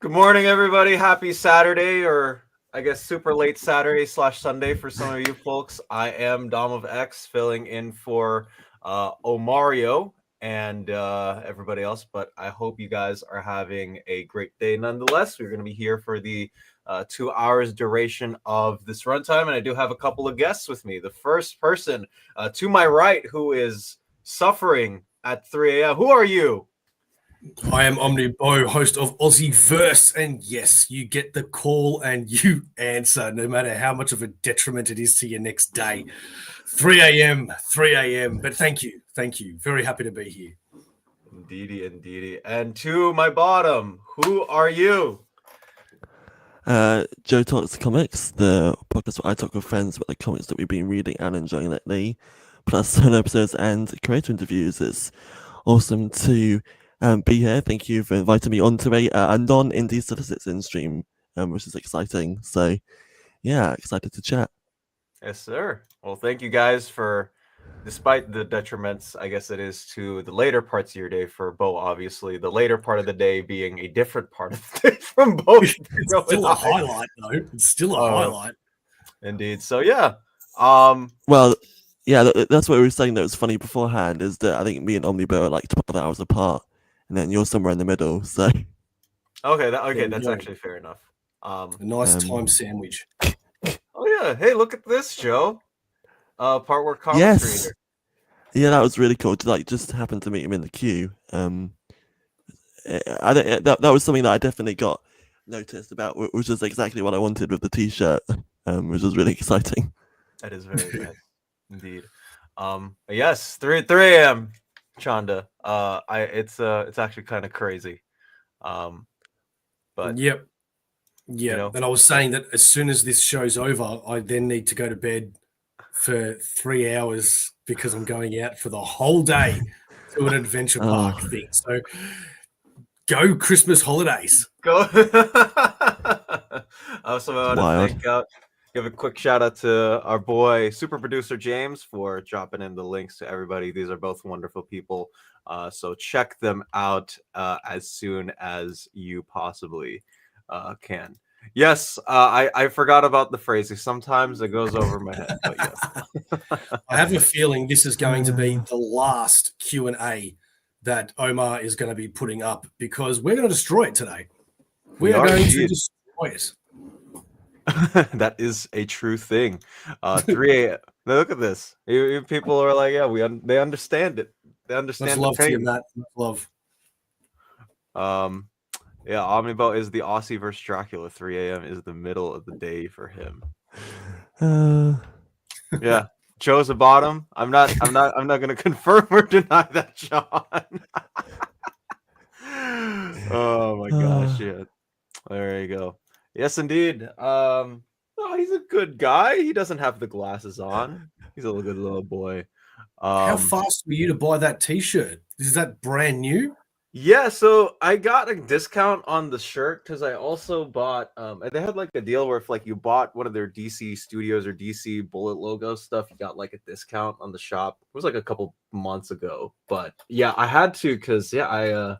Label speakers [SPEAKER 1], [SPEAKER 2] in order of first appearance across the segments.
[SPEAKER 1] Good morning, everybody. Happy Saturday, or I guess super late Saturday / Sunday for some of you folks. I am Dom of X, filling in for Omario and everybody else. But I hope you guys are having a great day nonetheless. We're going to be here for the 2 hours duration of this runtime, and I do have a couple of guests with me. The first person to my right, who is suffering at 3 a.m. Who are you?
[SPEAKER 2] I am OmniBeau, host of Aussieverse, and yes, you get the call and you answer, no matter how much of a detriment it is to your next day. 3 a.m. But thank you. Very happy to be here.
[SPEAKER 1] Indeedy. And to my bottom, who are you?
[SPEAKER 3] Joe Talks Comics, the podcast where I talk with friends about the comics that we've been reading and enjoying lately, plus solo episodes and creator interviews. It's awesome to be here. Thank you for inviting me onto a non-indie citizen stream, which is exciting. So, yeah, excited to chat.
[SPEAKER 1] Yes, sir. Well, thank you guys for, despite the detriments, I guess it is, to the later parts of your day for Bo, obviously. The later part of the day being a different part of the day from Bo.
[SPEAKER 2] It's still a highlight, though. It's still a highlight.
[SPEAKER 1] Indeed. So, yeah.
[SPEAKER 3] Well, yeah, that's what we were saying that was funny beforehand, is that I think me and OmniBeau are like 12 hours apart, and then you're somewhere in the middle, so...
[SPEAKER 1] Okay, that's actually fair enough.
[SPEAKER 2] A nice time sandwich.
[SPEAKER 1] Oh, yeah. Hey, look at this, Joe. Part work comics
[SPEAKER 3] Yes.
[SPEAKER 1] reader.
[SPEAKER 3] Yeah, that was really cool. Just happened to meet him in the queue. That was something that I definitely got noticed about, which is exactly what I wanted with the T-shirt, which was really exciting.
[SPEAKER 1] That is very nice, indeed. Yes, 3 a.m. Chanda. It's actually kind of crazy. But
[SPEAKER 2] Yep. And I was saying that as soon as this show's over, I then need to go to bed for 3 hours because I'm going out for the whole day to an adventure park thing. So go Christmas holidays.
[SPEAKER 1] Go. I also want to give a quick shout out to our boy super producer James for dropping in the links to everybody. These are both wonderful people. So check them out as soon as you possibly can. Yes, I forgot about the phrasing. Sometimes it goes over my head, but yes.
[SPEAKER 2] I have a feeling this is going to be the last Q&A that Omar is going to be putting up, because we're going to destroy it today. We are going to destroy it.
[SPEAKER 1] That is a true thing. 3 a.m. Look at this. People are like, yeah, they understand it. They understand
[SPEAKER 2] Much love
[SPEAKER 1] the pain.
[SPEAKER 2] to you, Matt. Much love.
[SPEAKER 1] Yeah, OmniBeau is the Aussie versus Dracula. 3 a.m. is the middle of the day for him. Yeah, Joe's the bottom. I'm not going to confirm or deny that, John. Oh my gosh, yeah. There you go. Yes, indeed. Oh, he's a good guy. He doesn't have the glasses on. He's a good little boy.
[SPEAKER 2] How fast were you to buy that T-shirt? Is that brand new?
[SPEAKER 1] Yeah, so I got a discount on the shirt because I also bought. They had like a deal where if like you bought one of their DC Studios or DC Bullet logo stuff, you got like a discount on the shop. It was like a couple months ago, but yeah, I had to because I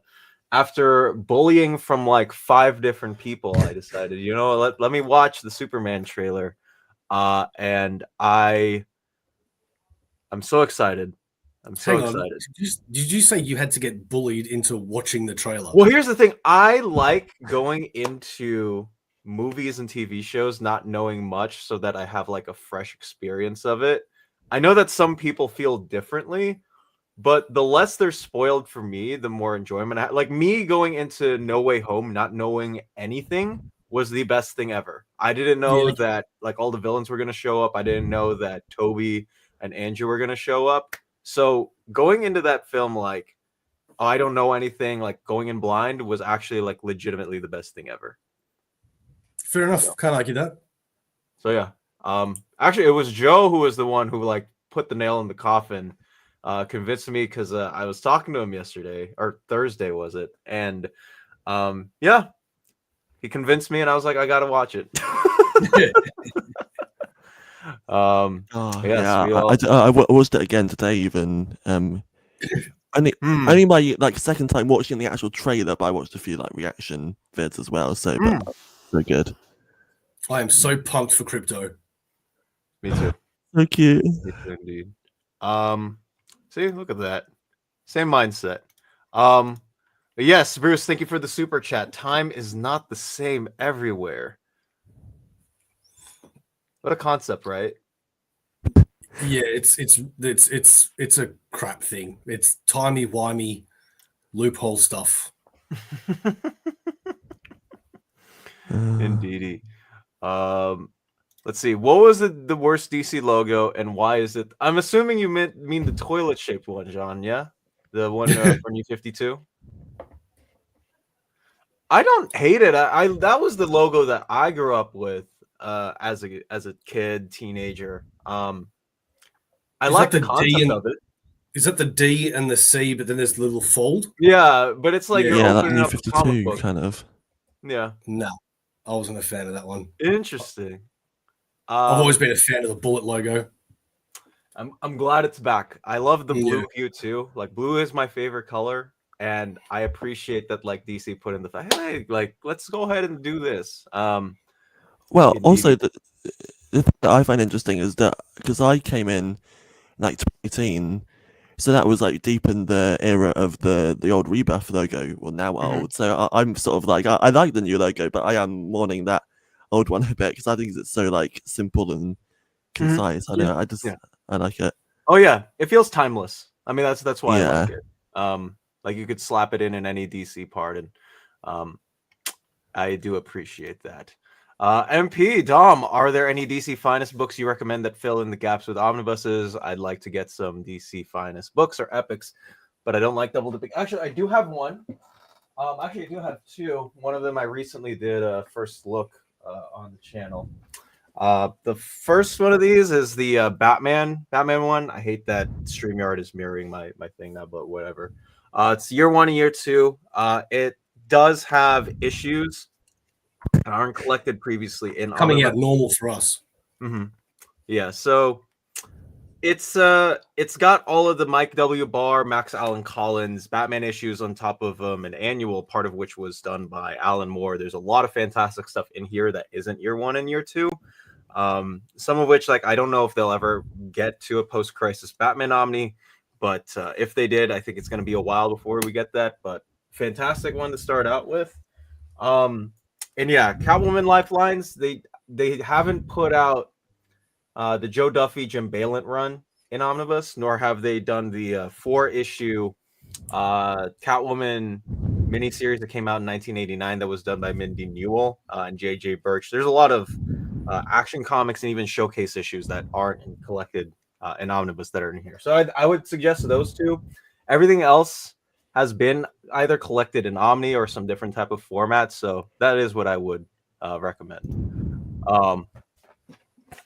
[SPEAKER 1] after bullying from like 5 different people, I decided, let me watch the Superman trailer, and I'm so excited. I'm so excited.
[SPEAKER 2] Did you say you had to get bullied into watching the trailer?
[SPEAKER 1] Well, here's the thing. I like going into movies and TV shows not knowing much so that I have like a fresh experience of it. I know that some people feel differently, but the less they're spoiled for me, the more enjoyment I have. Like me going into No Way Home not knowing anything was the best thing ever. I didn't know that like all the villains were going to show up. I didn't know that Toby and Andrew were going to show up. So going into that film, like, oh, I don't know anything, like going in blind was actually like legitimately the best thing ever.
[SPEAKER 2] Fair enough. Can't argue that.
[SPEAKER 1] So yeah. Actually it was Joe who was the one who like put the nail in the coffin, convinced me because I was talking to him yesterday or Thursday was it? And yeah, he convinced me and I was like, I gotta watch it.
[SPEAKER 3] I watched it again today even, Only my like second time watching the actual trailer, but I watched a few like reaction vids as well. So, but so good.
[SPEAKER 2] I am so pumped for crypto.
[SPEAKER 1] Me too.
[SPEAKER 3] So cute.
[SPEAKER 1] Me too, indeed. See, look at that. Same mindset. But yes, Bruce, thank you for the super chat. Time is not the same everywhere. What a concept, right?
[SPEAKER 2] Yeah, it's a crap thing. It's timey-wimey loophole stuff.
[SPEAKER 1] Indeedy. Let's see. What was the worst DC logo, and why is it? I'm assuming you mean the toilet shaped one, John. Yeah, the one for New 52. I don't hate it. I that was the logo that I grew up with as a kid, teenager. I like the concept of it.
[SPEAKER 2] Is that the D and the C, but then there's the little fold?
[SPEAKER 1] Yeah, but it's like you're
[SPEAKER 3] like
[SPEAKER 1] opening
[SPEAKER 3] New
[SPEAKER 1] up a comic
[SPEAKER 3] 52
[SPEAKER 1] book.
[SPEAKER 3] kind of.
[SPEAKER 1] Yeah.
[SPEAKER 2] No, I wasn't a fan of that one.
[SPEAKER 1] Interesting.
[SPEAKER 2] I've always been a fan of the bullet logo.
[SPEAKER 1] I'm glad it's back. I love the blue hue too. Like blue is my favorite color, and I appreciate that like DC put in the fact, hey, like let's go ahead and do this.
[SPEAKER 3] Well, also the thing that I find interesting is that because I came in like 2018, so that was like deep in the era of the old Rebirth logo, well now old. So I'm sort of like I like the new logo, but I am mourning that old one a bit because I think it's so like simple and concise. I don't know. I like it.
[SPEAKER 1] Oh yeah, it feels timeless. I mean that's why I like it. Like you could slap it in any DC part, and I do appreciate that. MP Dom, are there any DC Finest books you recommend that fill in the gaps with omnibuses? I'd like to get some DC Finest books or epics, but I don't like double dipping. Actually, I do have one. Actually, I do have two. One of them I recently did a first look on the channel. The first one of these is the Batman one. I hate that StreamYard is mirroring my thing now, but whatever. It's year 1 and year 2. It does have issues that aren't collected previously in
[SPEAKER 2] coming out normal for us.
[SPEAKER 1] Yeah, so it's got all of the Mike W. Barr, Max Allan Collins Batman issues on top of an annual, part of which was done by Alan Moore. There's a lot of fantastic stuff in here that isn't year 1 and year 2. Some of which, like, I don't know if they'll ever get to a post-crisis Batman Omni, but if they did, I think it's going to be a while before we get that. But fantastic one to start out with. And yeah, Catwoman Lifelines, they haven't put out the Joe Duffy Jim Balent run in Omnibus, nor have they done the 4-issue Catwoman miniseries that came out in 1989 that was done by Mindy Newell and J.J. Birch. There's a lot of action comics and even showcase issues that aren't collected in Omnibus that are in here. So I would suggest those two. Everything else has been either collected in Omni or some different type of format. So that is what I would recommend.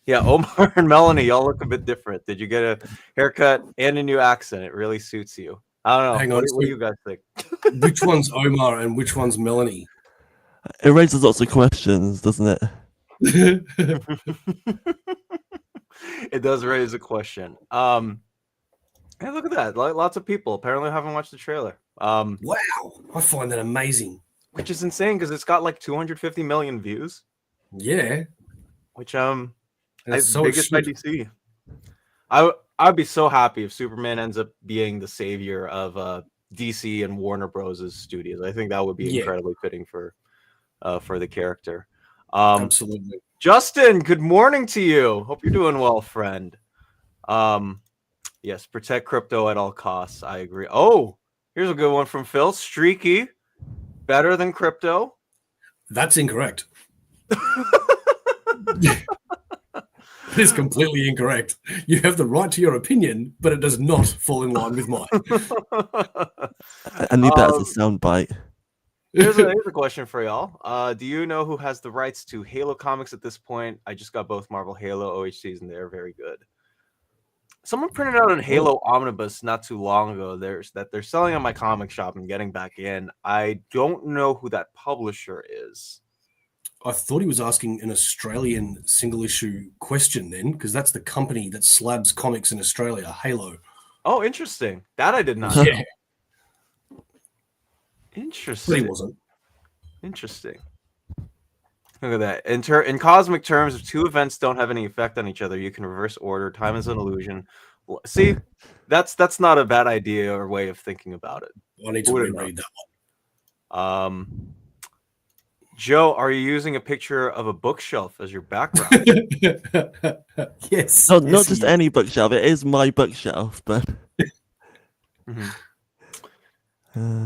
[SPEAKER 1] Yeah, Omar and Melanie, y'all look a bit different. Did you get a haircut and a new accent? It really suits you. I don't know.
[SPEAKER 2] Hang on,
[SPEAKER 1] what do you guys think?
[SPEAKER 2] Which one's Omar and which one's Melanie?
[SPEAKER 3] It raises lots of questions, doesn't it?
[SPEAKER 1] It does raise a question. Hey, look at that. Lots of people apparently haven't watched the trailer.
[SPEAKER 2] Wow, I find that amazing.
[SPEAKER 1] Which is insane because it's got like 250 million views.
[SPEAKER 2] Yeah.
[SPEAKER 1] Which it's
[SPEAKER 2] so
[SPEAKER 1] biggest by DC. I'd be so happy if Superman ends up being the savior of DC and Warner Bros.'s studios. I think that would be incredibly fitting for the character.
[SPEAKER 2] Absolutely.
[SPEAKER 1] Justin, good morning to you. Hope you're doing well, friend. Yes, protect crypto at all costs. I agree. Oh, here's a good one from Phil. Streaky, better than crypto.
[SPEAKER 2] That's incorrect. It is completely incorrect. You have the right to your opinion, but it does not fall in line with mine.
[SPEAKER 3] I need that as a soundbite.
[SPEAKER 1] Here's a question for y'all. Do you know who has the rights to Halo comics at this point? I just got both Marvel Halo OHCs, and they're very good. Someone printed out a Halo Omnibus not too long ago. They're selling on my comic shop and getting back in. I don't know who that publisher is.
[SPEAKER 2] I thought he was asking an Australian single issue question then, because that's the company that slabs comics in Australia, Halo.
[SPEAKER 1] Oh, interesting. That I did not
[SPEAKER 2] Yeah.
[SPEAKER 1] know. Interesting.
[SPEAKER 2] But he wasn't.
[SPEAKER 1] Interesting. Look at that. In cosmic terms, if two events don't have any effect on each other, you can reverse order. Time is an illusion. See, that's not a bad idea or way of thinking about it.
[SPEAKER 2] I need to reread that
[SPEAKER 1] one. Joe, are you using a picture of a bookshelf as your background?
[SPEAKER 2] Yes.
[SPEAKER 3] No, not just any bookshelf. It is my bookshelf, but.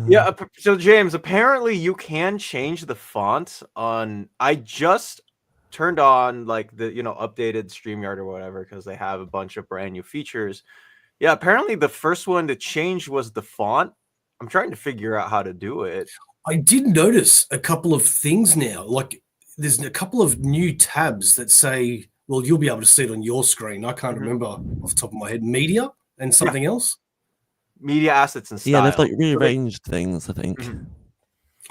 [SPEAKER 1] Yeah. So James, apparently you can change the font on. I just turned on like the updated StreamYard or whatever because they have a bunch of brand new features. Yeah, apparently the first one to change was the font. I'm trying to figure out how to do it.
[SPEAKER 2] I did notice a couple of things now. Like there's a couple of new tabs that say, well, you'll be able to see it on your screen. I can't remember off the top of my head. Media and something else.
[SPEAKER 1] Media assets and style.
[SPEAKER 3] Yeah, they've like rearranged things, I think.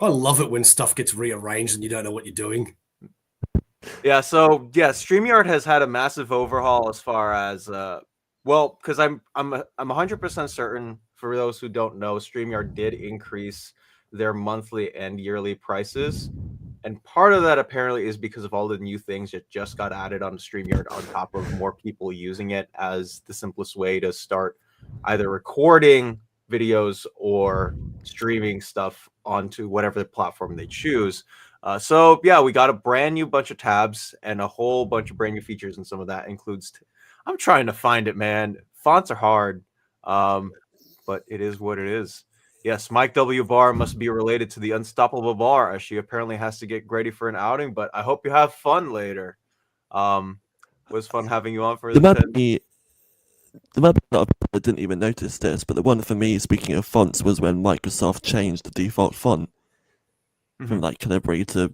[SPEAKER 2] I love it when stuff gets rearranged and you don't know what you're doing.
[SPEAKER 1] Yeah, so yeah, StreamYard has had a massive overhaul as far as well, because I'm 100% certain, for those who don't know, StreamYard did increase their monthly and yearly prices. And part of that apparently is because of all the new things that just got added on StreamYard on top of more people using it as the simplest way to start either recording videos or streaming stuff onto whatever platform they choose. So yeah, we got a brand new bunch of tabs and a whole bunch of brand new features, and some of that includes I'm trying to find it, man. Fonts are hard, but it is what it is. Yes, Mike W. Barr must be related to the Unstoppable Bar, as she apparently has to get ready for an outing, but I hope you have fun later. Was fun having you on for this.
[SPEAKER 3] There might be a lot of people that didn't even notice this, but the one for me, speaking of fonts, was when Microsoft changed the default font from like Calibri to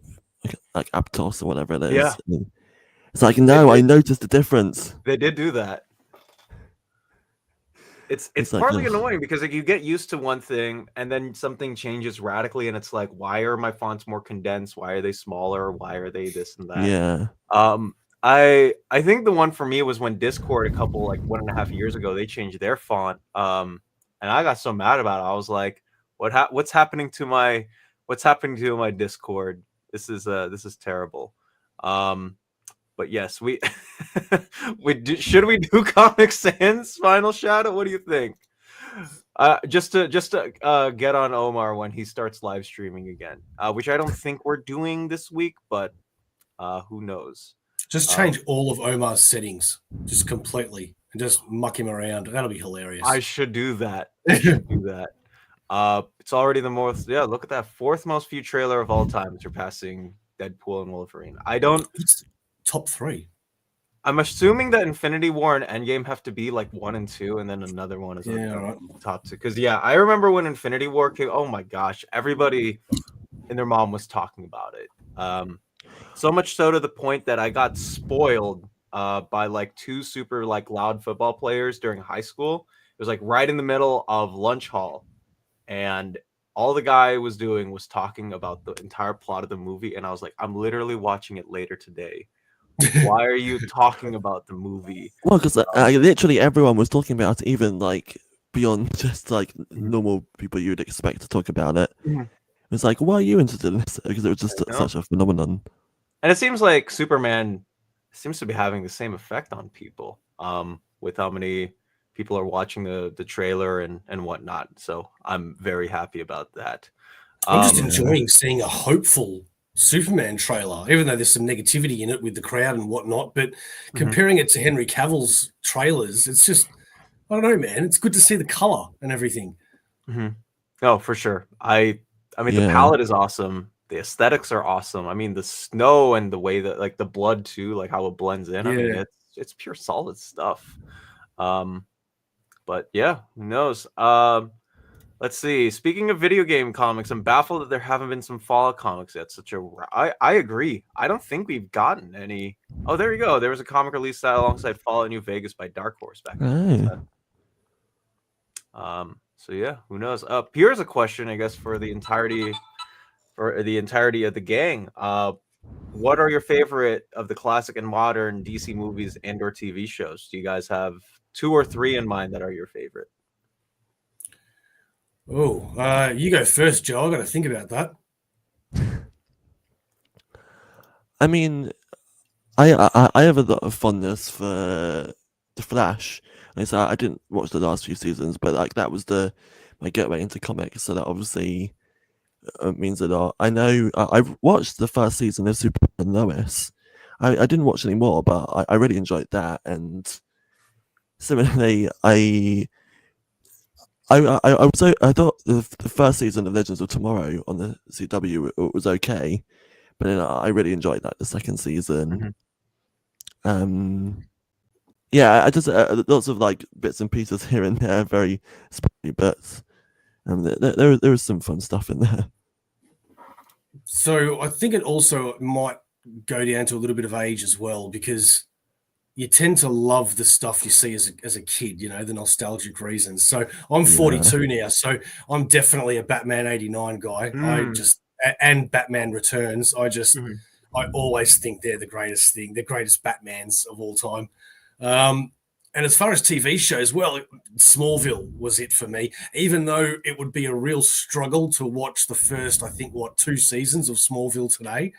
[SPEAKER 3] like Aptos or whatever it is.
[SPEAKER 1] Yeah.
[SPEAKER 3] It's like, no, I noticed the difference.
[SPEAKER 1] They did do that. It's partly annoying because like you get used to one thing and then something changes radically and it's like, why are my fonts more condensed? Why are they smaller? Why are they this and that?
[SPEAKER 3] Yeah.
[SPEAKER 1] I think the one for me was when Discord a couple like 1.5 years ago, they changed their font. And I got so mad about it. I was like, what's happening to my Discord? This is terrible. But yes, we should we do Comic Sans final shout out? What do you think? Just to get on Omar when he starts live streaming again, which I don't think we're doing this week, but who knows?
[SPEAKER 2] Just change all of Omar's settings, just completely, and just muck him around. That'll be hilarious.
[SPEAKER 1] I should do that. It's already the most. Yeah, look at that, 4th most viewed trailer of all time, surpassing Deadpool and Wolverine.
[SPEAKER 2] It's top 3.
[SPEAKER 1] I'm assuming that Infinity War and Endgame have to be like 1 and 2, and then another one is
[SPEAKER 2] right.
[SPEAKER 1] top 2. Because I remember when Infinity War came. Oh my gosh, everybody and their mom was talking about it. So much so to the point that I got spoiled by like 2 super like loud football players during high school. It was like right in the middle of lunch hall, and all the guy was doing was talking about the entire plot of the movie, and I was like, I'm literally watching it later today. Why are you talking about the movie?
[SPEAKER 3] Well, because literally everyone was talking about it, even like beyond just like normal people you'd expect to talk about it. It was like, why are you interested in this? Because it was just such a phenomenon.
[SPEAKER 1] And it seems like Superman seems to be having the same effect on people, with how many people are watching the trailer and whatnot. So I'm very happy about that.
[SPEAKER 2] I'm just enjoying seeing a hopeful Superman trailer, even though there's some negativity in it with the crowd and whatnot. But comparing it to Henry Cavill's trailers, it's just, I don't know, man. It's good to see the color and everything.
[SPEAKER 1] Oh, for sure. I mean, the palette is awesome. The aesthetics are awesome. I mean, the snow and the way that like the blood too, like how it blends in. I mean, it's pure solid stuff. But yeah, who knows? Let's see. Speaking of video game comics, I'm baffled that there haven't been some Fallout comics yet. I agree. I don't think we've gotten any. Oh, there you go. There was a comic released alongside Fallout New Vegas by Dark Horse back in So yeah, who knows? Here's a question, I guess, for the entirety of the gang. What are your favorite of the classic and modern DC movies and or TV shows? Do you guys have 2 or 3 in mind that are your favorite?
[SPEAKER 2] Oh, you go first, Joe. I got to think about that.
[SPEAKER 3] I mean, I have a lot of fondness for the Flash. Like I said, I didn't watch the last few seasons, but like that was my gateway into comics, so that obviously means a lot. I know I've watched the first season of Superman and Lois. I didn't watch any more, but I really enjoyed that. And similarly, I thought the first season of Legends of Tomorrow on the CW was okay, but then I really enjoyed that the second season. Yeah, I just lots of like bits and pieces here and there, very spotty, but there is some fun stuff in there.
[SPEAKER 2] So I think it also might go down to a little bit of age as well, because you tend to love the stuff you see as a kid, you know, the nostalgic reasons. So I'm 42 now, so I'm definitely a Batman 89 guy. And Batman Returns. I always think they're the greatest thing, the greatest Batmans of all time. And as far as TV shows, well, Smallville was it for me, even though it would be a real struggle to watch the first, I think, 2 seasons of Smallville today.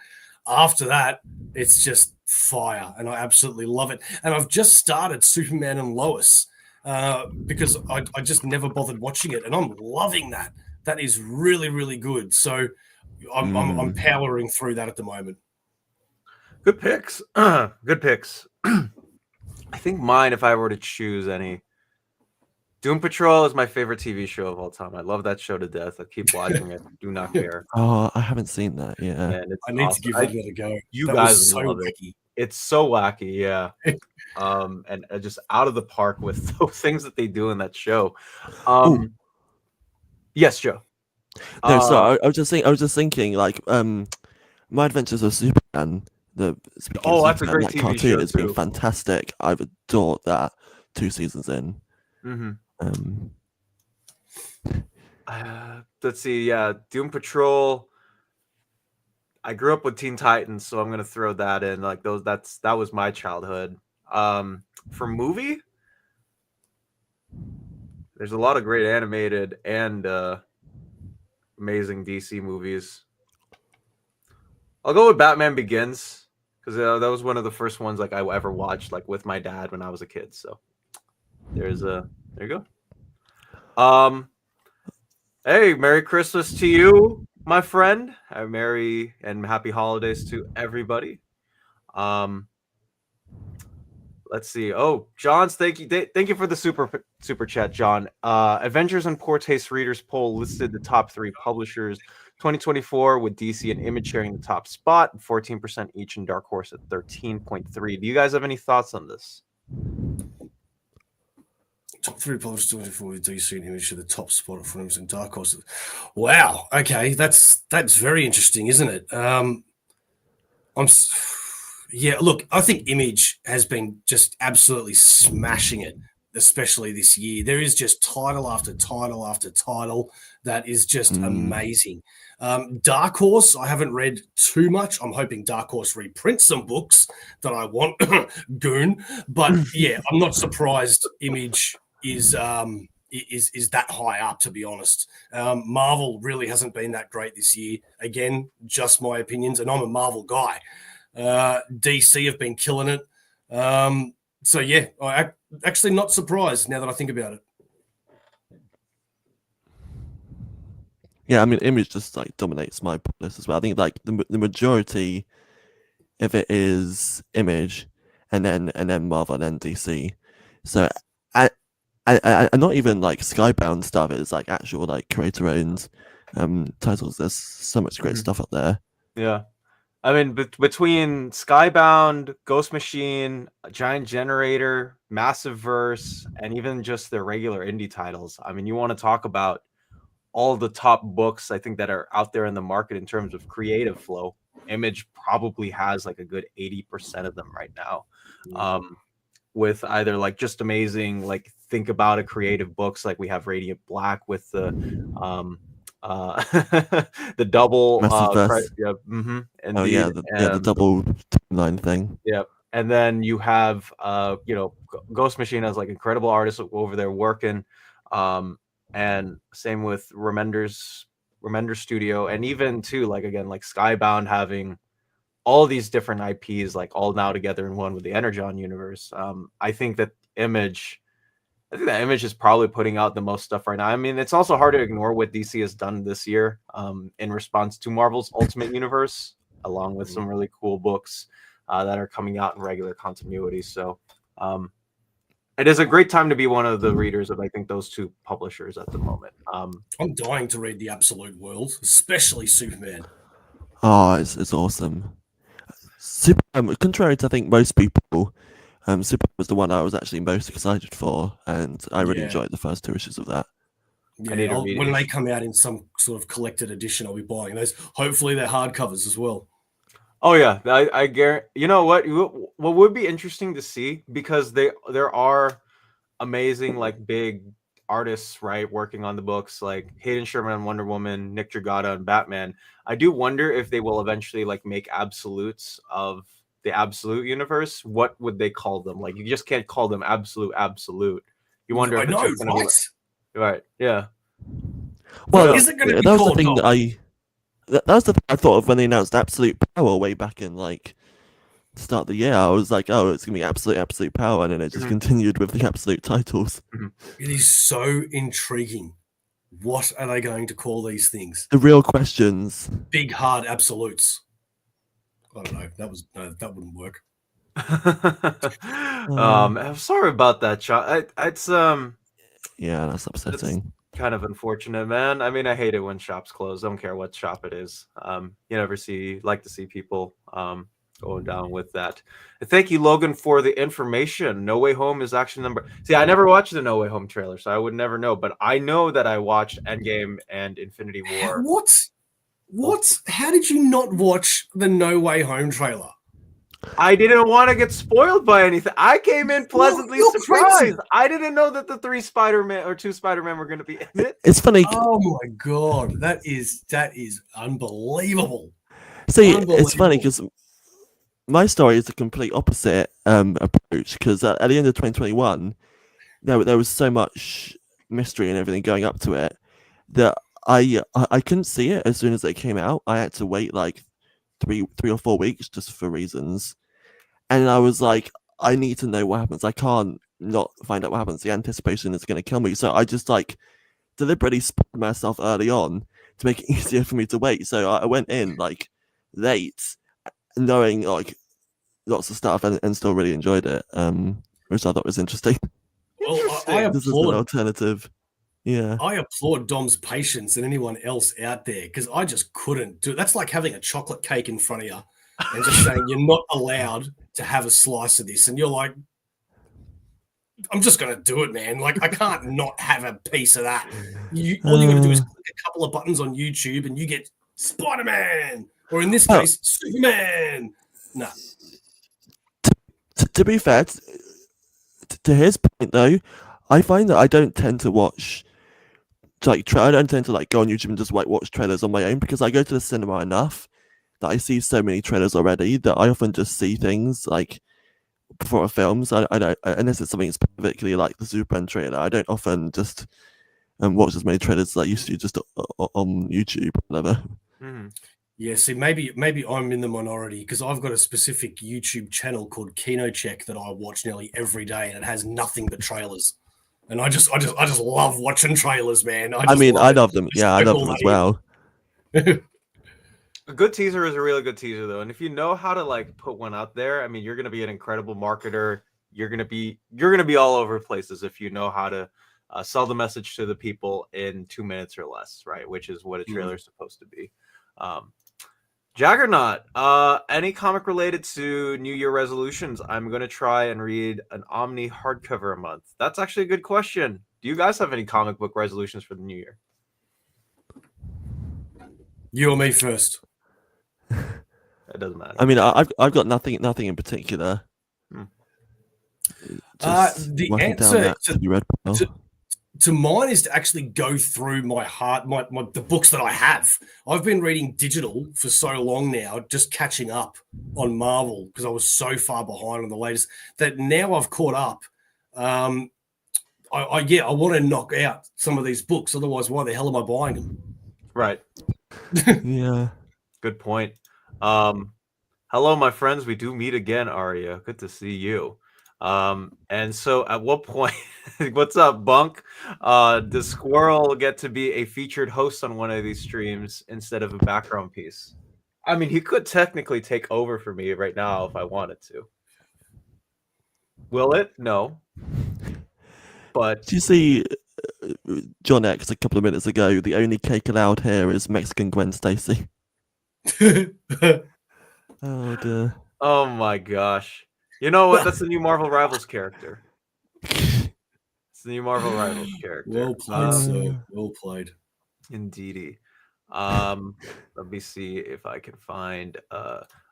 [SPEAKER 2] After that, it's just fire, and I absolutely love it. And I've just started Superman and Lois because I just never bothered watching it, and I'm loving that. That is really, really good. So I'm powering through that at the moment.
[SPEAKER 1] Good picks. Good picks. I think mine, if I were to choose any, Doom Patrol is my favorite TV show of all time. I love that show to death. I keep watching it. Do not care.
[SPEAKER 3] Oh, I haven't seen that. Yeah,
[SPEAKER 2] and I need to give that a go.
[SPEAKER 1] You guys so love wacky. It's so wacky, yeah. And just out of the park with those things that they do in that show. Yes, Joe.
[SPEAKER 3] No, so I was just thinking, like, My Adventures of Superman.
[SPEAKER 1] That's a great TV
[SPEAKER 3] cartoon
[SPEAKER 1] show.
[SPEAKER 3] It's been fantastic. I've adored that 2 seasons in.
[SPEAKER 1] Let's see. Yeah, Doom Patrol. I grew up with Teen Titans, so I'm gonna throw that in. Like that was my childhood. For movie, there's a lot of great animated and amazing DC movies. I'll go with Batman Begins because that was one of the first ones like I ever watched like with my dad when I was a kid. So there you go. Hey, Merry Christmas to you, my friend. Merry and happy holidays to everybody. Let's see. Oh, John's thank you for the super chat, John. Avengers and Poor Taste Readers poll listed the top 3 publishers 2024 with DC and Image sharing the top spot, 14% each, and Dark Horse at 13.3. Do you guys have any thoughts on this?
[SPEAKER 2] Top 3 publishers 2024 with DC and Image to the top spot at 14% and Dark Horse. Wow. Okay, that's very interesting, isn't it? Yeah, look, I think Image has been just absolutely smashing it, especially this year. There is just title after title after title that is just amazing. Dark Horse, I haven't read too much. I'm hoping Dark Horse reprints some books that I want, goon. But yeah, I'm not surprised Image is that high up, to be honest. Marvel really hasn't been that great this year. Again, just my opinions, and I'm a Marvel guy. DC have been killing it. So yeah, I'm actually not surprised now that I think about it.
[SPEAKER 3] Yeah, I mean, Image just like dominates my list as well. I think like the majority of it is Image, and then Marvel, and then DC. So I not even like Skybound stuff. It's like actual like creator-owned titles. There's so much great stuff up there.
[SPEAKER 1] Yeah. I mean, between Skybound, Ghost Machine, Giant Generator, Massive Verse, and even just their regular indie titles, I mean, you want to talk about all the top books, I think, that are out there in the market in terms of creative flow. Image probably has like a good 80% of them right now. With either like just amazing, like think about a creative books, like we have Radiant Black with the the double
[SPEAKER 3] and
[SPEAKER 1] the
[SPEAKER 3] double line thing.
[SPEAKER 1] Yeah, and then you have Ghost Machine has like incredible artists over there working. and same with Remender Studio, and even too like again like Skybound having all these different IPs like all now together in one with the Energon universe. I think that Image is probably putting out the most stuff right now. I mean, it's also hard to ignore what DC has done this year in response to Marvel's Ultimate Universe, along with some really cool books that are coming out in regular continuity. So it is a great time to be one of the readers of, I think, those two publishers at the moment.
[SPEAKER 2] I'm dying to read the Absolute World, especially Superman.
[SPEAKER 3] Oh, it's awesome. Contrary to I think most people, Superman was the one I was actually most excited for, and I really enjoyed the first 2 issues of that.
[SPEAKER 2] Yeah, when they come out in some sort of collected edition, I'll be buying those. Hopefully, they're hardcovers as well.
[SPEAKER 1] Oh yeah, I guarantee. You know what? What would be interesting to see, because there are amazing like big artists, right, working on the books, like Hayden Sherman on Wonder Woman, Nick Dragata on Batman. I do wonder if they will eventually like make absolutes of the Absolute universe. What would they call them? Like you just can't call them absolute. You wonder if it's just gonna be right. Yeah.
[SPEAKER 3] Well,
[SPEAKER 2] is it gonna be
[SPEAKER 3] that was the thing that was the thing I thought of when they announced Absolute Power way back in like the start of the year. I was like, oh, it's gonna be absolute power, and then it just continued with the absolute titles.
[SPEAKER 2] It is so intriguing. What are they going to call these things?
[SPEAKER 3] The real questions.
[SPEAKER 2] Big hard absolutes. I don't know. That wouldn't work.
[SPEAKER 1] I'm sorry about that, Sean. It's
[SPEAKER 3] yeah, that's upsetting.
[SPEAKER 1] It's kind of unfortunate, man. I mean, I hate it when shops close. I don't care what shop it is. You never like to see people going down with that. Thank you, Logan, for the information. No Way Home is actually See, I never watched the No Way Home trailer, so I would never know. But I know that I watched Endgame and Infinity War.
[SPEAKER 2] What? How did you not watch the No Way Home trailer?
[SPEAKER 1] I didn't want to get spoiled by anything. I came in pleasantly surprised. Crazy. I didn't know that the 2 Spider-Man were going to be in it.
[SPEAKER 3] It's funny.
[SPEAKER 2] Oh my god, that is unbelievable.
[SPEAKER 3] See, it's funny because my story is the complete opposite approach. Because at the end of 2021, there was so much mystery and everything going up to it that I couldn't see it as soon as it came out. I had to wait like 3 or 4 weeks just for reasons, and I was like, I need to know what happens. I can't not find out what happens. The anticipation is going to kill me. So I just like deliberately spoiled myself early on to make it easier for me to wait. So I went in like late, knowing like lots of stuff, and still really enjoyed it, which I thought was interesting.
[SPEAKER 2] Well, I
[SPEAKER 3] this is an alternative. Yeah,
[SPEAKER 2] I applaud Dom's patience and anyone else out there, because I just couldn't do it. That's like having a chocolate cake in front of you and just saying you're not allowed to have a slice of this, and you're like, I'm just gonna do it, man. Like I can't not have a piece of that. All you're gonna do is click a couple of buttons on YouTube and you get Spider-Man, or in this case, Superman. No.
[SPEAKER 3] To be fair, to his point though, I find that I don't tend to watch. I don't tend to like go on YouTube and just like watch trailers on my own, because I go to the cinema enough that I see so many trailers already that I often just see things like before a film. So I don't, unless it's something specifically like the Superman trailer, I don't often just watch as many trailers as I used to just on YouTube or whatever.
[SPEAKER 2] Yeah, see, maybe I'm in the minority, because I've got a specific YouTube channel called Kino Check that I watch nearly every day, and it has nothing but trailers. And I just love watching trailers, man. I
[SPEAKER 3] love them. Yeah, I love them as well.
[SPEAKER 1] A good teaser is a really good teaser, though, and if you know how to like put one out there, I mean, you're gonna be an incredible marketer. You're gonna be all over places if you know how to sell the message to the people in 2 minutes or less, right? Which is what a trailer is supposed to be. Jaggernaut, any comic related to New Year resolutions? I'm going to try and read an Omni hardcover a month. That's actually a good question. Do you guys have any comic book resolutions for the New Year?
[SPEAKER 2] You or me first?
[SPEAKER 1] It doesn't matter.
[SPEAKER 3] I mean, I've got nothing in particular.
[SPEAKER 2] The answer to mine is to actually go through the books that I have. I've been reading digital for so long now, just catching up on Marvel, because I was so far behind on the latest that now I've caught up. I want to knock out some of these books. Otherwise, why the hell am I buying them?
[SPEAKER 1] Right.
[SPEAKER 3] Yeah.
[SPEAKER 1] Good point. Hello, my friends. We do meet again, Arya. Good to see you. And so at what point, what's up, Bunk? Does Squirrel get to be a featured host on one of these streams instead of a background piece? I mean, he could technically take over for me right now if I wanted to. Will it? No. But
[SPEAKER 3] do you see John X a couple of minutes ago? The only cake allowed here is Mexican Gwen Stacy. Oh dear.
[SPEAKER 1] oh my gosh. You know what? That's the new Marvel Rivals character. It's the new Marvel Rivals character.
[SPEAKER 2] Well played, sir. Well played.
[SPEAKER 1] Indeedy. Let me see if I can find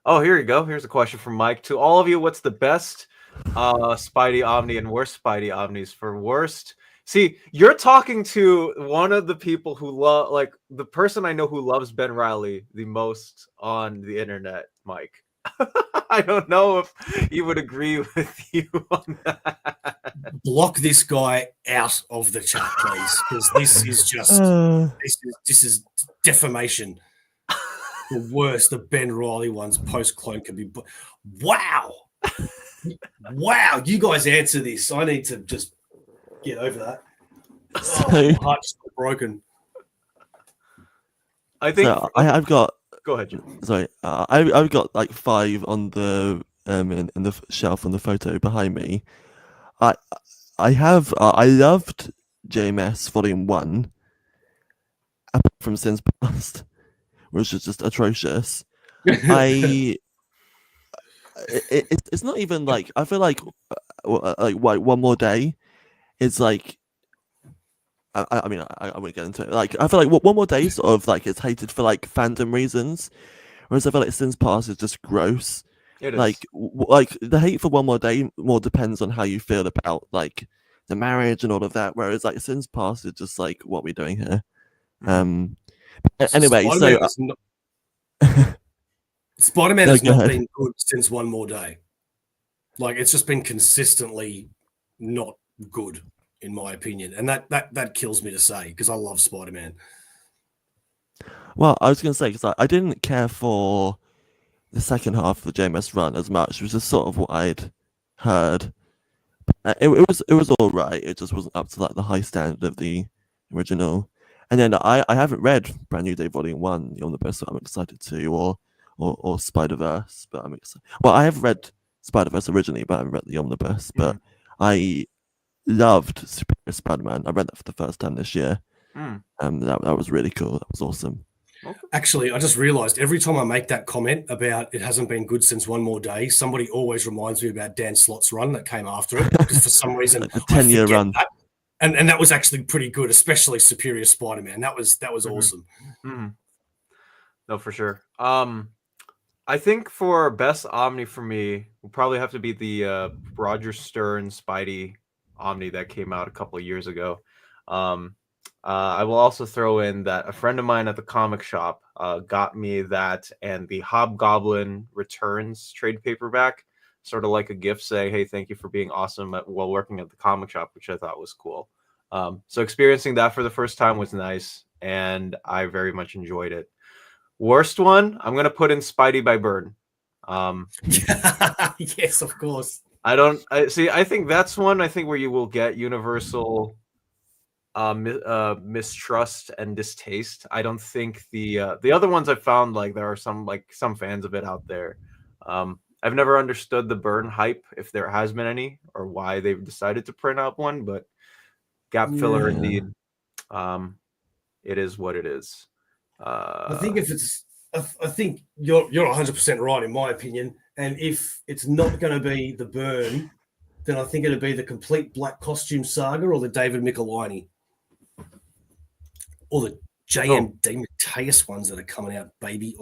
[SPEAKER 1] oh, here you go. Here's a question from Mike. To all of you, what's the best Spidey Omni and worst Spidey Omnis? For worst, see, you're talking to one of the people who love, like, the person I know who loves Ben Reilly the most on the internet, Mike. I don't know if he would agree with you on that.
[SPEAKER 2] Block this guy out of the chat, please, because this is just this is defamation. The worst, the Ben Reilly ones post clone can be. Wow, wow! You guys answer this. I need to just get over that. My heart's broken.
[SPEAKER 1] I think
[SPEAKER 3] so I've got.
[SPEAKER 1] Go ahead, Jim.
[SPEAKER 3] Sorry, I've got like 5 on the in the shelf on the photo behind me. I loved JMS Volume 1 apart from Sins Past, which is just atrocious. It's not even like, I feel like One More Day is like, I mean, I won't get into it. Like, I feel like One More Day sort of like it's hated for like fandom reasons, whereas I feel like Sins Past is just gross.
[SPEAKER 1] It is.
[SPEAKER 3] Like the hate for One More Day more depends on how you feel about like the marriage and all of that, whereas like Sins Past is just like, what are we doing here? Anyway,
[SPEAKER 2] Spider-Man has not been good since One More Day. Like, it's just been consistently not good, in my opinion, and that kills me to say, because I love Spider-Man.
[SPEAKER 3] Well, I was going to say, because I didn't care for the second half of the JMS run as much. It was just sort of what I'd heard. It was all right. It just wasn't up to like the high standard of the original. And then I haven't read Brand New Day Volume 1, the Omnibus, so I'm excited to, or Spider-Verse, but I'm excited. Well, I have read Spider-Verse originally, but I haven't read the Omnibus. But I loved Superior Spider-Man. I read that for the first time this year. That was really cool. That was awesome.
[SPEAKER 2] Actually, I just realized every time I make that comment about it hasn't been good since One More Day, somebody always reminds me about Dan Slott's run that came after it, because for some reason,
[SPEAKER 3] like the 10-year run.
[SPEAKER 2] That. And that was actually pretty good, especially Superior Spider-Man. That was awesome.
[SPEAKER 1] No, for sure. I think for best Omni for me, will probably have to be the Roger Stern Spidey Omni that came out a couple of years ago. I will also throw in that a friend of mine at the comic shop got me that and the Hobgoblin Returns trade paperback, sort of like a gift saying, hey, thank you for being awesome while working at the comic shop, which I thought was cool. So experiencing that for the first time was nice, and I very much enjoyed it. Worst one, I'm going to put in Spidey by Byrne.
[SPEAKER 2] Yes, of course.
[SPEAKER 1] I think that's one where you will get universal mistrust and distaste. I don't think the other ones I've found, like, there are some fans of it out there. I've never understood the Byrne hype, if there has been any, or why they've decided to print out one, but gap filler indeed. It is what it is.
[SPEAKER 2] I think I think you're 100% right in my opinion, and if it's not going to be the Byrne, then I think it'll be the Complete Black Costume Saga or the David Michelinie. Or the J.M. DeMatteis ones that are coming out, baby.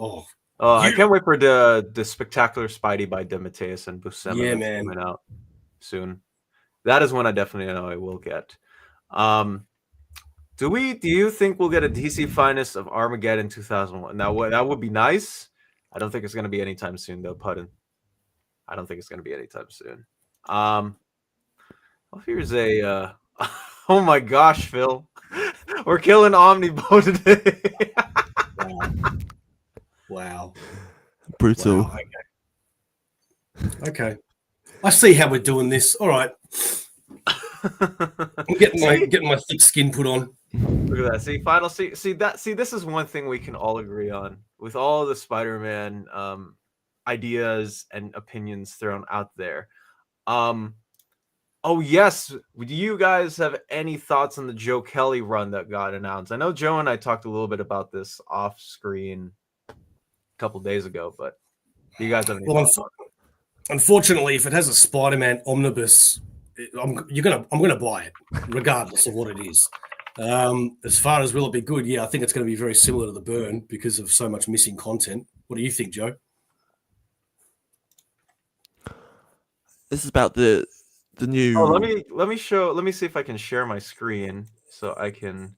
[SPEAKER 1] I can't wait for the Spectacular Spidey by DeMatteis and Buscema.
[SPEAKER 2] Yeah, man.
[SPEAKER 1] Coming out soon. That is one I definitely know I will get. Do you think we'll get a DC Finest of Armageddon 2001? Now, that would be nice. I don't think it's going to be anytime soon, though, Pudden. I don't think it's going to be anytime soon. Well, here's a Oh my gosh, Phil. We're killing OmniBeau today.
[SPEAKER 2] Wow.
[SPEAKER 3] Brutal.
[SPEAKER 2] Wow. Okay. I see how we're doing this. All right. I'm getting my thick skin put on.
[SPEAKER 1] Look at that. See, this is one thing we can all agree on with all the Spider-Man ideas and opinions thrown out there. Oh yes, do you guys have any thoughts on the Joe Kelly run that got announced? I know Joe and I talked a little bit about this off screen a couple days ago, but do you guys have any thoughts?
[SPEAKER 2] Unfortunately, if it has a Spider-Man omnibus, I'm gonna buy it, regardless of what it is. As far as will it be good, yeah, I think it's going to be very similar to the Burn because of so much missing content. What do you think, Joe?
[SPEAKER 3] This is about the new.
[SPEAKER 1] Oh, let me see if I can share my screen so I can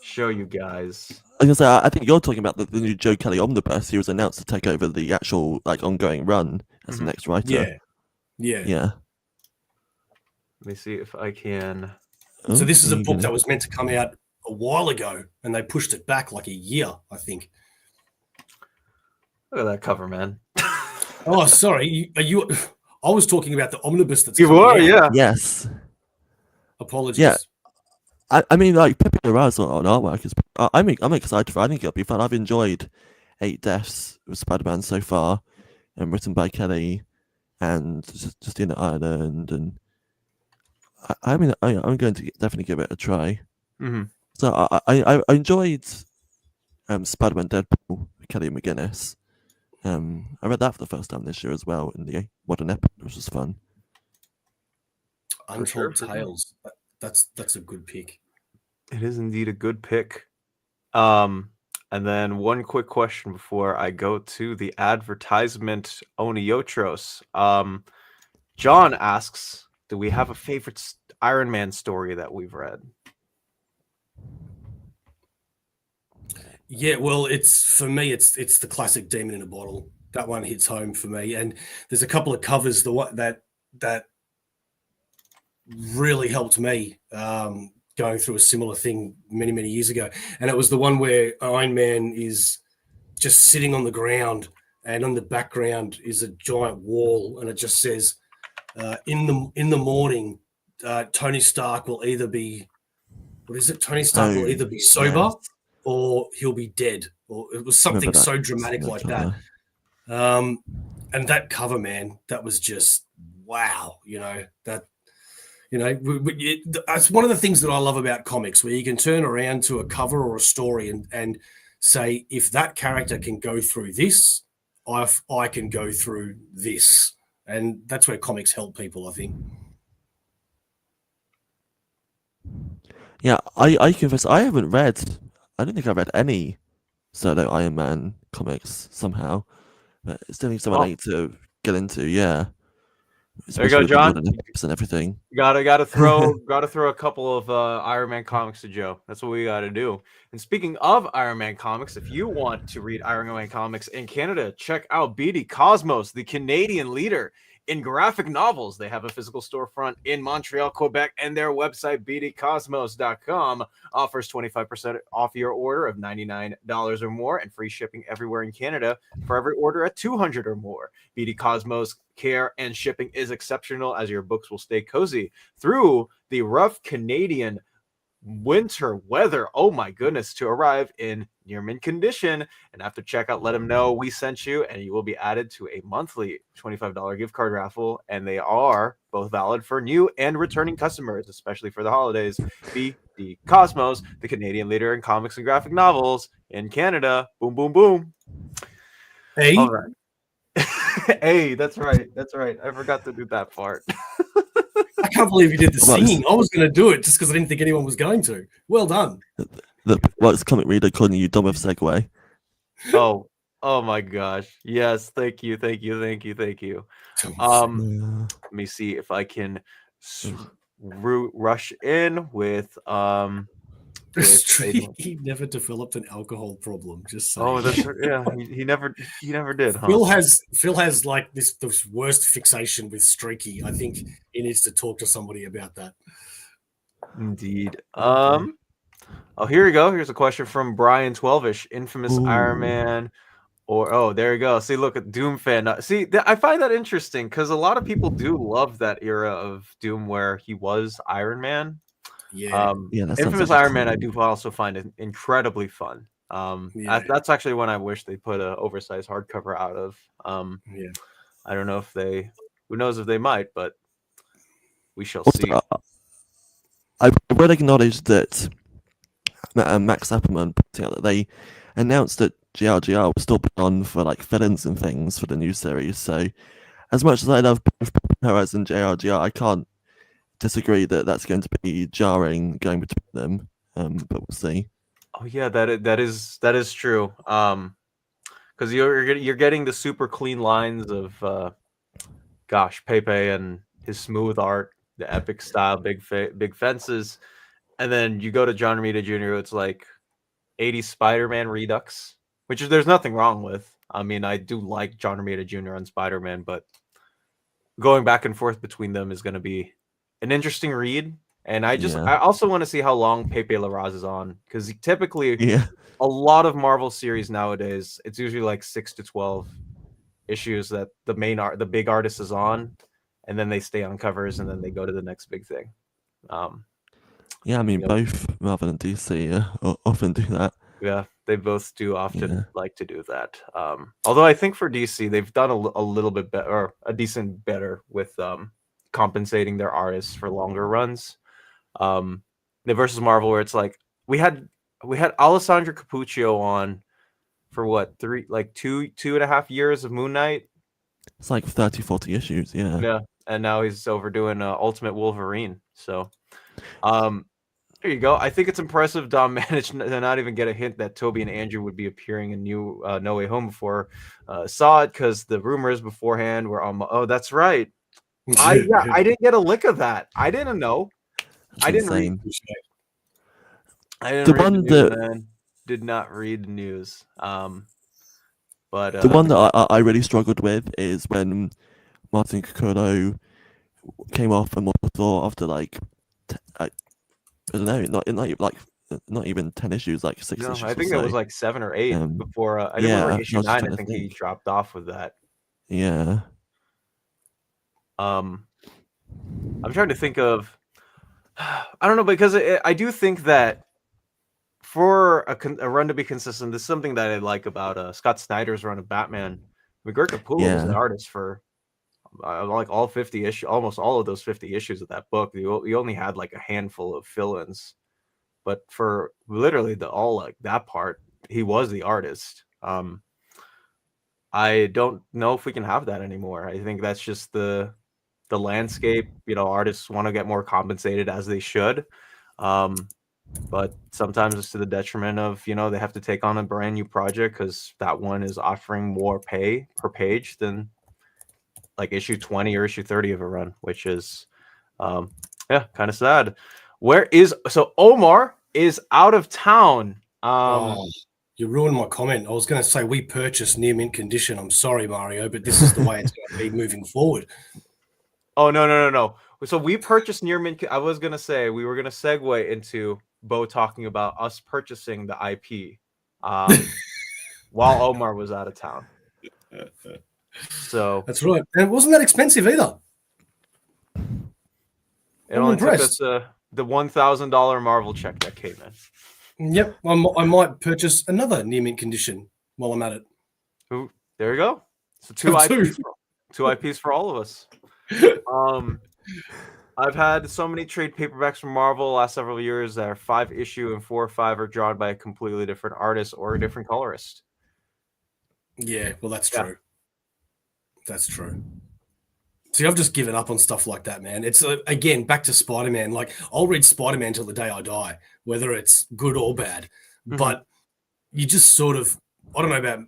[SPEAKER 1] show you guys.
[SPEAKER 3] I was gonna say, I think you're talking about the new Joe Kelly omnibus. He was announced to take over the actual ongoing run as the next writer.
[SPEAKER 2] Yeah.
[SPEAKER 1] Let me see if I can.
[SPEAKER 2] So this is a book that was meant to come out a while ago, and they pushed it back like a year, I think.
[SPEAKER 1] Look at that cover, man.
[SPEAKER 2] Oh, sorry. Are you? I was talking about the omnibus that's
[SPEAKER 1] you
[SPEAKER 2] coming
[SPEAKER 1] are,
[SPEAKER 2] out.
[SPEAKER 1] yeah.
[SPEAKER 3] Yes.
[SPEAKER 2] Apologies.
[SPEAKER 3] Yeah. I mean, Pepe Larraz on artwork is. I'm excited for it. I think it'll be fun. I've enjoyed 8 Deaths with Spider-Man so far, and written by Kelly, and just in Ireland, and I mean, I'm going to definitely give it a try.
[SPEAKER 1] Mm-hmm.
[SPEAKER 3] So I enjoyed Spider-Man Deadpool with Kelly McGuinness. I read that for the first time this year as well in the Modern Epic, which was fun.
[SPEAKER 2] Untold Tales. That's a good pick.
[SPEAKER 1] It is indeed a good pick. And then one quick question before I go to the advertisement Oniotros. John asks, do we have a favorite Iron Man story that we've read?
[SPEAKER 2] Yeah, well, for me, it's the classic Demon in a Bottle. That one hits home for me. And there's a couple of covers that really helped me going through a similar thing many, many years ago. And it was the one where Iron Man is just sitting on the ground, and on the background is a giant wall, and it just says, in the morning, Tony Stark will either be, what is it? Tony Stark will either be sober or he'll be dead. Or it was something so dramatic like that. And that cover, man, that was just wow. That's one of the things that I love about comics, where you can turn around to a cover or a story and say, if that character can go through this, I can go through this. And that's where comics help people, I think.
[SPEAKER 3] Yeah, I confess, I don't think I've read any solo Iron Man comics somehow. But it's definitely something I need to get into, yeah.
[SPEAKER 1] There you go, John.
[SPEAKER 3] And everything.
[SPEAKER 1] Gotta throw a couple of Iron Man comics to Joe. That's what we gotta do. And speaking of Iron Man comics, if you want to read Iron Man comics in Canada, check out BD Cosmos, the Canadian leader in graphic novels. They have a physical storefront in Montreal, Quebec, and their website, bdcosmos.com, offers 25% off your order of $99 or more and free shipping everywhere in Canada for every order at $200 or more. BD Cosmos care and shipping is exceptional, as your books will stay cozy through the rough Canadian winter weather. Oh my goodness, to arrive in near mint condition. And after checkout, let them know we sent you, and you will be added to a monthly $25 gift card raffle. And they are both valid for new and returning customers, especially for the holidays. BD Cosmos, the Canadian leader in comics and graphic novels in Canada. Boom, boom, boom.
[SPEAKER 2] Hey.
[SPEAKER 1] All right. Hey, that's right. I forgot to do that part.
[SPEAKER 2] I can't believe you did the singing. I was going to do it just because I didn't think anyone was going to. Well done.
[SPEAKER 3] It's comic reader calling you dumb with segue.
[SPEAKER 1] Oh my gosh. Yes, thank you. Let me see if I can rush in with
[SPEAKER 2] he never developed an alcohol problem. Just saying.
[SPEAKER 1] Oh, that's yeah. He never did. Huh?
[SPEAKER 2] Phil has like this worst fixation with Streaky. I think he needs to talk to somebody about that.
[SPEAKER 1] Indeed.
[SPEAKER 3] Okay.
[SPEAKER 1] Oh, here we go. Here's a question from Brian 12ish. Infamous Iron
[SPEAKER 3] Ooh.
[SPEAKER 1] Man, or there you go. See, look at Doom fan. See, I find that interesting because a lot of people do love that era of Doom where he was Iron Man.
[SPEAKER 2] Yeah.
[SPEAKER 3] Yeah, that sounds
[SPEAKER 1] Infamous
[SPEAKER 3] actually
[SPEAKER 1] Iron Man, I
[SPEAKER 3] cool.
[SPEAKER 1] do also find it incredibly fun.
[SPEAKER 2] Yeah.
[SPEAKER 1] That's actually one I wish they put a oversized hardcover out of.
[SPEAKER 2] Yeah.
[SPEAKER 1] I don't know if they. Who knows if they might, but we shall
[SPEAKER 3] Also,
[SPEAKER 1] see.
[SPEAKER 3] I would acknowledge that Max Appleman pointing out that they announced that GRGR will still be on for like villains and things for the new series. So, as much as I love both Perez and JRGR, I can't disagree that that's going to be jarring going between them. But we'll see.
[SPEAKER 1] Oh yeah, that is true. Because you're getting the super clean lines of gosh, Pepe and his smooth art, the epic style, big fences, and then you go to John Romita Jr. It's like 80s Spider-Man Redux, which is there's nothing wrong with. I mean, I do like John Romita Jr. on Spider-Man, but going back and forth between them is going to be an interesting read. And
[SPEAKER 3] Yeah.
[SPEAKER 1] I also want to see how long Pepe Larraz is on, because typically
[SPEAKER 3] Yeah.
[SPEAKER 1] a lot of Marvel series nowadays, it's usually like 6 to 12 issues that the big artist is on, and then they stay on covers, and then they go to the next big thing.
[SPEAKER 3] Yeah, I mean,
[SPEAKER 1] You know,
[SPEAKER 3] both Marvel and DC often do that.
[SPEAKER 1] yeah, they both do often
[SPEAKER 3] Yeah.
[SPEAKER 1] like to do that. Although I think for DC, they've done a little bit better, or a decent better with compensating their artists for longer runs. The versus Marvel, where it's like we had Alessandro Capuccio on for what, two and a half years of Moon Knight.
[SPEAKER 3] It's like 30, 40 issues. Yeah.
[SPEAKER 1] Yeah, and now he's overdoing Ultimate Wolverine. So, there you go. I think it's impressive Dom managed to not even get a hint that Toby and Andrew would be appearing in new No Way Home before saw it, because the rumors beforehand were on. Oh, that's right. I didn't get a lick of that. I didn't know.
[SPEAKER 3] It's insane.
[SPEAKER 1] I didn't
[SPEAKER 3] The
[SPEAKER 1] read
[SPEAKER 3] one
[SPEAKER 1] the news,
[SPEAKER 3] that
[SPEAKER 1] man. Did not read the news. But
[SPEAKER 3] the one that I really struggled with is when Martin Kokoro came off and Mortal after like I don't know, not even 10 issues, like 6
[SPEAKER 1] no,
[SPEAKER 3] issues
[SPEAKER 1] I
[SPEAKER 3] or
[SPEAKER 1] think it was
[SPEAKER 3] so.
[SPEAKER 1] like 7 or 8 before. I think it was
[SPEAKER 3] Yeah,
[SPEAKER 1] like
[SPEAKER 3] I
[SPEAKER 1] issue
[SPEAKER 3] was just
[SPEAKER 1] 9. I
[SPEAKER 3] trying to
[SPEAKER 1] think he
[SPEAKER 3] think.
[SPEAKER 1] dropped off with that.
[SPEAKER 3] Yeah.
[SPEAKER 1] I'm trying to think of. I don't know, because I do think that for a run to be consistent, this is something that I like about Scott Snyder's run of Batman. Greg Capullo was the
[SPEAKER 3] Yeah.
[SPEAKER 1] artist for like all 50 issues, almost all of those 50 issues of that book. You only had like a handful of fill-ins, but for literally like that part, he was the artist. I don't know if we can have that anymore. I think that's just the landscape. Artists want to get more compensated, as they should. But sometimes it's to the detriment of, they have to take on a brand new project because that one is offering more pay per page than like issue 20 or issue 30 of a run, which is kind of sad. So Omar is out of town.
[SPEAKER 2] You ruined my comment. I was going to say we purchased near mint condition. I'm sorry, Mario, but this is the way it's going to be moving forward.
[SPEAKER 1] Oh, no. So we purchased near mint. I was going to say we were going to segue into Bo talking about us purchasing the IP while Omar was out of town. So
[SPEAKER 2] that's right. And it wasn't that expensive either.
[SPEAKER 1] It only took us the $1,000 Marvel check that came in.
[SPEAKER 2] Yep, I might purchase another near mint condition while I'm at it.
[SPEAKER 1] Ooh, there you go. So two IPs for all of us. I've had so many trade paperbacks from Marvel the last several years that are 5 issue and 4 or 5 are drawn by a completely different artist or a different colorist.
[SPEAKER 2] Yeah, well, that's true. That's true. See, I've just given up on stuff like that, man. It's again back to Spider-Man. Like, I'll read Spider-Man till the day I die, whether it's good or bad. Mm-hmm. But you just sort of, I don't know about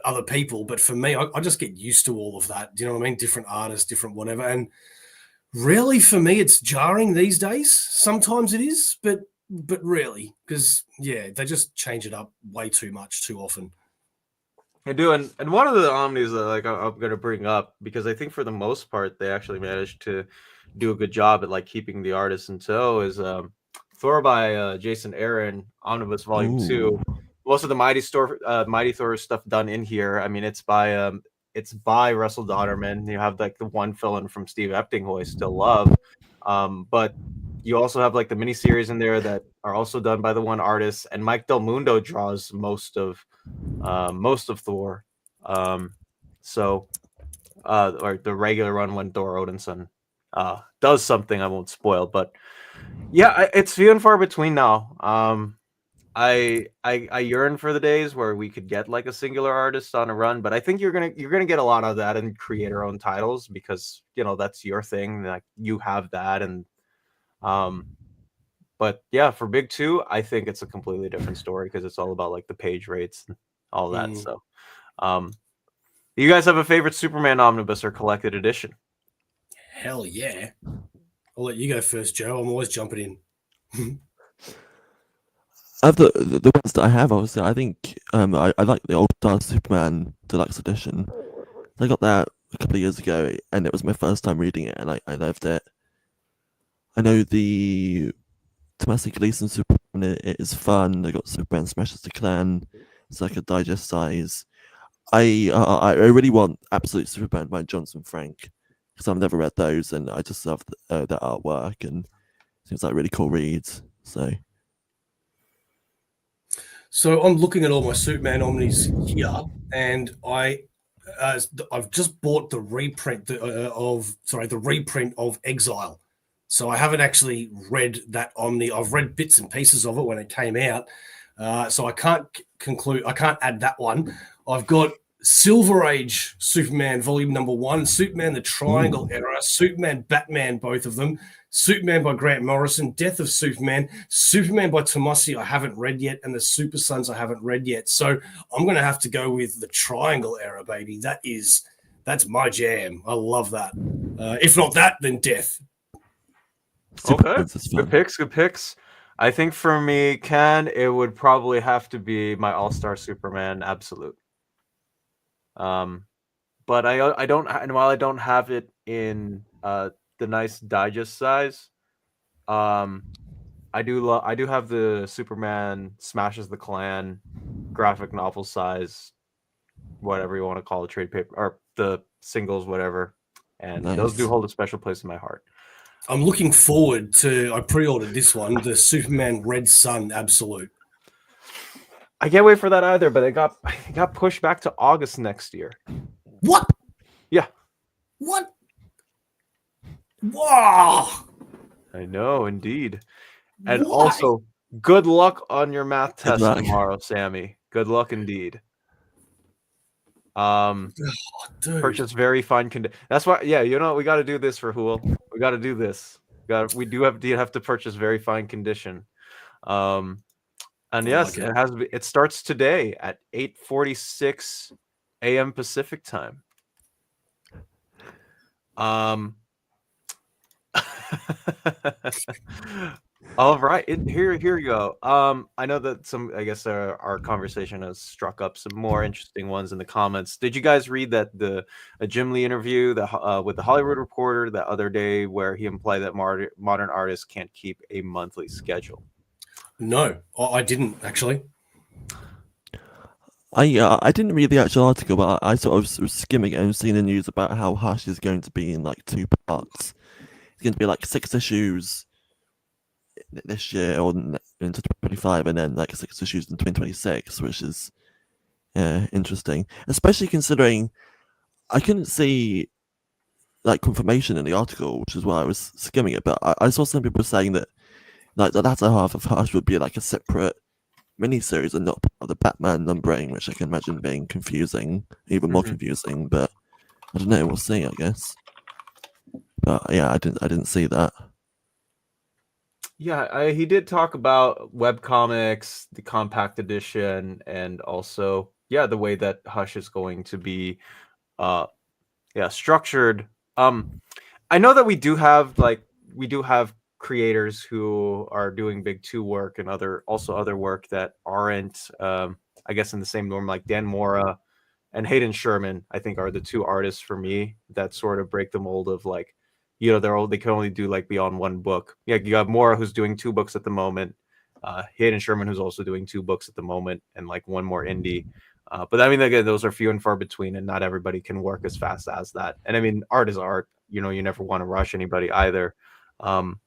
[SPEAKER 2] other people, but for me, I just get used to all of that. Do you know what I mean? Different artists, different whatever. And really, for me, it's jarring these days. Sometimes it is, but really, because they just change it up way too much, too often.
[SPEAKER 1] I do, and one of the omnis that I'm going to bring up, because I think for the most part they actually managed to do a good job at like keeping the artists in tow is Thor by Jason Aaron, Omnibus Volume 2. Most of the Mighty Thor stuff done in here. I mean, it's by Russell Dodderman. You have like the one fill-in from Steve Epting, who I still love. But you also have like the miniseries in there that are also done by the one artist, and Mike Del Mundo draws most of Thor. Or the regular run when Thor Odinson does something I won't spoil, but yeah, it's few and far between now. I yearn for the days where we could get like a singular artist on a run, but I think you're gonna get a lot of that in creator-owned titles because that's your thing. Like you have that, and but yeah, for Big Two, I think it's a completely different story because it's all about like the page rates and all that. So, you guys have a favorite Superman omnibus or collected edition?
[SPEAKER 2] Hell yeah! I'll let you go first, Joe. I'm always jumping in.
[SPEAKER 3] Of the ones that I have, obviously, I think I like the Old Star Superman Deluxe Edition. I got that a couple of years ago, and it was my first time reading it, and I loved it. I know the Tomasi Gleason Superman it is fun. They got Superman Smashes the Clan. It's like a digest size. I really want Absolute Superman by Johnson Frank because I've never read those, and I just love that artwork, and it seems like a really cool read.
[SPEAKER 2] So I'm looking at all my Superman omnis here, and I've just bought the reprint of Exile. So I haven't actually read that Omni. I've read bits and pieces of it when it came out. So I can't add that one. I've got Silver Age Superman Volume Number 1, Superman the Triangle Era, Superman Batman, both of them, Superman by Grant Morrison, Death of Superman, Superman by Tomasi I haven't read yet, and the Super Sons I haven't read yet. So I'm going to have to go with the Triangle Era, baby. That's my jam. I love that. If not that, then Death.
[SPEAKER 1] Okay, good picks. I think for me, Ken, it would probably have to be my All-Star Superman Absolute. But I don't, and while I don't have it in the nice digest size, I do have the Superman Smashes the Clan graphic novel size, whatever you want to call it, trade paper or the singles, whatever, and those do hold a special place in my heart.
[SPEAKER 2] I'm looking forward to. I pre-ordered this one, the Superman Red Sun Absolute.
[SPEAKER 1] I can't wait for that either, but it got pushed back to August next year.
[SPEAKER 2] What?
[SPEAKER 1] Yeah.
[SPEAKER 2] What? Wow.
[SPEAKER 1] I know, indeed. And also, good luck on your math test tomorrow, Sammy. Good luck indeed. Purchase very fine condition. That's why, yeah. We got to do this for Hool. We got to do this. We do have to purchase very fine condition. And yes, it starts today at 8:46 a.m. Pacific time. All right, here you go. I know that our conversation has struck up some more interesting ones in the comments. Did you guys read that a Jim Lee interview with the Hollywood Reporter the other day where he implied that modern artists can't keep a monthly schedule?
[SPEAKER 2] No, I didn't actually.
[SPEAKER 3] I didn't read the actual article, but I sort of was skimming it and seeing the news about how Hush is going to be in like 2 parts. It's going to be like 6 issues this year or into 2025, and then like 6 issues in 2026, which is interesting, especially considering I couldn't see like confirmation in the article, which is why I was skimming it. But I saw some people saying that like the latter half of Hush would be like a separate miniseries and not part of the Batman numbering, which I can imagine being confusing, even more confusing. But I don't know. We'll see, I guess. But yeah, I didn't see that.
[SPEAKER 1] Yeah, he did talk about webcomics, the compact edition, and also the way that Hush is going to be structured. I know that we do have creators who are doing Big Two work and other work that aren't I guess in the same norm, like Dan Mora and Hayden Sherman, I think are the 2 artists for me that sort of break the mold of like they can only do like beyond one book. Yeah, you have Mora who's doing 2 books at the moment. Hayden Sherman who's also doing 2 books at the moment, and like one more indie. But I mean, again, those are few and far between, and not everybody can work as fast as that. And I mean, art is art. You never want to rush anybody either. And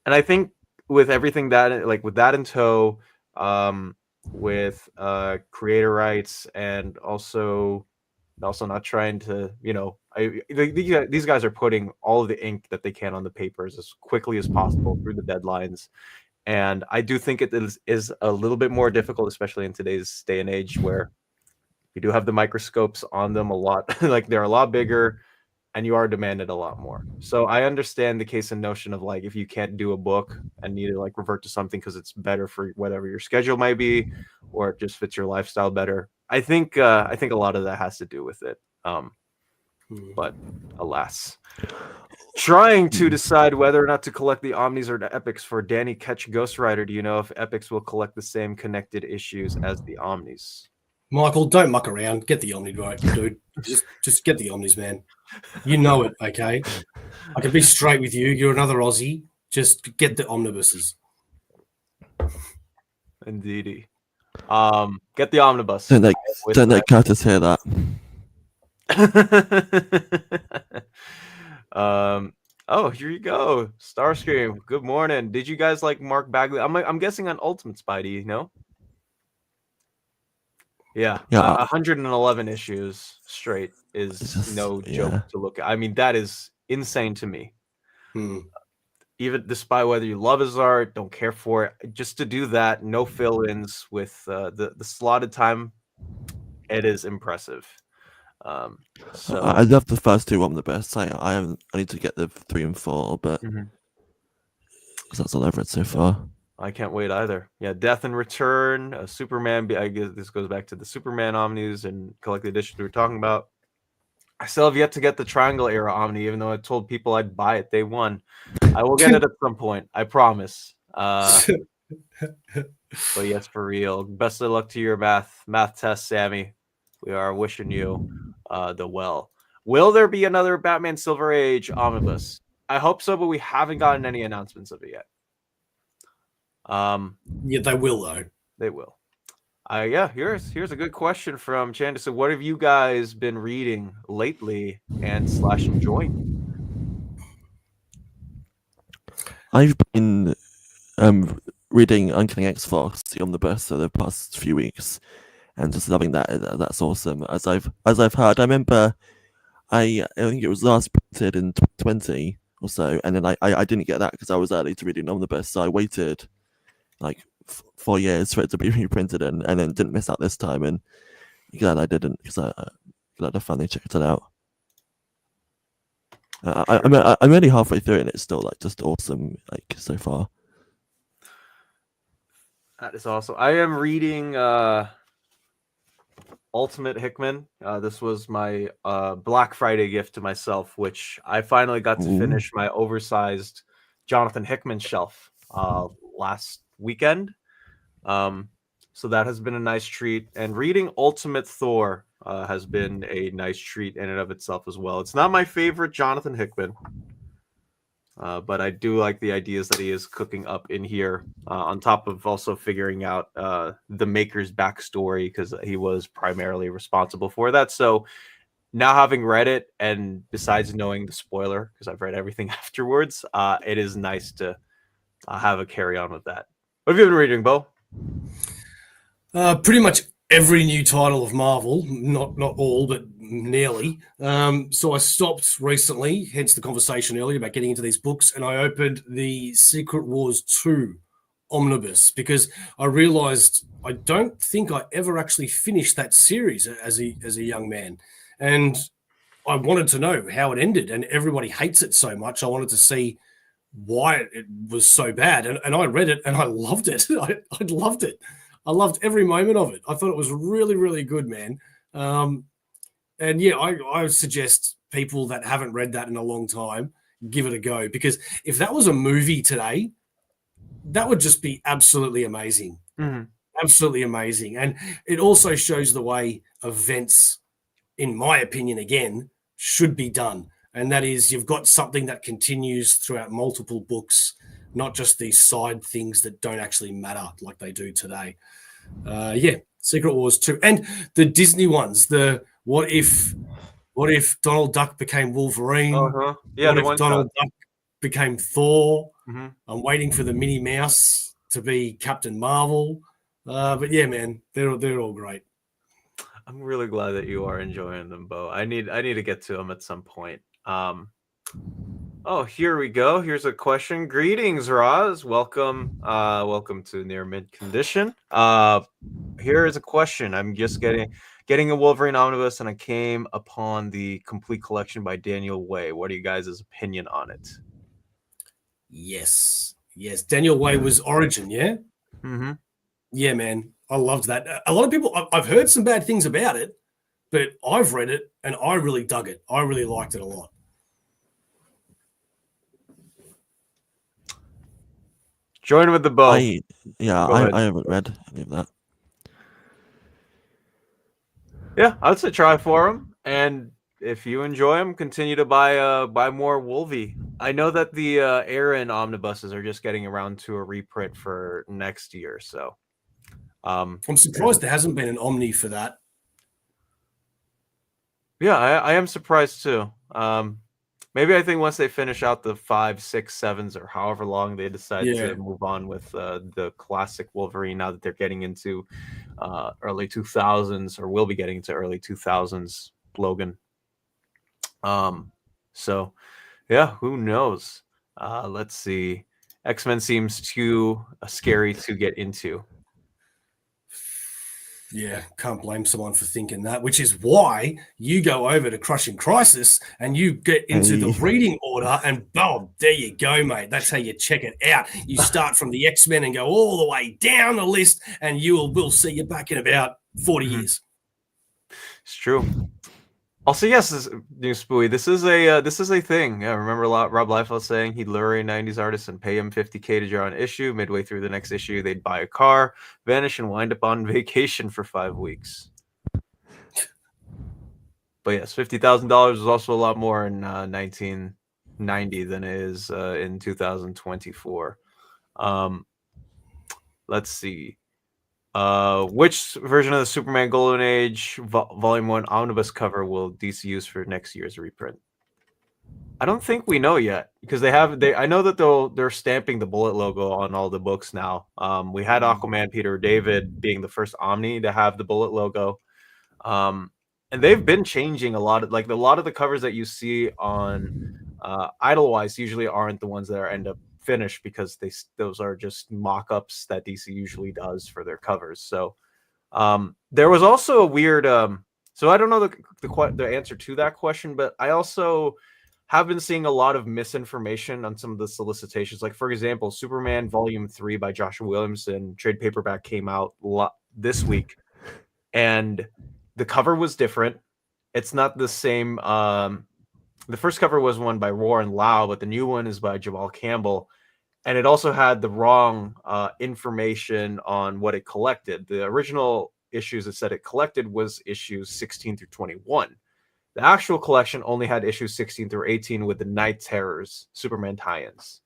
[SPEAKER 1] I think with everything that, like with that in tow, with creator rights, and also not trying to, these guys are putting all of the ink that they can on the papers as quickly as possible through the deadlines. And I do think it is a little bit more difficult, especially in today's day and age, where you do have the microscopes on them a lot. Like they're a lot bigger, and you are demanded a lot more. So I understand the case and notion of like, if you can't do a book and need to like revert to something because it's better for whatever your schedule might be, or it just fits your lifestyle better. I think a lot of that has to do with it. But alas, trying to decide whether or not to collect the Omnis or the Epics for Danny Ketch Ghost Rider. Do you know if Epics will collect the same connected issues as the Omnis?
[SPEAKER 2] Michael, don't muck around. Get the Omni right, dude. Just get the Omnis, man. You know it, okay? I can be straight with you. You're another Aussie. Just get the omnibuses.
[SPEAKER 1] Indeedy. Get the omnibus.
[SPEAKER 3] Don't let Curtis hear that.
[SPEAKER 1] Oh, here you go. Starscream. Good morning. Did you guys like Mark Bagley? I'm guessing on Ultimate Spidey, no? Yeah. 111 issues straight is no joke to look at. I mean, that is insane to me. Even despite whether you love his art, don't care for it, just to do that, no fill-ins with the slotted time, it is impressive. So
[SPEAKER 3] I love the first 2 Omnibus. I need to get the 3 and 4, but that's all I've read so far.
[SPEAKER 1] I can't wait either. Yeah, Death and Return, Superman. I guess this goes back to the Superman Omnis and collected editions we were talking about. I still have yet to get the Triangle Era Omni, even though I told people I'd buy it day one. I will get it at some point. I promise. But yes, for real. Best of luck to your math test, Sammy. We are wishing you the well. Will there be another Batman Silver Age omnibus? I hope so, but we haven't gotten any announcements of it yet.
[SPEAKER 2] Yeah, they will though.
[SPEAKER 1] They will. Here's a good question from Chandra. So, what have you guys been reading lately and / enjoying?
[SPEAKER 3] I've been reading Uncanny X-Force, the omnibus, for the past few weeks, and just loving that. That's awesome. As I've heard, I remember I think it was last printed in 2020 or so, and then I didn't get that because I was early to read an omnibus, so I waited like 4 years for it to be reprinted, and then didn't miss out this time, and glad I didn't, because glad I finally checked it out. I'm only halfway through, and it's still like just awesome, like so far.
[SPEAKER 1] That is awesome. I am reading Ultimate Hickman. This was my Black Friday gift to myself, which I finally got to finish my oversized Jonathan Hickman shelf last weekend. So that has been a nice treat, and reading Ultimate Thor has been a nice treat in and of itself as well. It's not my favorite Jonathan Hickman, but I do like the ideas that he is cooking up in here, on top of also figuring out the maker's backstory, because he was primarily responsible for that. So now, having read it, and besides knowing the spoiler, because I've read everything afterwards, it is nice to have a carry on with that. What have you been reading, Bo?
[SPEAKER 2] Pretty much every new title of Marvel, not all, but nearly. So I stopped recently, hence the conversation earlier about getting into these books, and I opened the Secret Wars 2 Omnibus because I realized I don't think I ever actually finished that series as a young man. And I wanted to know how it ended, and everybody hates it so much. I wanted to see why it was so bad. And I read it and I loved it. I loved it. I loved every moment of it. I thought it was really, really good, man. And yeah, I would suggest people that haven't read that in a long time, give it a go, because if that was a movie today, that would just be absolutely amazing.
[SPEAKER 1] Mm-hmm.
[SPEAKER 2] Absolutely amazing. And it also shows the way events, in my opinion, again, should be done. and that is you've got something that continues throughout multiple books, not just these side things that don't actually matter like they do today. Secret Wars 2 and the Disney ones. The what if Donald Duck became Wolverine?
[SPEAKER 1] Yeah,
[SPEAKER 2] what if Donald Duck became Thor?
[SPEAKER 1] Mm-hmm.
[SPEAKER 2] I'm waiting for the Minnie Mouse to be Captain Marvel. But yeah, man, they're all great.
[SPEAKER 1] I'm really glad that you are enjoying them, Bo. I need to get to them at some point. Oh, here we go. Here's a question. Greetings, Roz. Welcome to Near Mint Condition. Here is a question. I'm just getting a Wolverine omnibus, and I came upon the complete collection by Daniel Way. What are you guys' opinion on it?
[SPEAKER 2] Yes. Daniel Way was Origin, yeah?
[SPEAKER 1] Mm-hmm.
[SPEAKER 2] Yeah, man. I loved that. A lot of people, I've heard some bad things about it, but I've read it, and I really dug it. I really liked it a lot.
[SPEAKER 1] Join with the Bo.
[SPEAKER 3] I haven't read any of that.
[SPEAKER 1] Yeah, I'd say try for them, and if you enjoy them, continue to buy more Wolvie. I know that the Aaron omnibuses are just getting around to a reprint for next year, so I'm
[SPEAKER 2] surprised there hasn't been an Omni for that.
[SPEAKER 1] Yeah, I am surprised too. Maybe I think once they finish out the 5, 6, 7s or however long they decide to move on with the classic Wolverine, now that they're getting into early 2000s, or will be getting into early 2000s Logan. So yeah, who knows? Let's see. X-Men seems too scary to get into.
[SPEAKER 2] Yeah, can't blame someone for thinking that, which is why you go over to Crushing Crisis and you get into the reading order, and boom, there you go, mate. That's how you check it out. You start from the X-Men and go all the way down the list, and we'll see you back in about 40 years.
[SPEAKER 1] It's true. Also, yes, new Spooey. This is a thing. Yeah, remember Rob Liefeld saying he'd lure a 90s artist and pay him $50K to draw an issue. Midway through the next issue, they'd buy a car, vanish, and wind up on vacation for 5 weeks. But yes, $50,000 is also a lot more in 1990 than it is in 2024. Let's see. Which version of the Superman Golden Age Volume 1 omnibus cover will DC use for next year's reprint? I don't think we know yet, because I know that they're stamping the Bullet logo on all the books now. We had Aquaman Peter David being the first Omni to have the Bullet logo. And they've been changing a lot of the covers that you see on Idlewise usually aren't the ones that end up finished, because those are just mock-ups that DC usually does for their covers. So there was also a weird so I don't know the answer to that question, but I also have been seeing a lot of misinformation on some of the solicitations. Like, for example, Superman Volume 3 by Joshua Williamson trade paperback came out this week, and the cover was different. It's not the same. The first cover was one by Warren Lau, but the new one is by Jamal Campbell. And it also had the wrong information on what it collected. The original issues it said it collected was issues 16 through 21. The actual collection only had issues 16 through 18 with the Night Terrors Superman tie-ins.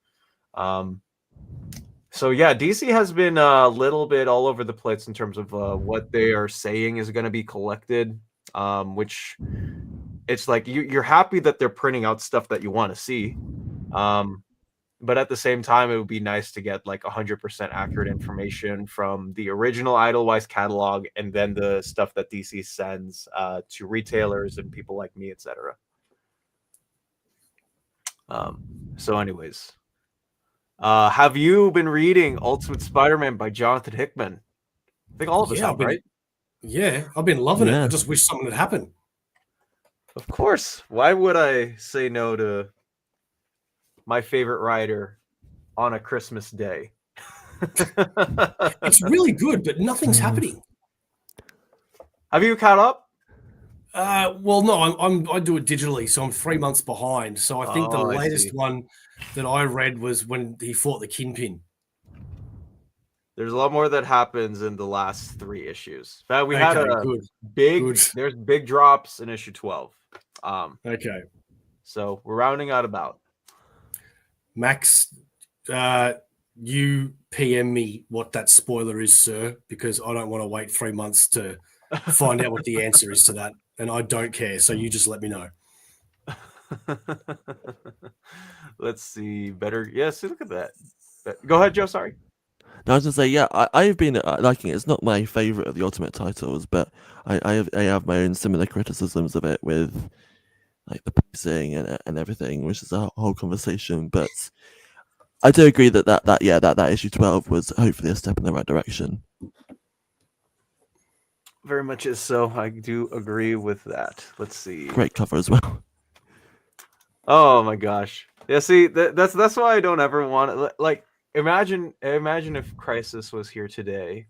[SPEAKER 1] So yeah, DC has been a little bit all over the place in terms of what they are saying is going to be collected, which it's like you're happy that they're printing out stuff that you want to see. But at the same time, it would be nice to get like 100% accurate information from the original Idlewise catalog, and then the stuff that DC sends to retailers and people like me, etc. So anyways, have you been reading Ultimate Spider-Man by Jonathan Hickman? I think all of us have, right?
[SPEAKER 2] Yeah, I've been loving it. I just wish something had happened.
[SPEAKER 1] Of course. Why would I say no to my favorite writer on a Christmas day?
[SPEAKER 2] It's really good, but nothing's happening.
[SPEAKER 1] Have you caught up?
[SPEAKER 2] Well, no, I do it digitally, so I'm 3 months behind. So I think the latest one that I read was when he fought the Kingpin.
[SPEAKER 1] There's a lot more that happens in the last 3 issues. We had
[SPEAKER 2] good.
[SPEAKER 1] There's big drops in issue 12.
[SPEAKER 2] Okay.
[SPEAKER 1] So we're rounding out about.
[SPEAKER 2] Max, you PM me what that spoiler is, sir, because I don't want to wait 3 months to find out what the answer is to that, and I don't care. So you just let me know.
[SPEAKER 1] Let's see. Better. Yes, look at that. Go ahead, Joe. Sorry.
[SPEAKER 3] No, I was gonna say, yeah, I've been liking it. It's not my favorite of the Ultimate titles, but I have my own similar criticisms of it with like the pacing and everything, which is a whole conversation. But I do agree that issue 12 was hopefully a step in the right direction.
[SPEAKER 1] Very much is so. I do agree with that. Let's see.
[SPEAKER 3] Great cover as well.
[SPEAKER 1] Oh my gosh. Yeah. See, that's why I don't ever want like. Imagine if Crisis was here today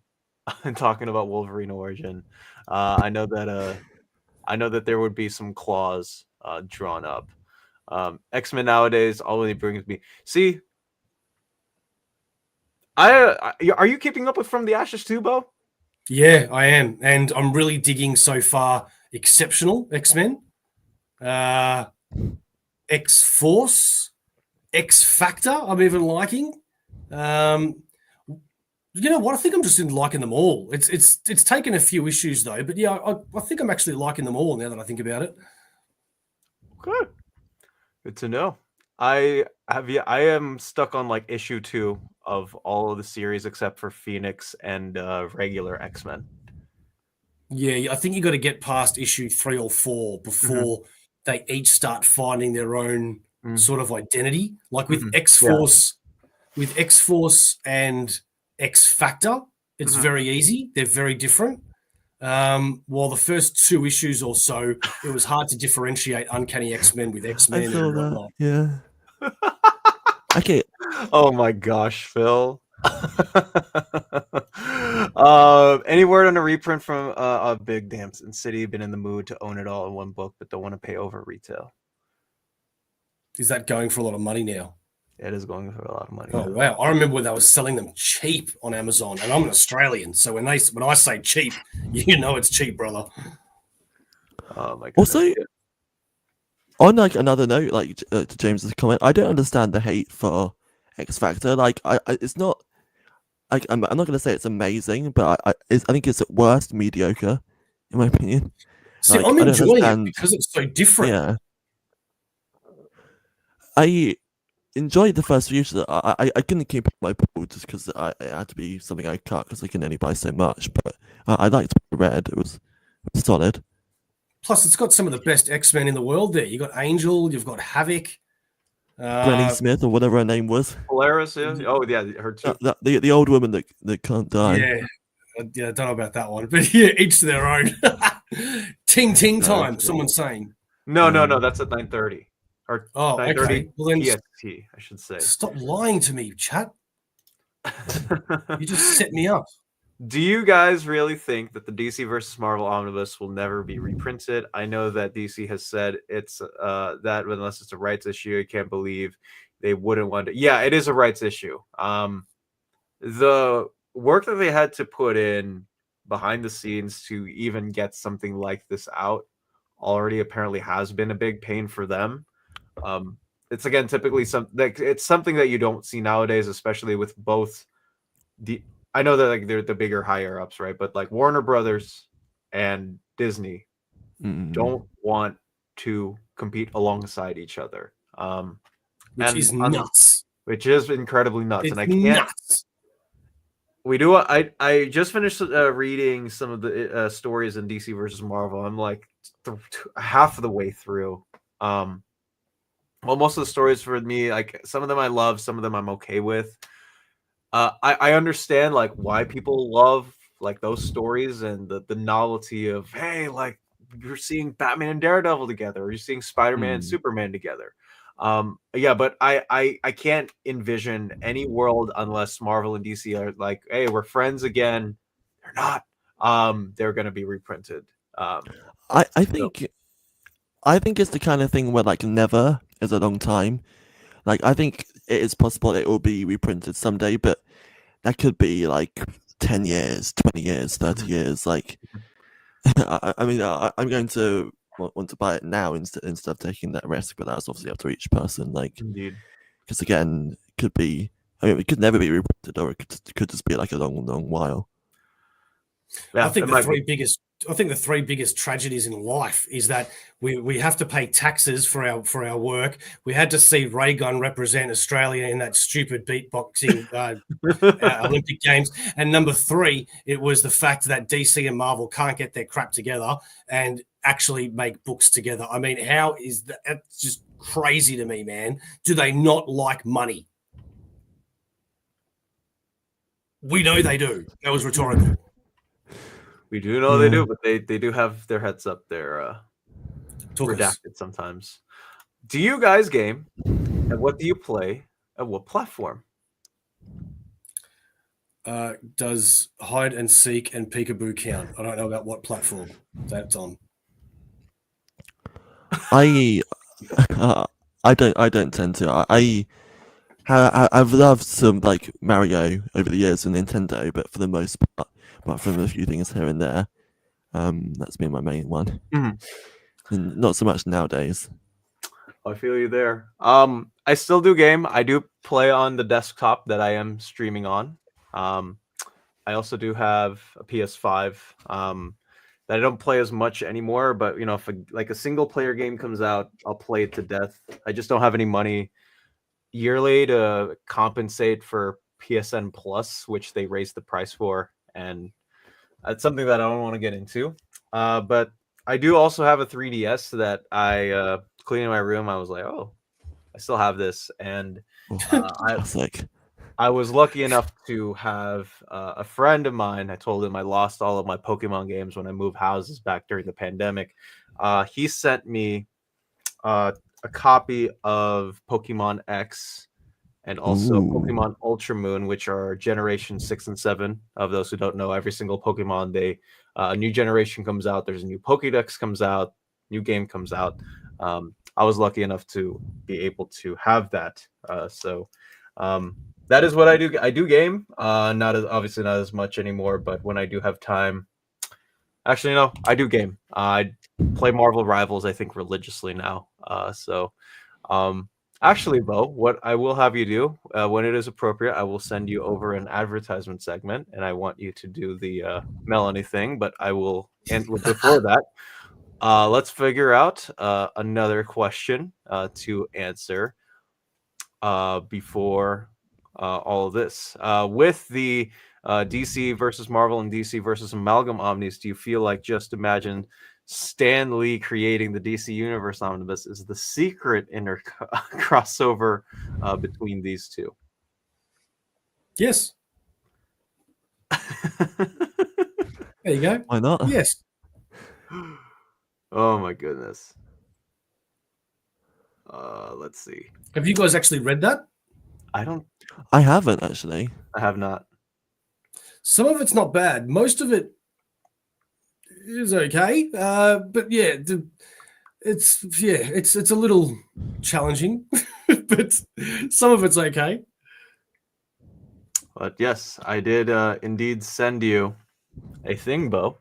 [SPEAKER 1] and talking about Wolverine Origin. I know that there would be some clause drawn up. X-Men nowadays only brings me. See, are you keeping up with From the Ashes too, Bo?
[SPEAKER 2] Yeah, I am, and I'm really digging so far. Exceptional X-Men, X-Force, X-Factor. I'm even liking. You know what? I think I'm just liking them all. It's taken a few issues though, but yeah, I think I'm actually liking them all now that I think about it.
[SPEAKER 1] Good to know. I am stuck on like issue 2 of all of the series except for Phoenix and regular X-Men.
[SPEAKER 2] Yeah, I think you got to get past issue 3 or 4 before they each start finding their own sort of identity. Like with X-Force. With X-Force and X-Factor, it's very easy. They're very different. While the first 2 issues or so, it was hard to differentiate Uncanny X-Men with X-Men and whatnot.
[SPEAKER 3] Yeah. Okay.
[SPEAKER 1] Oh my gosh, Phil. Any word on a reprint from Big Damson City? Been in the mood to own it all in one book, but don't want to pay over retail.
[SPEAKER 2] Is that going for a lot of money now?
[SPEAKER 1] It is going for a lot of money.
[SPEAKER 2] Oh wow! I remember when they were selling them cheap on Amazon, and I'm an Australian, so when I say cheap, you know it's cheap, brother.
[SPEAKER 1] Oh my goodness.
[SPEAKER 3] Also, on like another note, like to James's comment, I don't understand the hate for X Factor. Like, it's not. Like, I'm not going to say it's amazing, but I think it's at worst mediocre, in my opinion.
[SPEAKER 2] See, like, I'm enjoying it because it's so different.
[SPEAKER 3] Yeah. I enjoyed the first few issues. I couldn't keep my pool just because it had to be something I cut because I can only buy so much. But I liked what I read. It was solid.
[SPEAKER 2] Plus, it's got some of the best X-Men in the world there. You've got Angel, you've got Havoc.
[SPEAKER 3] Granny Smith or whatever her name was.
[SPEAKER 1] Polaris, yeah. Oh, yeah, her too.
[SPEAKER 3] The old woman that can't die.
[SPEAKER 2] Yeah, I don't know about that one. But yeah, each to their own. Ting ting time, someone's saying.
[SPEAKER 1] No, that's at 9:30. Or 9:30
[SPEAKER 2] okay. Well, then
[SPEAKER 1] PST, I should say.
[SPEAKER 2] Stop lying to me, chat. You just set me up.
[SPEAKER 1] Do you guys really think that the DC versus Marvel Omnibus will never be reprinted? I know that DC has said it's that unless it's a rights issue, I can't believe they wouldn't want to. Yeah, it is a rights issue. The work that they had to put in behind the scenes to even get something like this out already apparently has been a big pain for them. It's again typically it's something that you don't see nowadays, especially with both the. I know that like they're the bigger higher ups, right? But like Warner Brothers and Disney don't want to compete alongside each other,
[SPEAKER 2] which is nuts.
[SPEAKER 1] Which is incredibly nuts,
[SPEAKER 2] it's
[SPEAKER 1] and I can't.
[SPEAKER 2] Nuts.
[SPEAKER 1] We do. I just finished reading some of the stories in DC versus Marvel. I'm like half of the way through. Well, most of the stories for me, like some of them I love, some of them I'm okay with. I understand like why people love like those stories and the novelty of, hey, like you're seeing Batman and Daredevil together, or you're seeing Spider-Man and Superman together. Yeah, but I can't envision any world unless Marvel and DC are like, hey, we're friends again. They're not. They're gonna be reprinted.
[SPEAKER 3] I think it's the kind of thing where like never is a long time. Like I think it is possible it will be reprinted someday, but that could be like 10 years, 20 years, 30 years. Like, I mean, I'm going to want to buy it now instead of taking that risk. But that's obviously up to each person. Like,
[SPEAKER 1] Indeed.
[SPEAKER 3] Because again, it could be. I mean, it could never be reprinted, or it could just be like a long while.
[SPEAKER 2] Yeah, I think the three biggest tragedies in life is that we have to pay taxes for our work. We had to see Raygun represent Australia in that stupid beatboxing Olympic Games. And number three, it was the fact that DC and Marvel can't get their crap together and actually make books together. I mean, how is that? That's just crazy to me, man. Do they not like money? We know they do. That was rhetorical.
[SPEAKER 1] We do know they do, but they do have their heads up there, redacted sometimes. Do you guys game? And what do you play? At what platform?
[SPEAKER 2] Does hide and seek and peekaboo count? I don't know about what platform that's on.
[SPEAKER 3] I don't tend to. I've loved some like Mario over the years and Nintendo, but for the most part, apart from a few things here and there, that's been my main one. And not so much nowadays.
[SPEAKER 1] I feel you there. I still do game. I do play on the desktop that I am streaming on. I also do have a PS5 that I don't play as much anymore. But you know, if a single player game comes out, I'll play it to death. I just don't have any money yearly to compensate for PSN Plus, which they raised the price for, and that's something that I don't want to get into. But I do also have a 3DS that I cleaning my room. I was like, oh, I still have this, and I was lucky enough to have a friend of mine. I told him I lost all of my Pokemon games when I moved houses back during the pandemic. He sent me a copy of Pokemon X and also Pokemon Ultra Moon, which are Generation 6 and 7. Of those who don't know, every single Pokemon, a new generation comes out. There's a new Pokédex comes out, new game comes out. I was lucky enough to be able to have that. So that is what I do. I do game, not as much anymore, but when I do have time, actually, no, I do game. I play Marvel Rivals, I think, religiously now. Actually, Beau, what I will have you do when it is appropriate, I will send you over an advertisement segment, and I want you to do the Melanie thing. But I will, and before that, let's figure out another question to answer before all of this. With the DC versus Marvel and DC versus Amalgam Omnis, do you feel like Just Imagine Stan Lee creating the DC Universe Omnibus is the secret crossover between these two?
[SPEAKER 2] Yes. There you go.
[SPEAKER 3] Why not?
[SPEAKER 2] Yes.
[SPEAKER 1] Oh my goodness. Let's see.
[SPEAKER 2] Have you guys actually read that?
[SPEAKER 3] I haven't actually.
[SPEAKER 1] I have not.
[SPEAKER 2] Some of it's not bad. Most of it is okay. But yeah, it's a little challenging, but some of it's okay.
[SPEAKER 1] But yes, I did indeed send you a thing, Beau.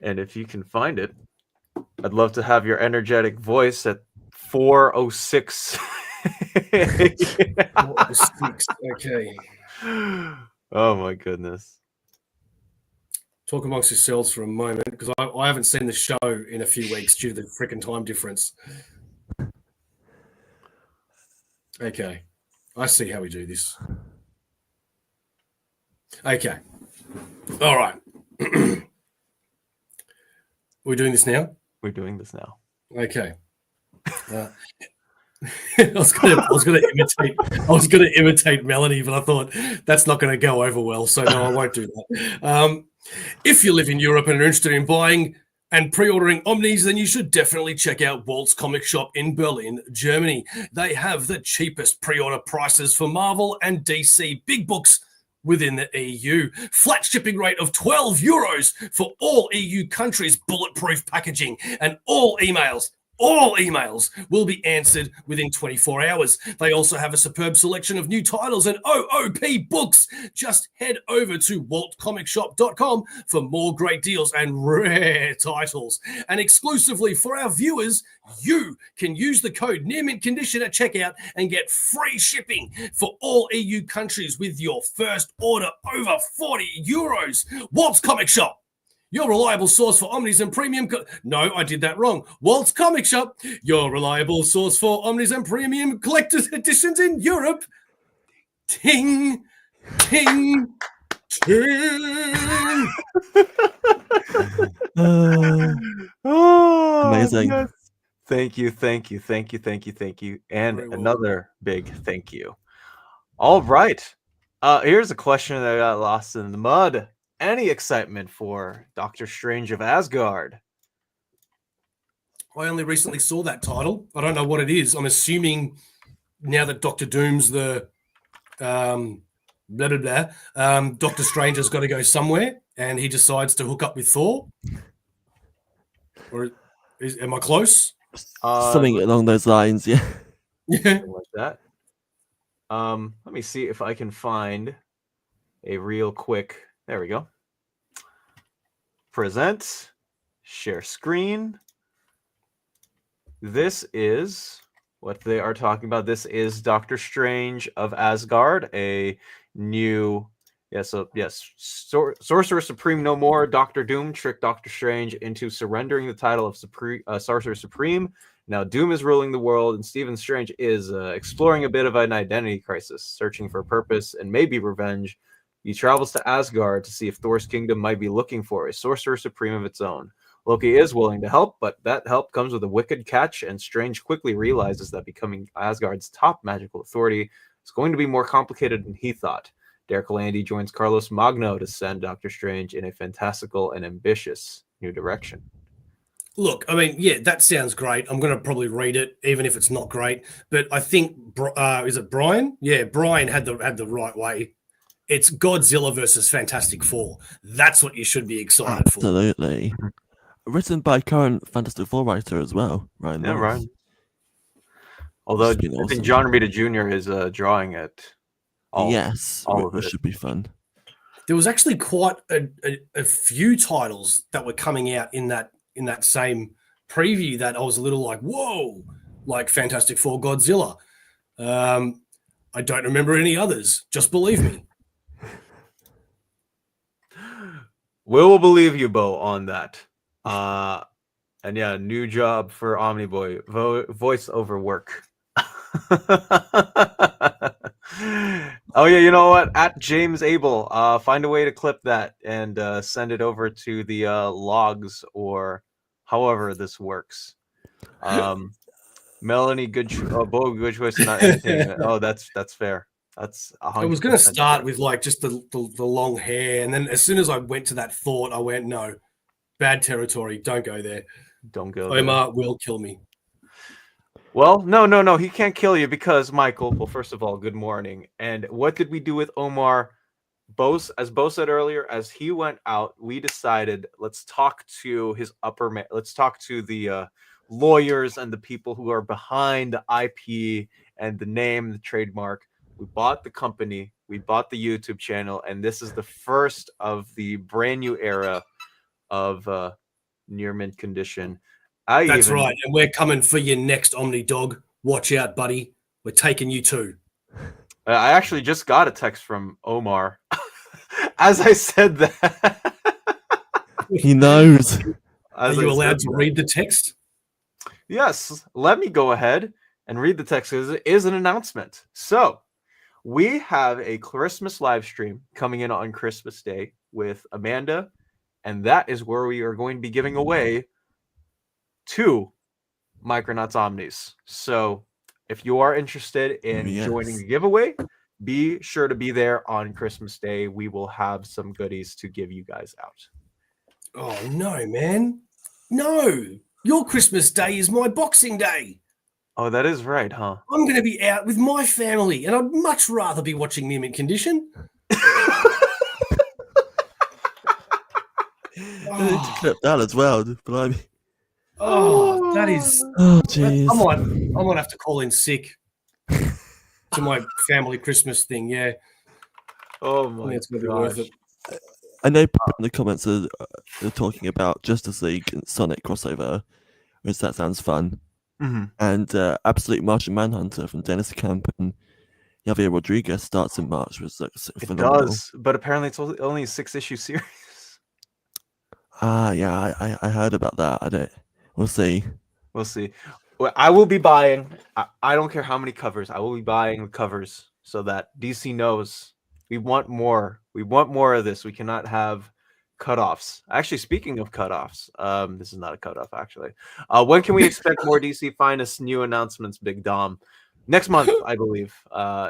[SPEAKER 1] And if you can find it, I'd love to have your energetic voice at 4:06.
[SPEAKER 2] 4:06. Okay.
[SPEAKER 1] Oh my goodness.
[SPEAKER 2] Talk amongst yourselves for a moment, because I haven't seen the show in a few weeks due to the freaking time difference. Okay. I see how we do this. Okay. All right. We're doing this now?
[SPEAKER 1] We're doing this now.
[SPEAKER 2] Okay. I was going to imitate Melanie, but I thought that's not going to go over well, so no, I won't do that. If you live in Europe and are interested in buying and pre-ordering Omnis, then you should definitely check out Walt's Comic Shop in Berlin, Germany. They have the cheapest pre-order prices for Marvel and DC big books within the EU. Flat shipping rate of €12 for all EU countries, bulletproof packaging, and all emails All emails will be answered within 24 hours. They also have a superb selection of new titles and OOP books. Just head over to waltcomicshop.com for more great deals and rare titles. And exclusively for our viewers, you can use the code nearmintcondition at checkout and get free shipping for all EU countries with your first order over €40. Walt's Comic Shop, your reliable source for omnis and premium. No, I did that wrong. Walt's Comic Shop, your reliable source for omnis and premium collector's editions in Europe. Ting, ting, ting.
[SPEAKER 3] Amazing.
[SPEAKER 1] Yes. Thank you. And another big thank you. All right. Here's a question that got lost in the mud. Any excitement for Doctor Strange of Asgard?
[SPEAKER 2] I only recently saw that title. I don't know what it is. I'm assuming now that Doctor Doom's the Doctor Strange has got to go somewhere, and he decides to hook up with Thor. Or am I close?
[SPEAKER 3] Something along those lines, yeah.
[SPEAKER 1] Something like that. Let me see if I can find a real quick. There we go. Present, share screen. This is what they are talking about. This is Doctor Strange of Asgard, a new, Sorcerer Supreme no more. Doctor Doom tricked Doctor Strange into surrendering the title of Sorcerer Supreme. Now Doom is ruling the world, and Stephen Strange is exploring a bit of an identity crisis, searching for purpose and maybe revenge. He travels to Asgard to see if Thor's kingdom might be looking for a Sorcerer Supreme of its own. Loki is willing to help, but that help comes with a wicked catch, and Strange quickly realizes that becoming Asgard's top magical authority is going to be more complicated than he thought. Derek Landy joins Carlos Magno to send Doctor Strange in a fantastical and ambitious new direction.
[SPEAKER 2] Look, I mean, yeah, that sounds great. I'm going to probably read it, even if it's not great. But I think, is it Brian? Yeah, Brian had the right way. It's Godzilla versus Fantastic Four. That's what you should be excited for.
[SPEAKER 3] Absolutely. Written by current Fantastic Four writer as well, Ryan.
[SPEAKER 1] Yeah, Ryan. Although I think John Romita Jr. is drawing it.
[SPEAKER 3] All of it should be fun.
[SPEAKER 2] There was actually quite a few titles that were coming out in that same preview that I was a little like, whoa, like Fantastic Four, Godzilla. I don't remember any others. Just believe me.
[SPEAKER 1] We will believe you, Bo, on that. And yeah, new job for OmniBeau, voice over work. Oh yeah, you know what? At James Abel, find a way to clip that and send it over to the logs or however this works. Melanie, Bo, good choice, not entertainment. Oh, that's fair. That's 100%.
[SPEAKER 2] I was going to start with like just the long hair, and then as soon as I went to that thought, I went, no, bad territory. Don't go there.
[SPEAKER 1] Don't go there.
[SPEAKER 2] Omar will kill me.
[SPEAKER 1] Well, no, he can't kill you because Michael. Well, first of all, good morning. And what did we do with Omar? As Bo said earlier, as he went out, we decided let's talk to his let's talk to the lawyers and the people who are behind the IP and the name, the trademark. We bought the company, we bought the YouTube channel, and this is the first of the brand new era of Near Mint Condition.
[SPEAKER 2] That's right, and we're coming for your next Omni Dog. Watch out, buddy. We're taking you too.
[SPEAKER 1] I actually just got a text from Omar. As I said that.
[SPEAKER 3] He knows.
[SPEAKER 2] Are you allowed to read the text?
[SPEAKER 1] Yes. Let me go ahead and read the text because it is an announcement. So, we have a Christmas live stream coming in on Christmas Day with Amanda, and that is where we are going to be giving away 2 Micronauts Omnis. So if you are interested in joining the giveaway, be sure to be there on Christmas Day. We will have some goodies to give you guys out.
[SPEAKER 2] Oh, no, man. No. Your Christmas Day is my Boxing Day.
[SPEAKER 1] Oh, that is right, huh?
[SPEAKER 2] I'm going to be out with my family, and I'd much rather be watching Near Mint Condition.
[SPEAKER 3] I need to clip that as well. Blimey.
[SPEAKER 2] Oh, that is.
[SPEAKER 3] Oh,
[SPEAKER 2] I
[SPEAKER 3] jeez.
[SPEAKER 2] might have to call in sick to my family Christmas thing. Yeah.
[SPEAKER 1] Oh
[SPEAKER 2] I think
[SPEAKER 1] my
[SPEAKER 2] it's going to be worth
[SPEAKER 1] gosh.
[SPEAKER 2] it.
[SPEAKER 3] I know people in the comments are talking about Justice League and Sonic crossover, which that sounds fun.
[SPEAKER 1] Mm-hmm.
[SPEAKER 3] And Absolute Martian Manhunter from Dennis Camp and Javier Rodriguez starts in March, which looks phenomenal.
[SPEAKER 1] It does, but apparently it's only a 6-issue series.
[SPEAKER 3] Yeah, I heard about that. We'll see.
[SPEAKER 1] We'll see. Well, I will be buying. I don't care how many covers. I will be buying the covers so that DC knows we want more. We want more of this. We cannot have cutoffs. Actually, speaking of cutoffs, this is not a cutoff. Actually, when can we expect more DC Finest new announcements, Big Dom? Next month, I believe,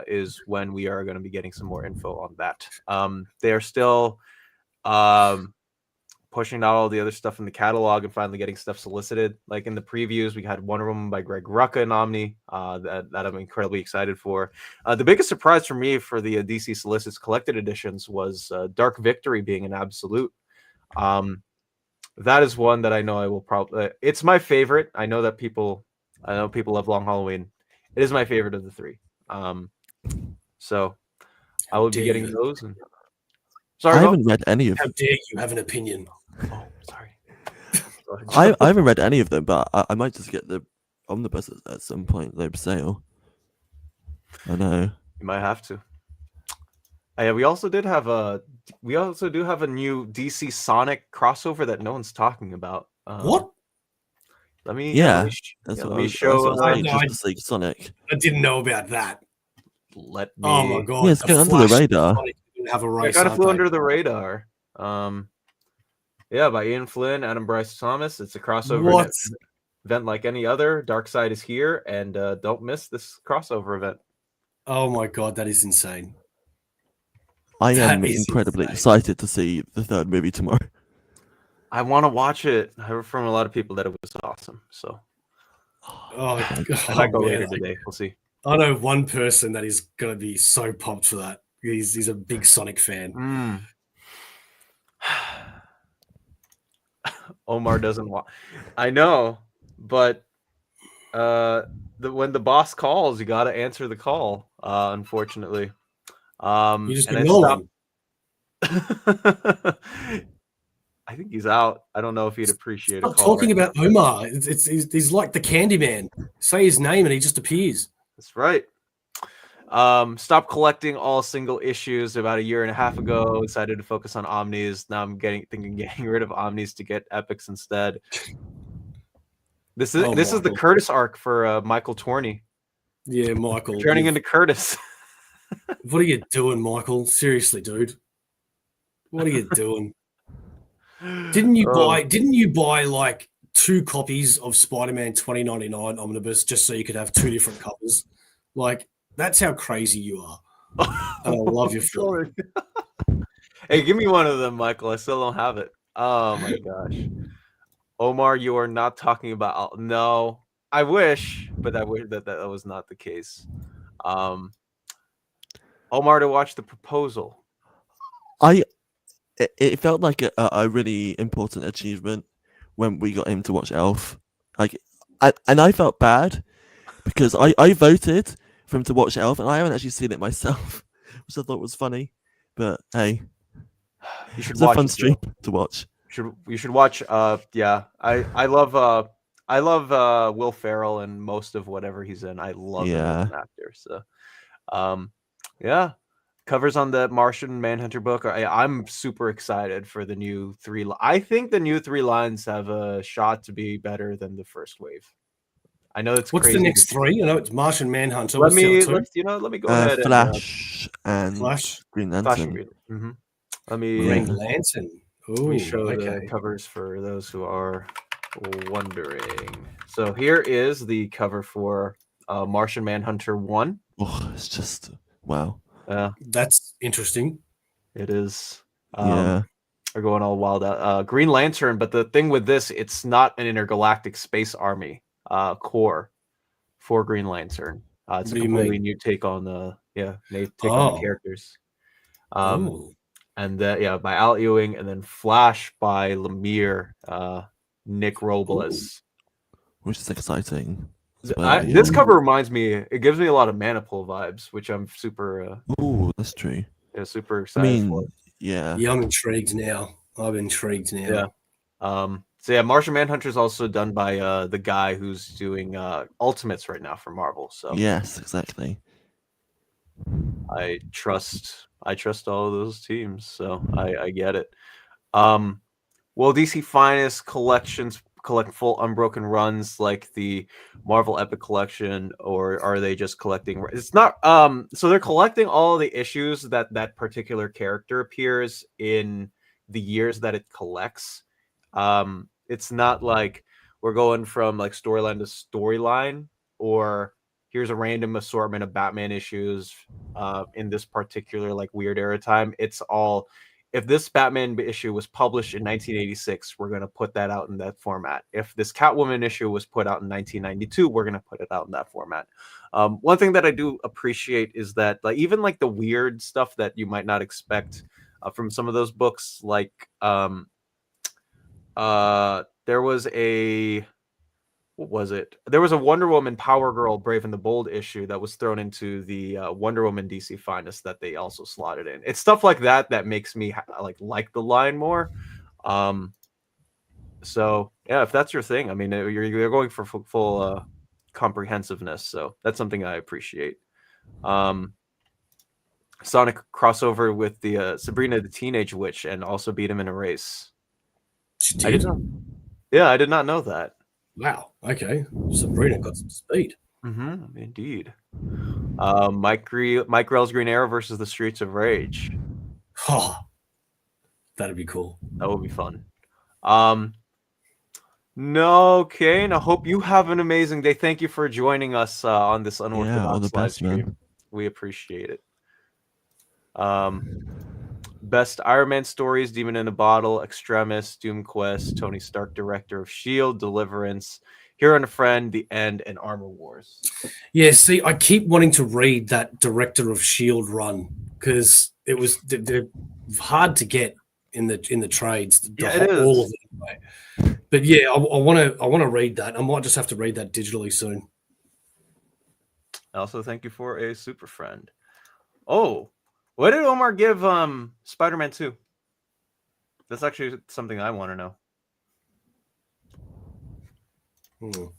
[SPEAKER 1] is when we are going to be getting some more info on that. They are still pushing out all the other stuff in the catalog and finally getting stuff solicited. Like in the previews, we had Wonder Woman by Greg Rucka and Omni that I'm incredibly excited for. The biggest surprise for me for the DC Solicits collected editions was Dark Victory being an absolute. That is one that I know I will probably. It's my favorite. I know people love Long Halloween. It is my favorite of the three. So I will be getting those. And... Sorry,
[SPEAKER 3] I haven't read any of
[SPEAKER 2] How
[SPEAKER 3] them.
[SPEAKER 2] dare you have an opinion?
[SPEAKER 1] Oh, sorry.
[SPEAKER 3] I haven't read any of them, but I might just get the omnibus at some point. They're sale. I know.
[SPEAKER 1] You might have to. Yeah, we also do have a new DC Sonic crossover that no one's talking about.
[SPEAKER 2] What?
[SPEAKER 1] Let me
[SPEAKER 3] show Justice League Sonic.
[SPEAKER 2] I didn't know about that.
[SPEAKER 1] Let me.
[SPEAKER 2] Oh my god!
[SPEAKER 3] Yeah, it's going under the radar.
[SPEAKER 2] Have a race.
[SPEAKER 1] It kind of flew under the radar. Yeah, by Ian Flynn, Adam Bryce Thomas. It's a crossover event like any other. Darkseid is here, and don't miss this crossover event.
[SPEAKER 2] Oh my god, that is insane.
[SPEAKER 3] I am incredibly excited to see the third movie tomorrow.
[SPEAKER 1] I want to watch it. I heard from a lot of people that it was awesome. So,
[SPEAKER 2] I
[SPEAKER 1] might go later today. We'll see.
[SPEAKER 2] I know one person that is going to be so pumped for that. He's a big Sonic fan.
[SPEAKER 1] Omar doesn't want. I know, but when the boss calls, you got to answer the call. Unfortunately,
[SPEAKER 2] you just ignore him.
[SPEAKER 1] I think he's out. I don't know if he'd appreciate it.
[SPEAKER 2] Stop talking about Omar. He's like the Candyman. Say his name and he just appears.
[SPEAKER 1] That's right. Stopped collecting all single issues about 1.5 years ago. Decided to focus on Omnis. Now I'm getting rid of Omnis to get Epics instead. This is the Curtis arc for Michael Torney.
[SPEAKER 2] Yeah, Michael
[SPEAKER 1] turning into Curtis.
[SPEAKER 2] What are you doing, Michael? Seriously, dude. What are you doing? Didn't you buy like 2 copies of Spider-Man 2099 Omnibus just so you could have 2 different covers? Like, that's how crazy you are. And I love you for it.
[SPEAKER 1] Hey, give me one of them, Michael. I still don't have it. Oh my gosh. Omar, you are not talking about. No, I wish, but that was not the case. Omar, to watch The Proposal.
[SPEAKER 3] It felt like a really important achievement when we got him to watch Elf. And I felt bad because I voted for him to watch Elf, and I haven't actually seen it myself, which I thought was funny. But hey,
[SPEAKER 1] you should
[SPEAKER 3] it's
[SPEAKER 1] watch
[SPEAKER 3] a fun stream to watch.
[SPEAKER 1] You should watch. Yeah, I love Will Ferrell and most of whatever he's in. I love him as an actor. So, yeah. Covers on the Martian Manhunter book. I'm super excited for the new 3. I think the new 3 lines have a shot to be better than the first wave. I know it's
[SPEAKER 2] what's
[SPEAKER 1] crazy.
[SPEAKER 2] The next 3? You know, it's Martian Manhunter.
[SPEAKER 1] Let me go ahead.
[SPEAKER 3] Flash and Green Lantern.
[SPEAKER 1] Let me
[SPEAKER 2] Green Lantern.
[SPEAKER 1] Let me show the covers for those who are wondering. So here is the cover for Martian Manhunter 1.
[SPEAKER 3] Oh, it's just wow.
[SPEAKER 2] That's interesting.
[SPEAKER 1] It is.
[SPEAKER 3] Yeah.
[SPEAKER 1] They're going all wild out. Green Lantern, but the thing with this, it's not an intergalactic space army core for Green Lantern. It's a completely new take on the characters. And by Al Ewing, and then Flash by Lemire, Nick Robles.
[SPEAKER 3] which is exciting.
[SPEAKER 1] This cover reminds me. It gives me a lot of Maniple vibes, which I'm super.
[SPEAKER 3] Oh, that's true.
[SPEAKER 1] Yeah, super excited for.
[SPEAKER 3] Yeah.
[SPEAKER 2] Yeah, I'm intrigued now. I'm intrigued now.
[SPEAKER 1] Yeah. So yeah, Martian Manhunter is also done by the guy who's doing Ultimates right now for Marvel. So
[SPEAKER 3] yes, exactly.
[SPEAKER 1] I trust all of those teams, so I get it. Will DC Finest collections collect full unbroken runs like the Marvel Epic Collection, or are they just collecting? It's not. So they're collecting all the issues that particular character appears in the years that it collects. It's not like we're going from like storyline to storyline, or here's a random assortment of Batman issues in this particular like weird era time. It's all, if this Batman issue was published in 1986, we're going to put that out in that format. If this Catwoman issue was put out in 1992, we're going to put it out in that format. One thing that I do appreciate is that like even like the weird stuff that you might not expect from some of those books, like there was a, what was it? There was a Wonder Woman Power Girl Brave and the Bold issue that was thrown into the Wonder Woman DC Finest that they also slotted in. It's stuff like that that makes me like the line more. So yeah, if that's your thing, I mean, you're going for full comprehensiveness, so that's something I appreciate. Sonic crossover with the Sabrina the Teenage Witch and also beat him in a race.
[SPEAKER 2] She did?
[SPEAKER 1] I did not know that.
[SPEAKER 2] Wow. Okay. Sabrina got some speed.
[SPEAKER 1] Mm-hmm. Indeed. Mike Grell's Green Arrow versus the Streets of Rage.
[SPEAKER 2] Oh, that'd be cool.
[SPEAKER 1] That would be fun. No, Kane. I hope you have an amazing day. Thank you for joining us on this unorthodox live stream. Man. We appreciate it. Best Iron Man stories: Demon in a Bottle, Extremis, Doom Quest, Tony Stark, Director of S.H.I.E.L.D., Deliverance, Hero and a Friend, The End, and Armor Wars.
[SPEAKER 2] Yeah, see, I keep wanting to read that Director of S.H.I.E.L.D. run because they're hard to get in the trades. All of them. Right? But yeah, I want to read that. I might just have to read that digitally soon.
[SPEAKER 1] Also, thank you for a super friend. Oh. What did Omar give Spider-Man 2? That's actually something I want to know.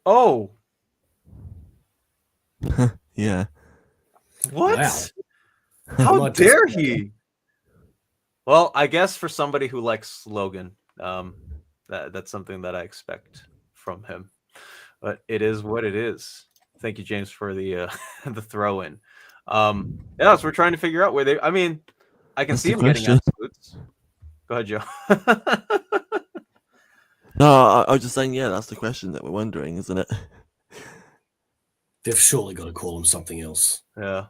[SPEAKER 1] Oh.
[SPEAKER 3] Yeah.
[SPEAKER 1] What? Wow. How dare he? Well, I guess for somebody who likes Logan, that's something that I expect from him. But it is what it is. Thank you, James, for the the throw-in. So we're trying to figure out where they. I mean, I can see him getting absolutes. Go ahead, Joe.
[SPEAKER 3] No, I was just saying, yeah, that's the question that we're wondering, isn't it?
[SPEAKER 2] They've surely got to call him something else.
[SPEAKER 1] Yeah.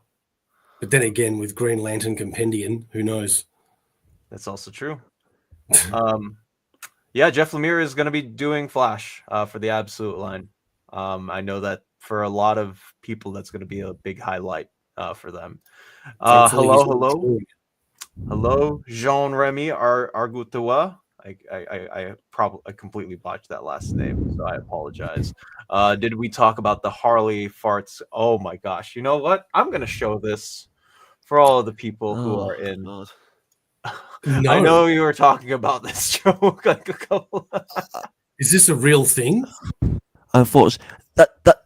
[SPEAKER 2] But then again, with Green Lantern Compendium, who knows?
[SPEAKER 1] That's also true. Yeah, Jeff Lemire is going to be doing Flash for the Absolute line. I know that for a lot of people, that's going to be a big highlight for them. Hello, Jean-Remy Argutua. I probably completely botched that last name, so I apologize. Did we talk about the Harley farts? Oh my gosh! You know what? I'm going to show this for all of the people who are in.
[SPEAKER 2] No.
[SPEAKER 1] I know you were talking about this joke like a couple.
[SPEAKER 2] Is this a real thing?
[SPEAKER 3] Unfortunately,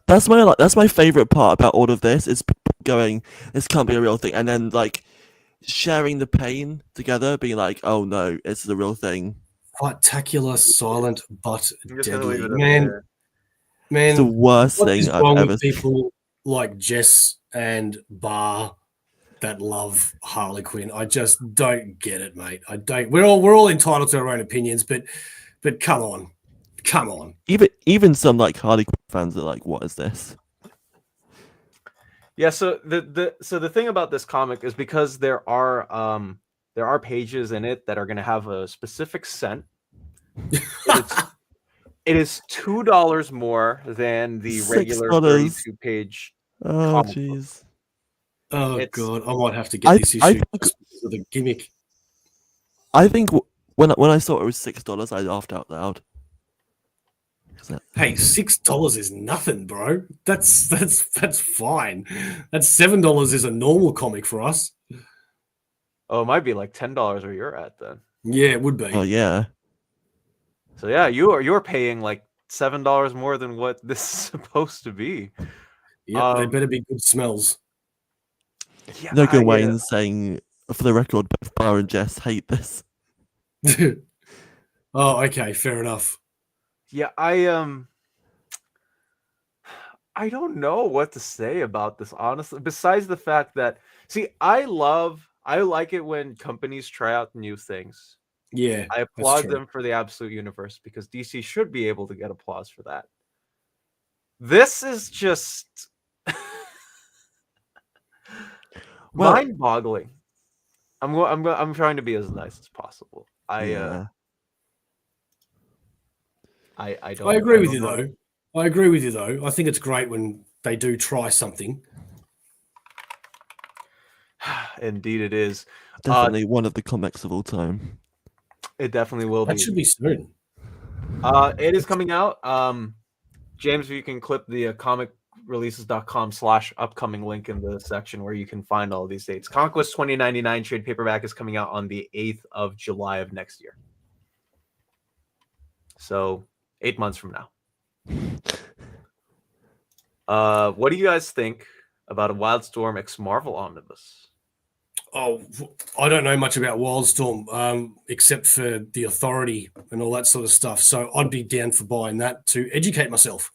[SPEAKER 3] that's my favorite part about all of this is people going, this can't be a real thing, and then like sharing the pain together, being like, oh no, it's the real thing.
[SPEAKER 2] Spectacular, silent but deadly.
[SPEAKER 1] Man,
[SPEAKER 3] it's the worst thing I've ever
[SPEAKER 2] seen. People like Jess and Bar that love Harley Quinn. I just don't get it, mate. I don't. We're all entitled to our own opinions, but come on.
[SPEAKER 3] Even some like Harley Quinn fans are like, what is this?
[SPEAKER 1] Yeah, so the thing about this comic is because there are pages in it that are going to have a specific scent. It is $2 more than the regular 32-page.
[SPEAKER 3] Oh jeez.
[SPEAKER 2] Oh god, I might have to get this issue for the gimmick.
[SPEAKER 3] I think when I saw it was $6, I laughed out loud.
[SPEAKER 2] Hey, $6 is nothing, bro. That's fine. That's $7 is a normal comic for us.
[SPEAKER 1] Oh, it might be like $10 where you're at then.
[SPEAKER 2] Yeah, it would be.
[SPEAKER 3] Oh yeah.
[SPEAKER 1] So yeah, you're paying like $7 more than what this is supposed to be.
[SPEAKER 2] Yeah, they better be good smells.
[SPEAKER 1] Yeah,
[SPEAKER 3] No good Wayne saying, for the record, both Bar and Jess hate this.
[SPEAKER 2] Oh, okay, fair enough.
[SPEAKER 1] Yeah, I don't know what to say about this, honestly, besides the fact that, see, I like it when companies try out new things.
[SPEAKER 2] Yeah,
[SPEAKER 1] I
[SPEAKER 2] that's
[SPEAKER 1] applaud
[SPEAKER 2] true.
[SPEAKER 1] them for the absolute universe because DC should be able to get applause for that. This is just mind-boggling. I'm trying to be as nice as possible. I don't.
[SPEAKER 2] I agree with you though. I agree with you though. I think it's great when they do try something.
[SPEAKER 1] Indeed, it is.
[SPEAKER 3] Definitely one of the comics of all time.
[SPEAKER 1] It definitely will be.
[SPEAKER 2] That should be soon.
[SPEAKER 1] It is coming out. James, if you can clip the comicreleases.com/upcoming link in the section where you can find all these dates. Conquest 2099 trade paperback is coming out on the 8th of July of next year. So 8 months from now. What do you guys think about a Wildstorm X Marvel omnibus?
[SPEAKER 2] Oh, I don't know much about Wildstorm except for the Authority and all that sort of stuff. So I'd be down for buying that to educate myself.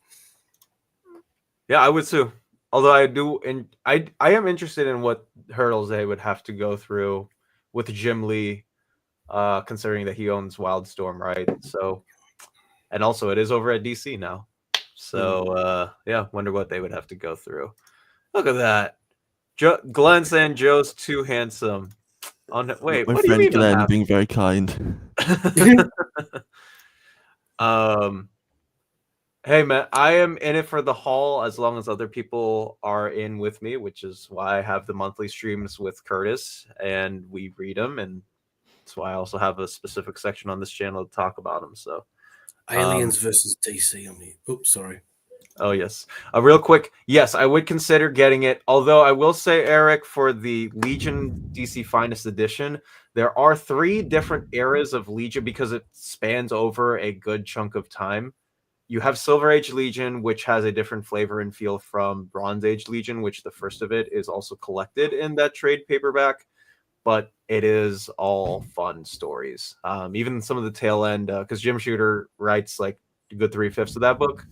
[SPEAKER 1] Yeah, I would too. Although I do, and I am interested in what hurdles they would have to go through with Jim Lee, considering that he owns Wildstorm, right? So, and also it is over at DC now. So, yeah, wonder what they would have to go through. Look at that. Glenn saying Joe's too handsome. Wait,
[SPEAKER 3] My
[SPEAKER 1] what do you
[SPEAKER 3] friend
[SPEAKER 1] mean?
[SPEAKER 3] Glenn being very kind.
[SPEAKER 1] Hey man, I am in it for the haul as long as other people are in with me, which is why I have the monthly streams with Curtis and we read them, and that's why I also have a specific section on this channel to talk about them. So,
[SPEAKER 2] Aliens versus DC. Oops, sorry.
[SPEAKER 1] Oh yes, real quick. Yes, I would consider getting it. Although I will say, Eric, for the Legion DC Finest Edition, there are 3 different eras of Legion because it spans over a good chunk of time. You have Silver Age Legion, which has a different flavor and feel from Bronze Age Legion, which the first of it is also collected in that trade paperback. But it is all fun stories. Even some of the tail end, because Jim Shooter writes like a good 3/5 of that book.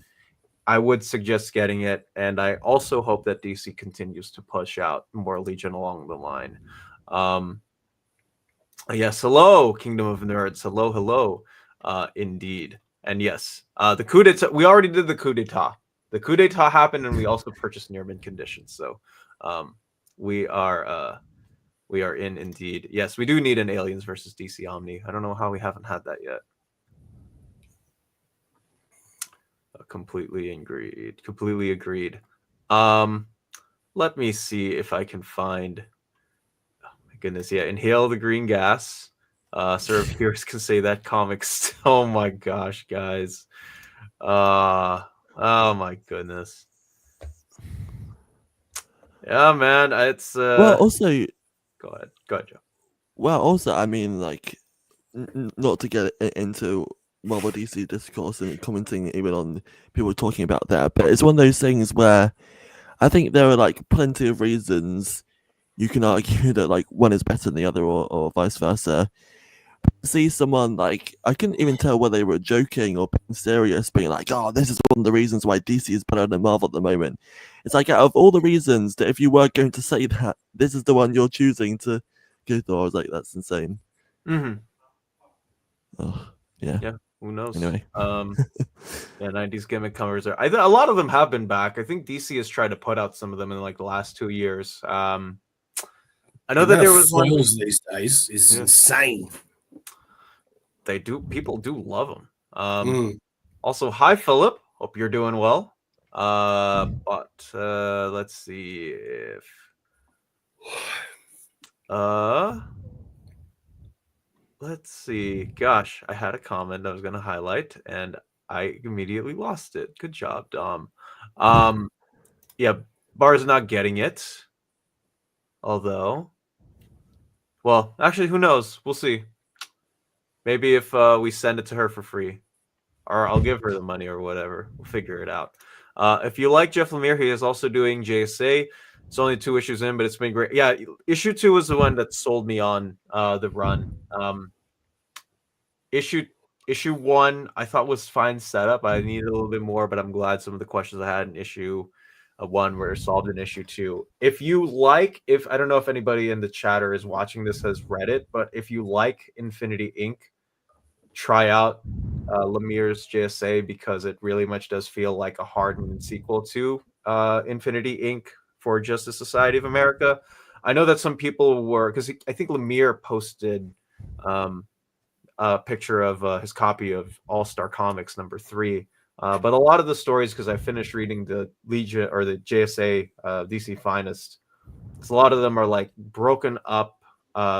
[SPEAKER 1] I would suggest getting it, and I also hope that DC continues to push out more Legion along the line. Yes, hello, Kingdom of Nerds. Hello. Indeed. And yes, the coup d'etat, we already did the coup d'etat. The coup d'etat happened, and we also purchased near mint conditions. So we are in indeed. Yes, we do need an Aliens versus DC Omni. I don't know how we haven't had that yet. Completely agreed. Let me see if I can find, oh my goodness, yeah, Inhale the Green Gas. Sir Pierce can say that comics. Oh my gosh, guys. Oh my goodness. Yeah, man, it's
[SPEAKER 3] well, also
[SPEAKER 1] go ahead, Joe.
[SPEAKER 3] Well, also, I mean, like, not to get into Marvel DC discourse and commenting even on people talking about that, but it's one of those things where I think there are like plenty of reasons you can argue that like one is better than the other, or vice versa. See someone like, I couldn't even tell whether they were joking or being serious, being like, "Oh, this is one of the reasons why DC is better than Marvel at the moment." It's like, out of all the reasons that if you were going to say that, this is the one you're choosing to go through. I was like, that's insane.
[SPEAKER 1] Mm-hmm.
[SPEAKER 3] Oh, yeah.
[SPEAKER 1] Who knows?
[SPEAKER 3] Anyway,
[SPEAKER 1] yeah, 90s gimmick covers are. A lot of them have been back. I think DC has tried to put out some of them in like the last 2 years. I know that there was one
[SPEAKER 2] these days is insane.
[SPEAKER 1] They do. People do love them. Also, hi Philip. Hope you're doing well. But let's see if let's see. Gosh, I had a comment I was gonna highlight, and I immediately lost it. Good job, Dom. Yeah, Bar's not getting it. Although, well, actually, who knows? We'll see. Maybe if we send it to her for free, or I'll give her the money or whatever. We'll figure it out. If you like Jeff Lemire, he is also doing JSA. It's only 2 issues in, but it's been great. Yeah, issue 2 was the one that sold me on the run. Issue 1 I thought was fine setup. I needed a little bit more, but I'm glad some of the questions I had in issue 1 were solved in issue 2. If I don't know if anybody in the chatter is watching this has read it, but if you like Infinity Inc., try out Lemire's JSA, because it really much does feel like a Hardman sequel to Infinity Inc. for Justice Society of America. I know that some people were, because I think Lemire posted a picture of his copy of All-Star Comics #3. But a lot of the stories, because I finished reading the Legion or the JSA DC Finest, a lot of them are like broken up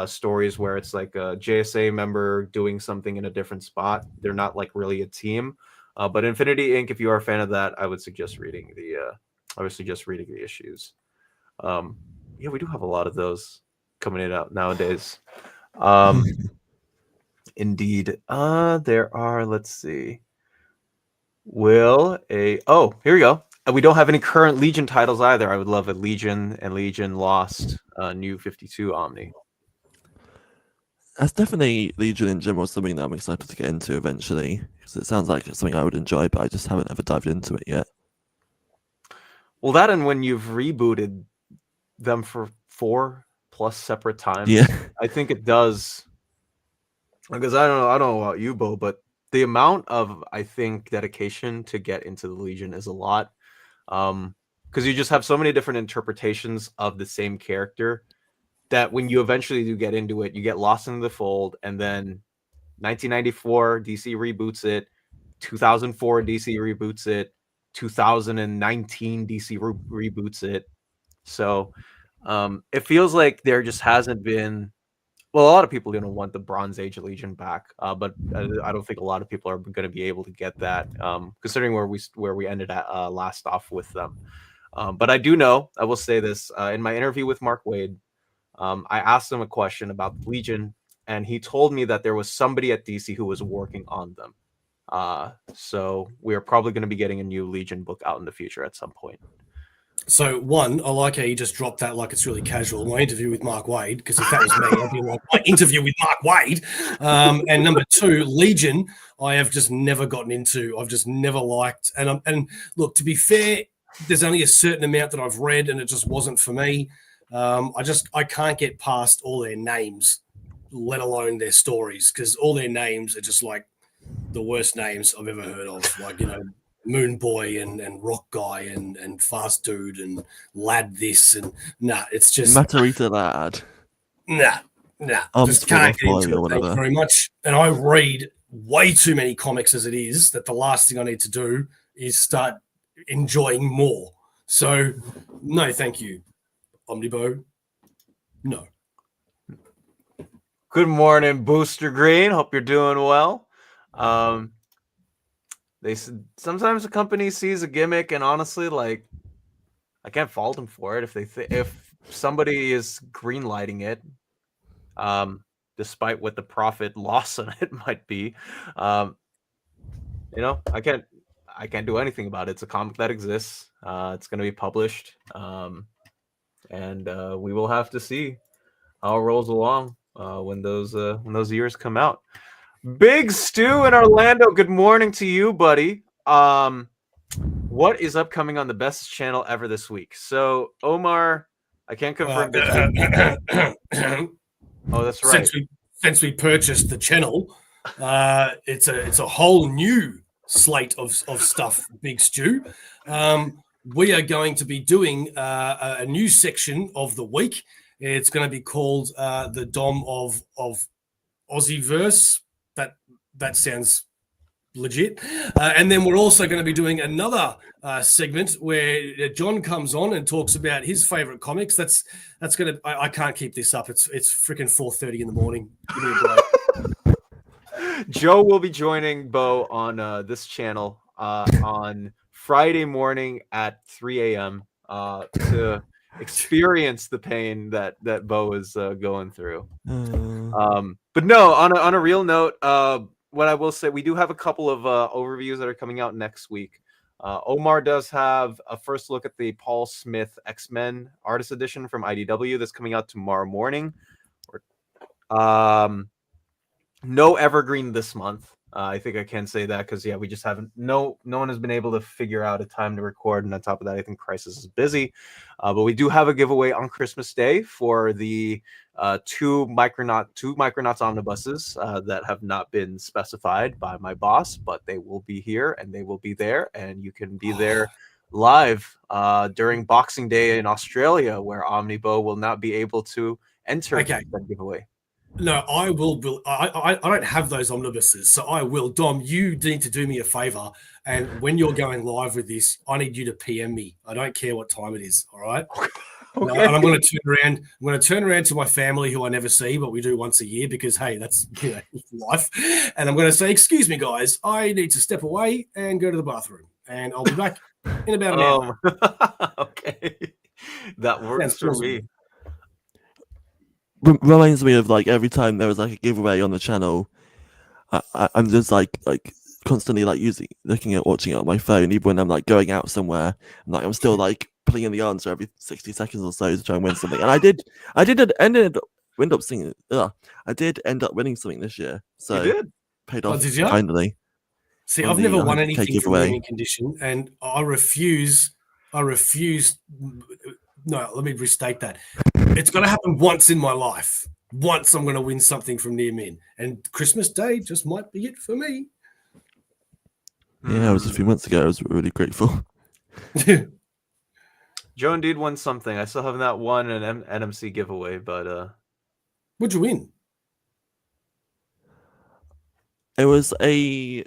[SPEAKER 1] stories where it's like a JSA member doing something in a different spot. They're not like really a team. But Infinity Inc., if you are a fan of that, I would suggest reading the issues. Yeah, we do have a lot of those coming in out nowadays. Indeed. There are, let's see. Here we go. We don't have any current Legion titles either. I would love a Legion and Legion Lost new 52 Omni.
[SPEAKER 3] That's definitely Legion in general, something that I'm excited to get into eventually, because it sounds like it's something I would enjoy, but I just haven't ever dived into it yet.
[SPEAKER 1] Well, that, and when you've rebooted them for 4+ separate times,
[SPEAKER 3] yeah,
[SPEAKER 1] I think it does. Because I don't know about you, Bo, but the amount of, I think, dedication to get into the Legion is a lot. Because you just have so many different interpretations of the same character that when you eventually do get into it, you get lost in the fold. And then 1994, DC reboots it. 2004, DC reboots it. 2019, DC reboots it. So it feels like there just hasn't been... Well, a lot of people want the Bronze Age Legion back, but I don't think a lot of people are going to be able to get that, considering where we ended at last off with them. But I do know, I will say this, in my interview with Mark Waid, I asked him a question about Legion, and he told me that there was somebody at DC who was working on them. So we're probably going to be getting a new Legion book out in the future at some point.
[SPEAKER 2] So, one, I like how you just dropped that like it's really casual. My interview with Mark Waid, because if that was me, I'd be like, my interview with Mark Waid. And number 2, Legion, I have just never gotten into. I've just never liked. And look, to be fair, there's only a certain amount that I've read, and it just wasn't for me. I can't get past all their names, let alone their stories, because all their names are just like the worst names I've ever heard of. Like, Moon Boy and Rock Guy and Fast Dude and Lad this and it's just
[SPEAKER 3] Matarita Lad.
[SPEAKER 2] Just can't get into it. Thank you very much. And I read way too many comics as it is, that the last thing I need to do is start enjoying more. So no, thank you. OmniBeau, no.
[SPEAKER 1] Good morning, Booster Green. Hope you're doing well. Sometimes a company sees a gimmick, and honestly, like, I can't fault them for it if somebody is greenlighting it, despite what the profit loss on it might be. I can't do anything about it. It's a comic that exists. It's going to be published, and we will have to see how it rolls along when those years come out. Big Stu in Orlando, good morning to you, buddy. What is upcoming on the best channel ever this week? So, Omar, I can't confirm that. Oh, that's right.
[SPEAKER 2] Since we purchased the channel, it's a whole new slate of stuff, Big Stu. We are going to be doing a new section of the week. It's going to be called the Dom of Aussieverse. That sounds legit. And then we're also going to be doing another segment where John comes on and talks about his favorite comics. That's going to... I can't keep this up. It's freaking 4:30 in the morning. Give me a break.
[SPEAKER 1] Joe will be joining Beau on this channel on Friday morning at 3 a.m. To experience the pain that Beau is going through. But no, on a real note, what I will say, we do have a couple of overviews that are coming out next week. Omar does have a first look at the Paul Smith X-Men Artist Edition from IDW that's coming out tomorrow morning. No Evergreen this month. I think I can say that because we just haven't. No one has been able to figure out a time to record, and on top of that, I think Crisis is busy. But we do have a giveaway on Christmas Day for the two Micronauts omnibuses that have not been specified by my boss, but they will be here and they will be there, and you can be there live during Boxing Day in Australia, where OmniBeau will not be able to enter that giveaway.
[SPEAKER 2] No, I will. I don't have those omnibuses, so I will. Dom, you need to do me a favor, and when you're going live with this, I need you to PM me. I don't care what time it is. All right. Okay. And I'm going to turn around. I'm going to turn around to my family, who I never see, but we do once a year because hey, that's life. And I'm going to say, "Excuse me, guys, I need to step away and go to the bathroom, and I'll be back in about an hour."
[SPEAKER 1] Okay, that works for me.
[SPEAKER 3] Reminds me of like every time there was like a giveaway on the channel, I'm just like constantly like watching it on my phone, even when I'm like going out somewhere. I'm still like putting in the answer every 60 seconds or so to try and win something. And I did end up winning something this year. So
[SPEAKER 1] you did.
[SPEAKER 3] Paid off kindly.
[SPEAKER 2] See, I've never won anything from winning condition, and I refuse. No, let me restate that. It's going to happen once in my life. Once I'm going to win something from Near Min, and Christmas Day just might be it for me.
[SPEAKER 3] Yeah, it was a few months ago. I was really grateful.
[SPEAKER 1] Joe indeed won something. I still have not won an NMC giveaway, but
[SPEAKER 2] what'd you win?
[SPEAKER 3] It was a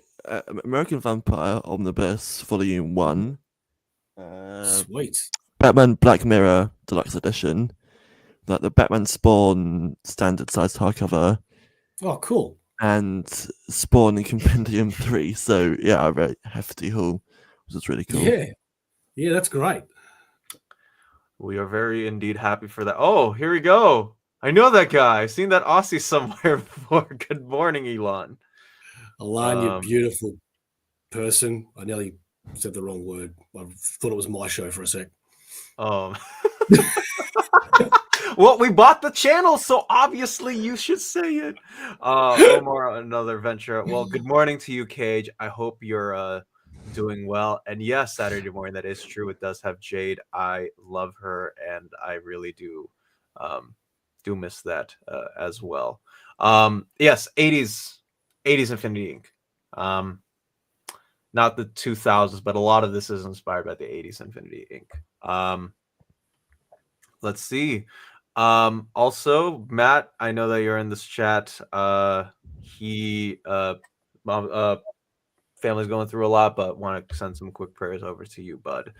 [SPEAKER 3] American Vampire Omnibus Volume 1.
[SPEAKER 2] Sweet.
[SPEAKER 3] Batman Black Mirror Deluxe Edition, like the Batman Spawn standard sized hardcover.
[SPEAKER 2] Oh, cool.
[SPEAKER 3] And Spawn in Compendium 3. So yeah, a very hefty haul, which is really cool.
[SPEAKER 2] Yeah, that's great.
[SPEAKER 1] We are very indeed happy for that. Oh, here we go. I know that guy. I've seen that Aussie somewhere before. Good morning, Elon.
[SPEAKER 2] Alon, you beautiful person. I nearly said the wrong word. I thought it was my show for a sec.
[SPEAKER 1] Well, we bought the channel, so obviously you should say it. Omar, another venture. Well, good morning to you, Cage. I hope you're doing well. And yes, Saturday morning, that is true. It does have Jade. I love her, and I really do miss that as well. Yes, 80s Infinity Inc. Not the 2000s, but a lot of this is inspired by the 80s Infinity Inc. Let's see. Also, Matt, I know that you're in this chat. He family's going through a lot, but want to send some quick prayers over to you, bud.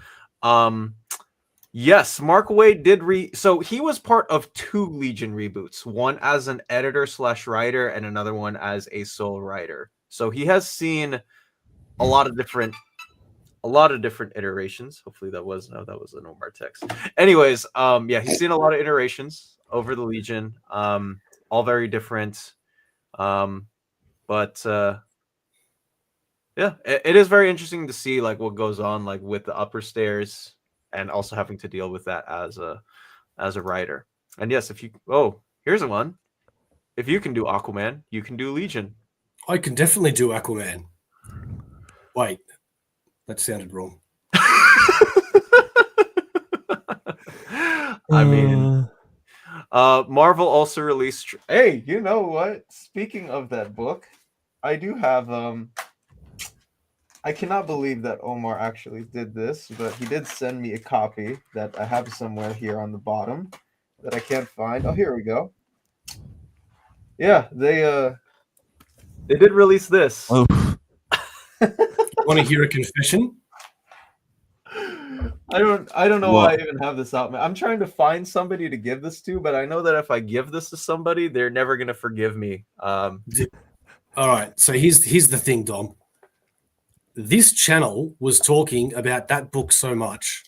[SPEAKER 1] Yes, Mark Waid did so he was part of 2 Legion reboots, one as an editor/writer and another one as a sole writer. So he has seen a lot of different iterations. Hopefully that was an Omar text. Anyways, yeah, he's seen a lot of iterations over the Legion, all very different. But yeah, it is very interesting to see like what goes on like with the upper stairs and also having to deal with that as a writer. And yes, here's a one. If you can do Aquaman, you can do Legion.
[SPEAKER 2] I can definitely do Aquaman. Wait, that sounded wrong.
[SPEAKER 1] I mean, Marvel also released. Hey, you know what? Speaking of that book, I do have. I cannot believe that Omar actually did this, but he did send me a copy that I have somewhere here on the bottom that I can't find. Oh, here we go. Yeah, they did release this.
[SPEAKER 3] Oh.
[SPEAKER 2] Want to hear a confession?
[SPEAKER 1] I don't know why I even have this out. I'm trying to find somebody to give this to, but I know that if I give this to somebody, they're never gonna forgive me.
[SPEAKER 2] All right. So here's the thing, Dom. This channel was talking about that book so much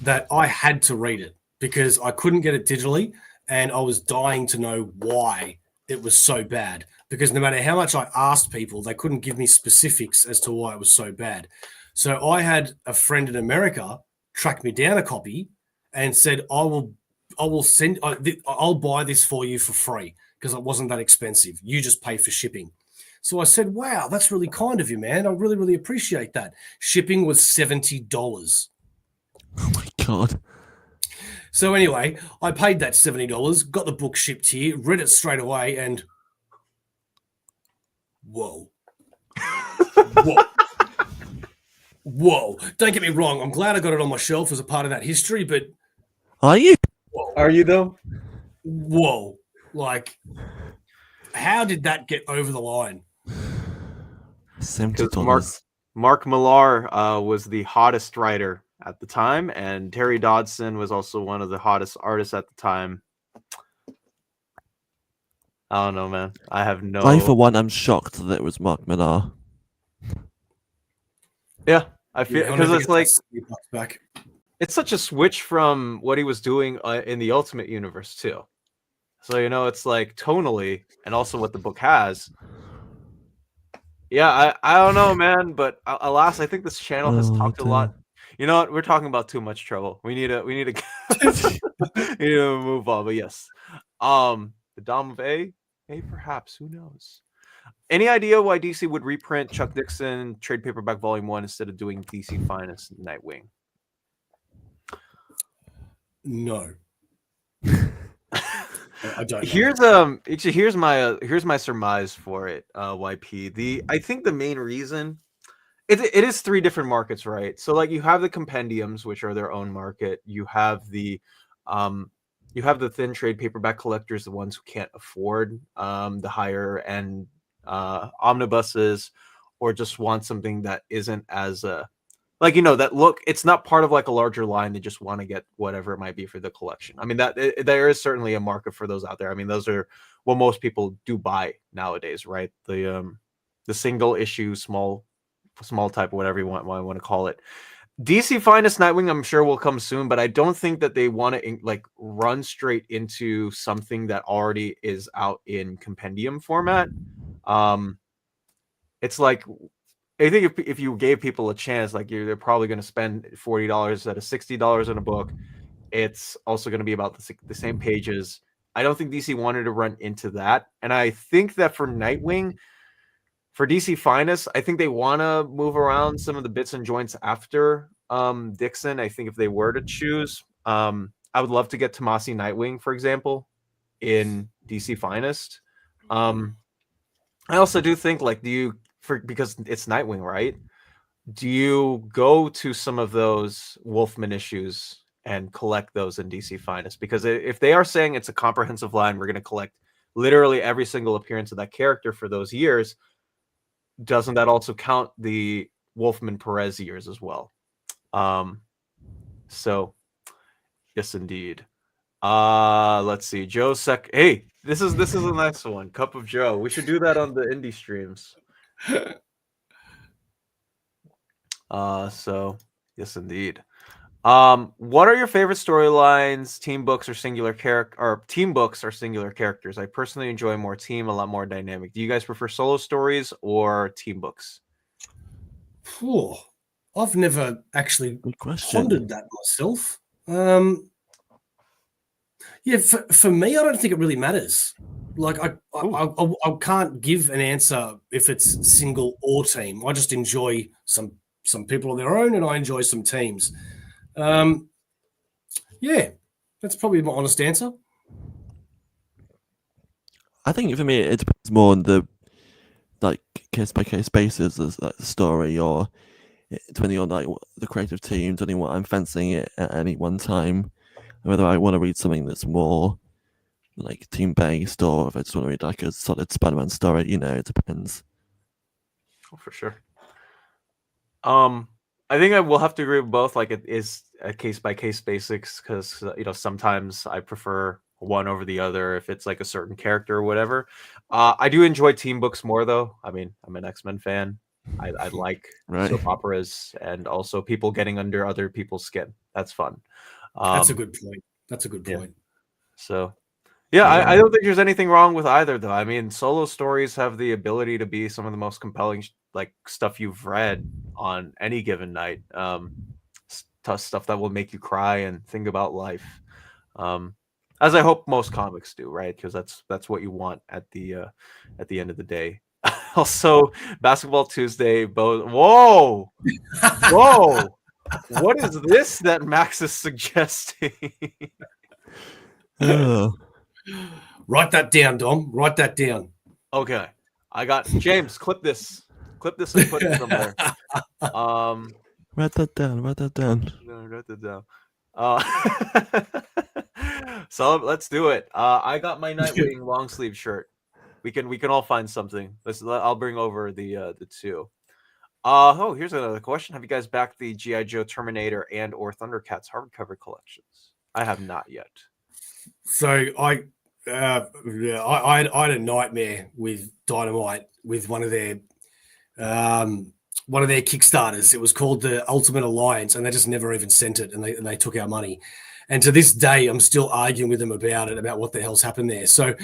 [SPEAKER 2] that I had to read it because I couldn't get it digitally, and I was dying to know why it was so bad. Because no matter how much I asked people, they couldn't give me specifics as to why it was so bad. So I had a friend in America track me down a copy and said, I'll buy this for you for free because it wasn't that expensive. You just pay for shipping. So I said, wow, that's really kind of you, man. I really, really appreciate that. Shipping was $70.
[SPEAKER 3] Oh my God.
[SPEAKER 2] So anyway, I paid that $70, got the book shipped here, read it straight away, and whoa. Whoa. Whoa. Don't get me wrong. I'm glad I got it on my shelf as a part of that history, but
[SPEAKER 3] Are you?
[SPEAKER 2] whoa.
[SPEAKER 1] Are you though?
[SPEAKER 2] Whoa. Like, how did that get over the line?
[SPEAKER 3] $70.
[SPEAKER 1] Mark Millar was the hottest writer at the time, and Terry Dodson was also one of the hottest artists at the time. I don't know, man. I have no.
[SPEAKER 3] I, for one, I'm shocked that it was Mark Millar.
[SPEAKER 1] Yeah, I feel because it's like
[SPEAKER 2] back.
[SPEAKER 1] It's such a switch from what he was doing in the Ultimate Universe too. So it's like tonally, and also what the book has. Yeah, I don't know, man, but alas, I think this channel has talked a lot. You know what? We're talking about too much trouble. We need to we need to move on. But yes, the Dom of A, perhaps, who knows? Any idea why DC would reprint Chuck Dixon trade paperback volume 1 instead of doing DC Finest Nightwing?
[SPEAKER 2] No. I don't
[SPEAKER 1] know. Here's my surmise for it, YP. I think the main reason it is 3 different markets, right? So like you have the compendiums, which are their own market. You have the thin trade paperback collectors, the ones who can't afford the higher end omnibuses, or just want something that isn't as that look. It's not part of like a larger line. They just want to get whatever it might be for the collection. I mean, there is certainly a market for those out there. I mean, those are what most people do buy nowadays, right? The single issue, small type, whatever you want to call it. DC Finest Nightwing, I'm sure will come soon, but I don't think that they want to like run straight into something that already is out in compendium format. It's like, I think if you gave people a chance, like they're probably going to spend $40 instead of $60 on a book. It's also going to be about the same pages. I don't think DC wanted to run into that, and I think that for Nightwing, for DC Finest, I think they want to move around some of the bits and joints after Dixon. I think if they were to choose, I would love to get Tomasi Nightwing, for example, in DC Finest. I also do think, like, because it's Nightwing, right? Do you go to some of those Wolfman issues and collect those in DC Finest? Because if they are saying it's a comprehensive line, we're going to collect literally every single appearance of that character for those years, doesn't that also count the Wolfman Perez years as well? So yes, indeed. Let's see. Joe Hey, this is the next one. Cup of Joe. We should do that on the indie streams. So yes, indeed. What are your favorite storylines, team books, or singular characters? I personally enjoy more team, a lot more dynamic. Do you guys prefer solo stories or team books?
[SPEAKER 2] I've never actually pondered that myself. Yeah, for me, I don't think it really matters. Like I can't give an answer if it's single or team. I just enjoy some people on their own, and I enjoy some teams. Yeah, that's probably my honest answer.
[SPEAKER 3] I think for me, it depends more on the like case by case basis as like the story, or depending on like the creative team, depending what I'm fancying it at any one time, whether I want to read something that's more like team based, or if I just want to read like a solid Spider-Man story. It depends.
[SPEAKER 1] Oh, for sure. I think I will have to agree with both. Like, it is a case by case basics, because sometimes I prefer one over the other if it's like a certain character or whatever. I do enjoy team books more though. I mean, I'm an X-Men fan. I like soap operas and also people getting under other people's skin. That's fun.
[SPEAKER 2] That's a good point. That's a good point.
[SPEAKER 1] So, yeah, I don't think there's anything wrong with either, though. I mean, solo stories have the ability to be some of the most compelling, like, stuff you've read on any given night. Stuff that will make you cry and think about life. As I hope most comics do, right? Because that's what you want at the end of the day. Also, Basketball Tuesday. Whoa, whoa! What is this that Max is suggesting?
[SPEAKER 3] Oh.
[SPEAKER 2] Write that down, Dom. Write that down.
[SPEAKER 1] Okay, I got James. Clip this and put it somewhere.
[SPEAKER 3] Write that down. Write that down.
[SPEAKER 1] No, write that down. So let's do it. I got my Nightwing long sleeve shirt. We can all find something. I'll bring over the two. Here's another question. Have you guys backed the G.I. Joe, Terminator, and or Thundercats hardcover collections? I have not yet.
[SPEAKER 2] So I had a nightmare with Dynamite with one of their Kickstarters. It was called the Ultimate Alliance, and they just never even sent it, and they took our money. And to this day, I'm still arguing with them about what the hell's happened there. So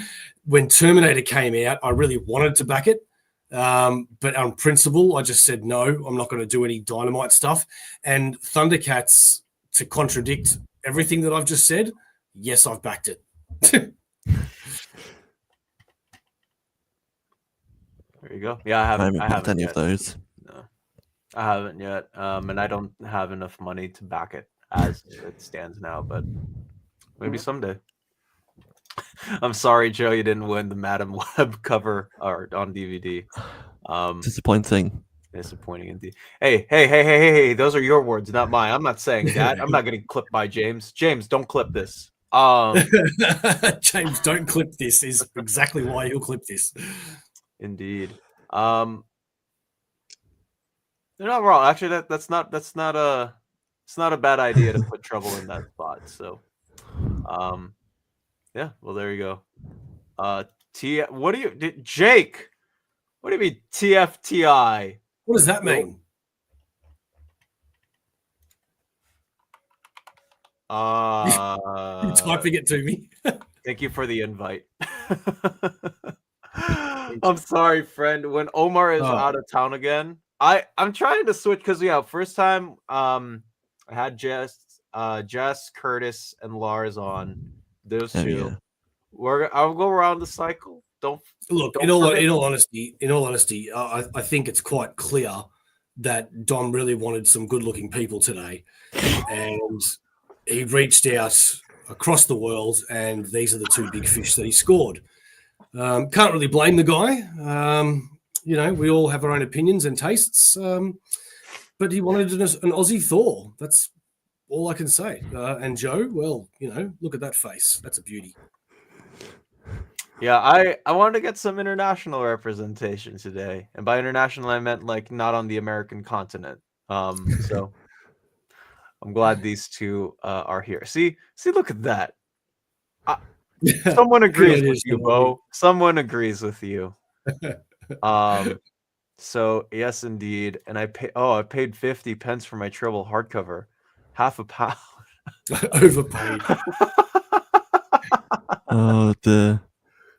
[SPEAKER 2] when Terminator came out, I really wanted to back it. But on principle, I just said, no, I'm not going to do any Dynamite stuff. And Thundercats, to contradict everything that I've just said, yes, I've backed it.
[SPEAKER 1] There you go. Yeah, I haven't
[SPEAKER 3] backed any
[SPEAKER 1] yet.
[SPEAKER 3] of those.
[SPEAKER 1] No, I haven't yet. And I don't have enough money to back it as it stands now, but maybe someday. I'm sorry, Joe, you didn't win the Madam Web cover or on DVD.
[SPEAKER 3] Disappointing.
[SPEAKER 1] Disappointing indeed. Hey, those are your words, not mine. I'm not saying that. I'm not getting clipped by James. James, don't clip this.
[SPEAKER 2] James, don't clip this is exactly why he'll clip this.
[SPEAKER 1] Indeed. You're not wrong. Actually, that's not a bad idea to put Trouble in that spot. So yeah, well there you go. Jake, what do you mean TFTI?
[SPEAKER 2] What does that mean? You typing it to me?
[SPEAKER 1] Thank you for the invite. I'm sorry, friend. When Omar is out of town again, I'm trying to switch because first time I had Jess, Curtis, and Lars on. Those two. Yeah. I'll go around the cycle. Don't
[SPEAKER 2] in all honesty, I think it's quite clear that Dom really wanted some good-looking people today, and he reached out across the world, and these are the two big fish that he scored. Can't really blame the guy. We all have our own opinions and tastes, but he wanted an Aussie Thor. That's all I can say. And Joe, well, look at that face. That's a beauty.
[SPEAKER 1] Yeah, I wanted to get some international representation today, and by international I meant like not on the American continent. So I'm glad these two are here. See, look at that. Someone agrees with you, Bo. Someone agrees with you. So yes, indeed. And I paid 50 pence for my Tribble hardcover, half a pound.
[SPEAKER 2] Overpaid.
[SPEAKER 3] Oh dear.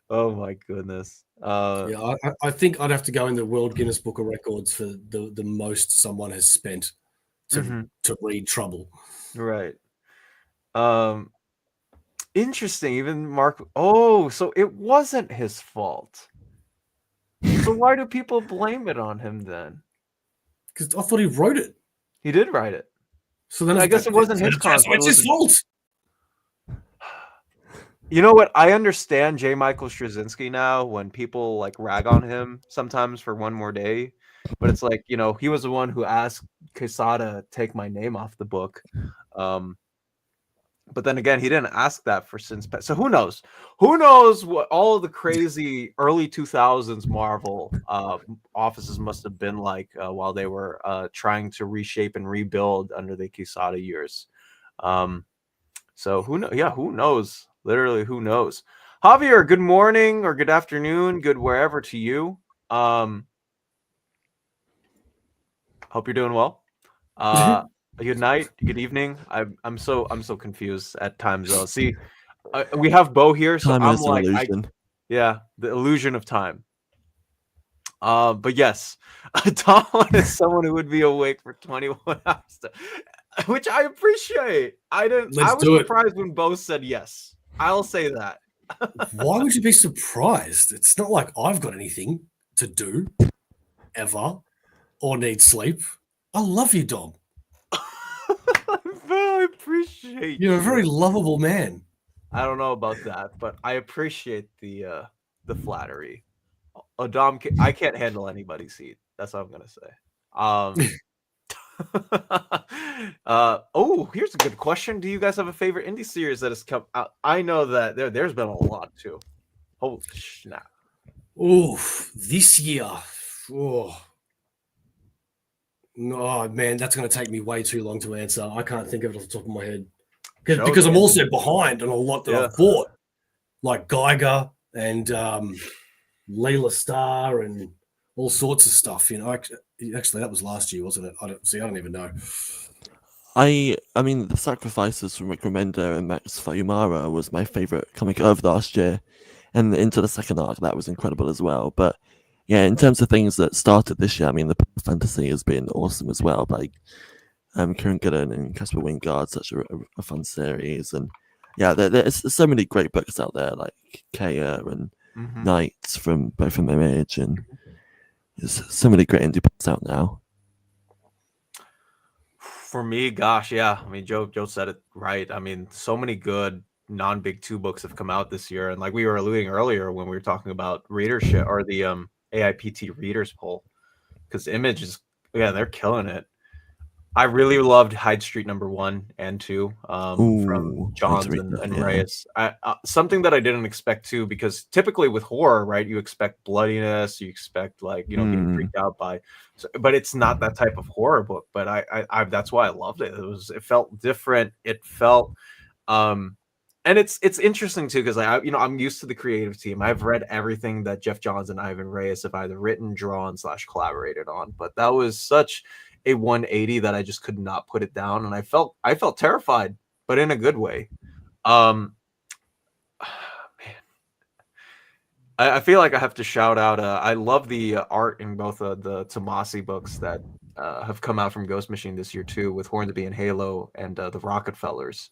[SPEAKER 1] Oh my goodness.
[SPEAKER 2] I think I'd have to go in the World Guinness Book of Records for the most someone has spent to read Trouble.
[SPEAKER 1] Right. Interesting. Even Mark. Oh, so it wasn't his fault. So why do people blame it on him then?
[SPEAKER 2] Because I thought he wrote it.
[SPEAKER 1] He did write it.
[SPEAKER 2] So then
[SPEAKER 1] I guess it wasn't his fault.
[SPEAKER 2] It's his fault.
[SPEAKER 1] You know what? I understand J. Michael Straczynski now when people like rag on him sometimes for One More Day, but it's like, he was the one who asked Quesada to take my name off the book. But then again, he didn't ask that for Since Past. So who knows? Who knows what all of the crazy early 2000s Marvel offices must have been like while they were trying to reshape and rebuild under the Quesada years. So who knows? Yeah, who knows? Literally, who knows? Javier, good morning or good afternoon, good wherever to you. Hope you're doing well. Good night, good evening. I'm so confused at times though. See, we have Beau here, so
[SPEAKER 3] Time
[SPEAKER 1] I'm
[SPEAKER 3] is an
[SPEAKER 1] like,
[SPEAKER 3] illusion.
[SPEAKER 1] yeah, the illusion of time. But yes, Tom is someone who would be awake for 21 hours, which I appreciate. I was
[SPEAKER 2] do it.
[SPEAKER 1] surprised when Beau said yes. I'll say that.
[SPEAKER 2] Why would you be surprised? It's not like I've got anything to do ever or need sleep. I love you, dog.
[SPEAKER 1] I appreciate
[SPEAKER 2] You're
[SPEAKER 1] you.
[SPEAKER 2] a very lovable man.
[SPEAKER 1] I don't know about that, but I appreciate the flattery. Dom, I can't handle anybody's heat. That's what I'm gonna say. Here's a good question. Do you guys have a favorite indie series that has come out? I know that there's been a lot too. Holy snap!
[SPEAKER 2] Oof, this year. Oh. No, man, that's going to take me way too long to answer. I can't think of it off the top of my head. Because I'm also behind on a lot that I've bought, like Geiger and Leela Star and all sorts of stuff. You know, actually, that was last year, wasn't it? I don't even know.
[SPEAKER 3] I mean, The Sacrifices from Rick Remender and Max Fayumara was my favorite comic of last year, and into the second arc that was incredible as well. But yeah, in terms of things that started this year, I mean, the fantasy has been awesome as well. Like Kieran Gillen and Casper Wingard, such a fun series, and yeah, there's so many great books out there, like Kaya and Knights from Image, and there's so many great indie books out now.
[SPEAKER 1] For me, gosh, yeah. I mean, Joe said it right. I mean, so many good non-big two books have come out this year, and like we were alluding earlier when we were talking about readership or the AIPT readers poll, because Image is they're killing it. I really loved Hyde Street #1 and 2 from Johns and Reyes. Something that I didn't expect too, because typically with horror, right, you expect bloodiness, you expect like getting freaked out by, but it's not that type of horror book. But I that's why I loved it. It felt different. It felt and it's interesting too, because I'm used to the creative team. I've read everything that Jeff Johns and Ivan Reyes have either written, drawn / collaborated on, but that was such a 180 that I just could not put it down, and I felt terrified, but in a good way. Man, I feel like I have to shout out. I love the art in both of the Tomasi books that have come out from Ghost Machine this year too, with Hornsby and Halo and the Rockefellers.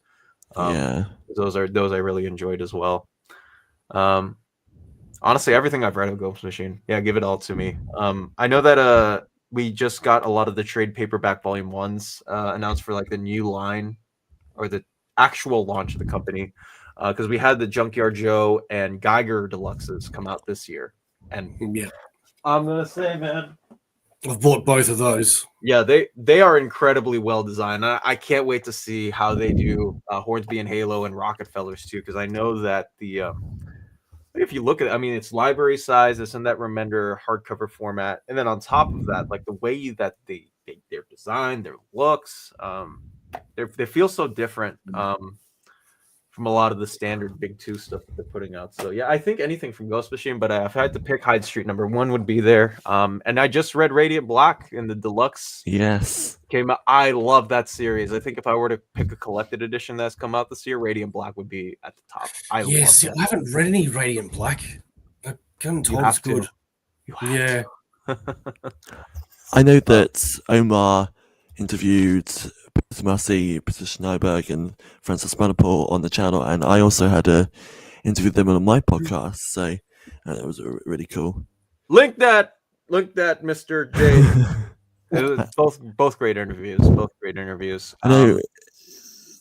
[SPEAKER 1] Those I really enjoyed as well. Honestly, everything I've read of Ghost Machine, give it all to me. I know that we just got a lot of the trade paperback volume 1s announced for like the new line or the actual launch of the company, because we had the Junkyard Joe and Geiger deluxes come out this year, and I'm gonna say, man,
[SPEAKER 2] I've bought both of those.
[SPEAKER 1] Yeah, they are incredibly well designed. I can't wait to see how they do Hornsby and Halo and Rockefellers too, because I know that the if you look at it, I mean, it's library size, it's in that Remender hardcover format, and then on top of that, like the way that they're designed, their looks, they feel so different from a lot of the standard big two stuff that they're putting out. So yeah, I think anything from Ghost Machine, but if I had to pick, Hyde Street #1 would be there. And I just read Radiant Black in the deluxe.
[SPEAKER 3] Yes,
[SPEAKER 1] came out. I love that series. I think if I were to pick a collected edition that's come out this year, Radiant Black would be at the top. I
[SPEAKER 2] haven't read any Radiant Black. I haven't told it's good. Yeah.
[SPEAKER 3] I know that Omar interviewed Marcy, Patricia Schneiberg, and Francis Manapul on the channel, and I also had a interview with them on my podcast, so it was really cool.
[SPEAKER 1] Link that, Mr. J. It was both great interviews.
[SPEAKER 3] I know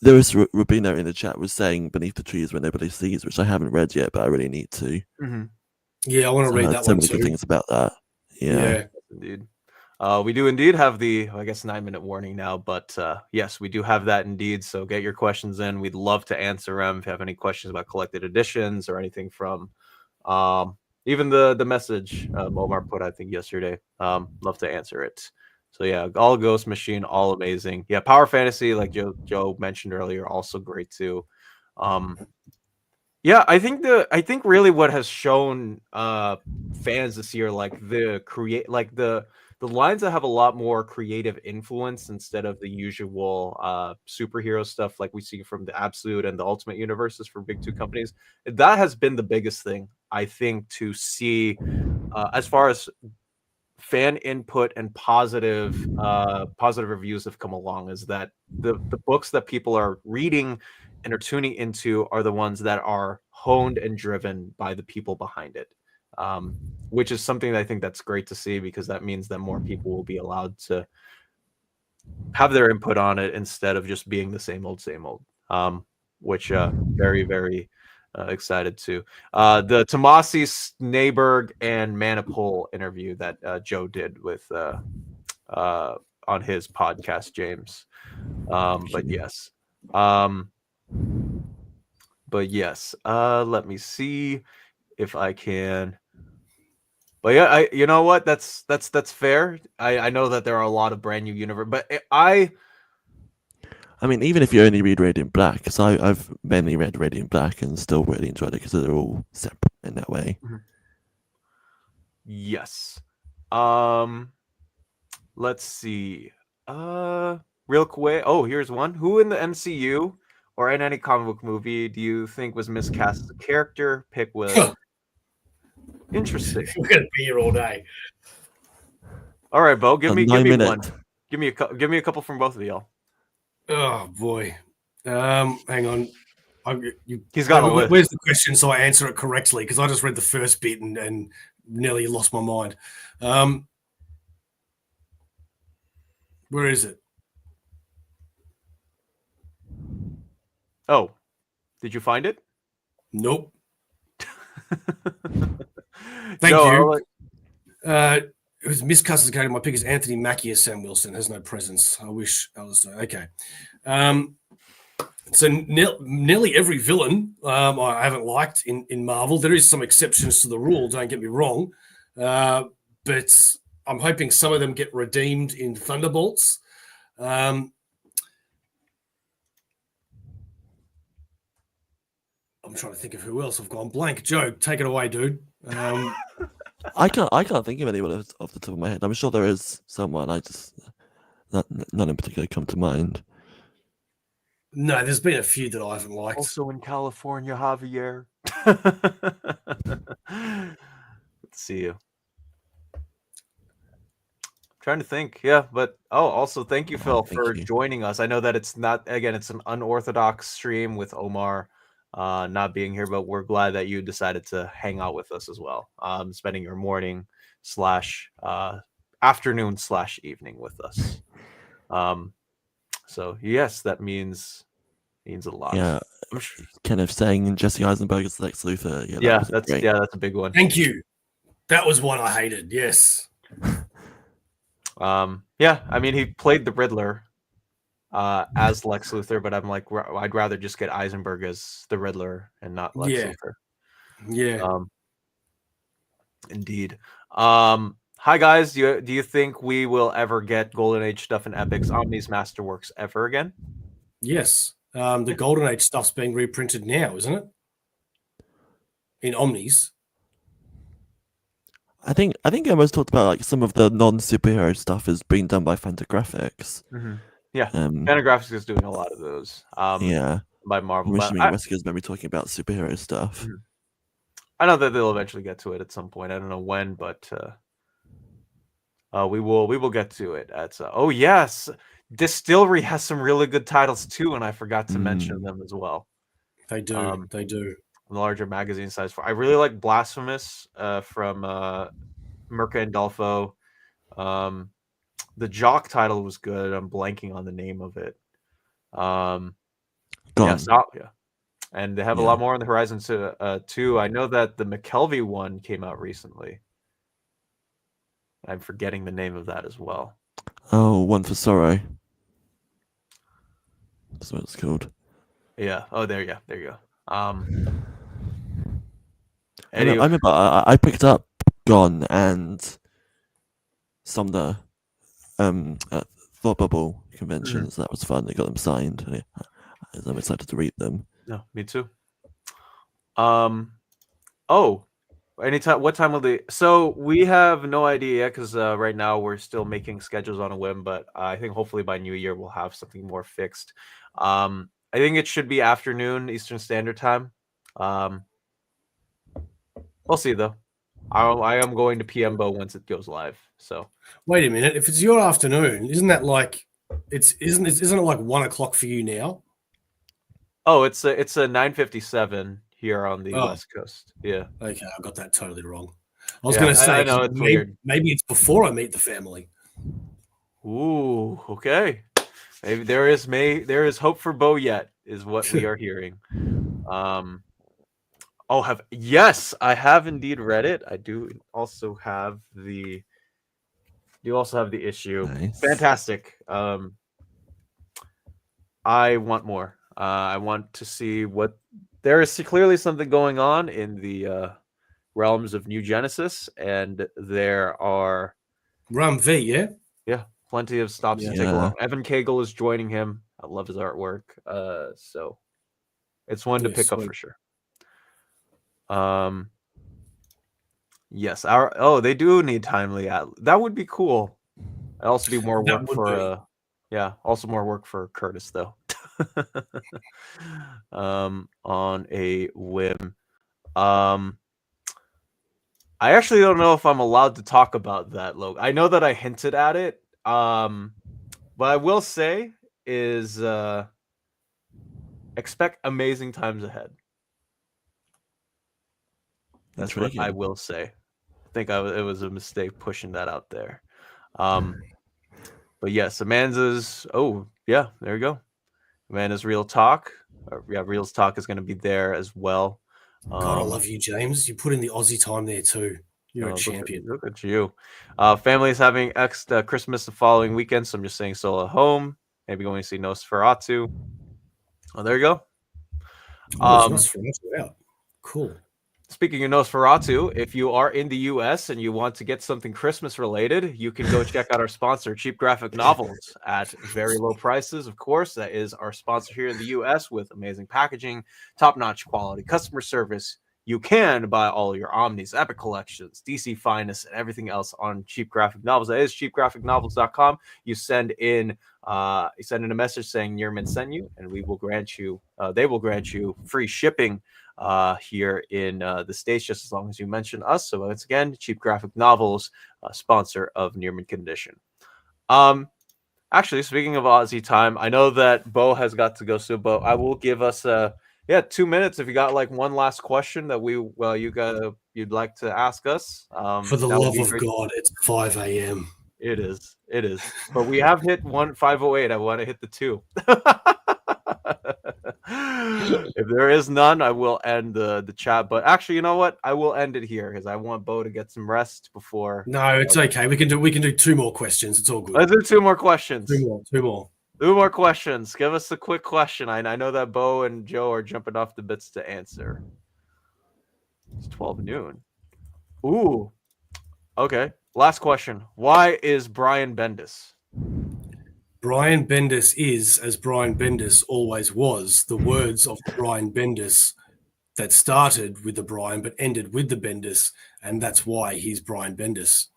[SPEAKER 3] there was Rubino in the chat was saying "Beneath the Trees Where Nobody Sees," which I haven't read yet, but I really need to.
[SPEAKER 2] Yeah, I want to read that one too.
[SPEAKER 3] So many good things about that. Yeah,
[SPEAKER 1] indeed. We do indeed have the, I guess, 9-minute warning now, but yes, we do have that indeed. So get your questions in. We'd love to answer them. If you have any questions about collected editions or anything from even the message Omar put, I think, yesterday, love to answer it. So yeah, all Ghost Machine, all amazing. Yeah, Power Fantasy, like Joe mentioned earlier, also great too. Yeah, I think really what has shown fans this year, like the lines that have a lot more creative influence instead of the usual superhero stuff like we see from the Absolute and the Ultimate universes for big two companies. That has been the biggest thing, I think, to see as far as fan input and positive reviews have come along, is that the books that people are reading and are tuning into are the ones that are honed and driven by the people behind it, which is something that I think that's great to see, because that means that more people will be allowed to have their input on it instead of just being the same old, which very, very excited to. The Tomasi, Snaberg, and Manipul interview that Joe did with on his podcast, James. But yes. Let me see if I can. But yeah, you know what? That's fair. I know that there are a lot of brand new universe, but I
[SPEAKER 3] mean, even if you only read Radiant Black, because I've mainly read Radiant Black and still really enjoyed it because they're all separate in that way.
[SPEAKER 1] Yes. Let's see. Real quick. Oh, here's one. Who in the MCU or in any comic book movie do you think was miscast as a character? Pick Will. Interesting.
[SPEAKER 2] We're gonna be here all day.
[SPEAKER 1] All right, Bo. Give me one. Give me a couple from both of y'all.
[SPEAKER 2] Oh boy. Hang on.
[SPEAKER 1] He's got a list.
[SPEAKER 2] Where's the question so I answer it correctly? Because I just read the first bit and nearly lost my mind. Where is it?
[SPEAKER 1] Oh, did you find it?
[SPEAKER 2] Nope. Thank you. It was miscast as a character. My pick is Anthony Mackie as Sam Wilson. Has no presence. I wish I was okay. So nearly every villain I haven't liked in Marvel. There is some exceptions to the rule, don't get me wrong, but I'm hoping some of them get redeemed in Thunderbolts. I'm trying to think of who else. I've gone blank. Joe, take it away, dude.
[SPEAKER 3] I can't think of anyone off the top of my head. I'm sure there is someone. I just none in particular come to mind.
[SPEAKER 2] No, there's been a few that I haven't liked.
[SPEAKER 1] Also in California, Javier. Let's see you. Trying to think, yeah, but also thank you, Phil, for joining us. I know that it's an unorthodox stream with Omar not being here, but we're glad that you decided to hang out with us as well, spending your morning / afternoon / evening with us. So yes, that means a lot.
[SPEAKER 3] Yeah, kind of saying Jesse Eisenberg as Lex Luthor.
[SPEAKER 1] Yeah, that's a big one.
[SPEAKER 2] Thank you. That was one I hated. Yes.
[SPEAKER 1] Yeah, I mean, he played the Riddler as Lex Luthor, but I'm like, I'd rather just get Eisenberg as the Riddler and not Lex Luthor.
[SPEAKER 2] Yeah.
[SPEAKER 1] Indeed. Hi guys, do you think we will ever get Golden Age stuff in Epic's Omni's Masterworks ever again?
[SPEAKER 2] Yes. The Golden Age stuff's being reprinted now, isn't it? In Omnis.
[SPEAKER 3] I think Emma's talked about like some of the non-superhero stuff is being done by Fantagraphics.
[SPEAKER 1] Mm-hmm. Yeah, Fantagraphics is doing a lot of those.
[SPEAKER 3] Yeah,
[SPEAKER 1] by Marvel.
[SPEAKER 3] Jessica's maybe talking about superhero stuff.
[SPEAKER 1] Mm-hmm. I know that they'll eventually get to it at some point. I don't know when, but we will get to it. Oh yes, Distillery has some really good titles too, and I forgot to mention them as well.
[SPEAKER 2] They do. They do.
[SPEAKER 1] Larger magazine size. I really like Blasphemous from Mirka and Dolfo. The Jock title was good. I'm blanking on the name of it. Yeah. And they have a lot more on the horizon too. I know that the McKelvey one came out recently. I'm forgetting the name of that as well.
[SPEAKER 3] Oh, One for Sorrow. That's what it's called.
[SPEAKER 1] Yeah. Oh, there you go.
[SPEAKER 3] Anyway. I remember I picked up Gone and Sumner at Thought Bubble conventions. That was fun. I got them signed. I'm excited to read them.
[SPEAKER 1] No, me too. Oh, anytime. What time will they? So we have no idea yet because right now we're still making schedules on a whim. But I think hopefully by New Year we'll have something more fixed. I think it should be afternoon Eastern Standard Time. We'll see though. I am going to PMBO once it goes live. So
[SPEAKER 2] wait a minute. If it's your afternoon, isn't that like isn't it like 1 o'clock for you now?
[SPEAKER 1] Oh, it's a 9:57 here on the West Coast. Yeah.
[SPEAKER 2] Okay, I got that totally wrong. I was going to say,
[SPEAKER 1] I know it's weird.
[SPEAKER 2] Maybe it's before I meet the family.
[SPEAKER 1] Ooh, okay. Maybe there is hope for Bo yet, is what we are hearing. Yes, I have indeed read it. I do also have the issue.
[SPEAKER 3] Nice.
[SPEAKER 1] Fantastic. I want more. I want to see what there is clearly something going on in the realms of New Genesis, and there are
[SPEAKER 2] Rum V, yeah?
[SPEAKER 1] Yeah, plenty of stops to take along. Evan Cagle is joining him. I love his artwork. So it's one to pick up for sure. Yes, they do need timely that would be cool. It'd also be more work for also more work for Curtis though. On a whim. I actually don't know if I'm allowed to talk about that, Logan. I know that I hinted at it. What I will say is expect amazing times ahead. That's what I will say. I think it was a mistake pushing that out there. But yes, Amanda's. Oh, yeah, there you go. Amanda's Real Talk. Real Talk is going to be there as well.
[SPEAKER 2] God, I love you, James. You put in the Aussie time there too. You're a champion.
[SPEAKER 1] Look at you. Family is having Christmas the following weekend, so I'm just saying solo home. Maybe going to see Nosferatu. Oh, there you go.
[SPEAKER 2] Nosferatu out. Cool.
[SPEAKER 1] Speaking of Nosferatu, if you are in the US and you want to get something Christmas related, you can go check out our sponsor, Cheap Graphic Novels, at very low prices. Of course, that is our sponsor here in the US with amazing packaging, top-notch quality, customer service. You can buy all your Omnis, Epic Collections, DC Finest, and everything else on Cheap Graphic Novels. That is cheapgraphicnovels.com. You send in a message saying Nearmint sent you, and they will grant you free shipping here in the States, just as long as you mention us. So once again, Cheap Graphic Novels, sponsor of Nearmint Condition. Actually, speaking of Aussie time, I know that Bo has got to go soon, but I will give us 2 minutes if you got like one last question that you'd like to ask us.
[SPEAKER 2] For the love of God, it's 5 a.m.
[SPEAKER 1] It is. But we have hit 5:08. I want to hit the 2. If there is none, I will end the chat. But actually, you know what? I will end it here because I want Bo to get some rest before.
[SPEAKER 2] No, it's okay. We can do 2 more questions. It's all good.
[SPEAKER 1] Let's do 2 more questions.
[SPEAKER 2] 2 more.
[SPEAKER 1] 2 more questions. Give us a quick question. I know that Bo and Joe are jumping off the bits to answer. It's 12 noon. Ooh. Okay. Last question. Why is Brian Bendis?
[SPEAKER 2] Brian Bendis is, as Brian Bendis always was, the words of Brian Bendis that started with the Brian but ended with the Bendis, and that's why he's Brian Bendis.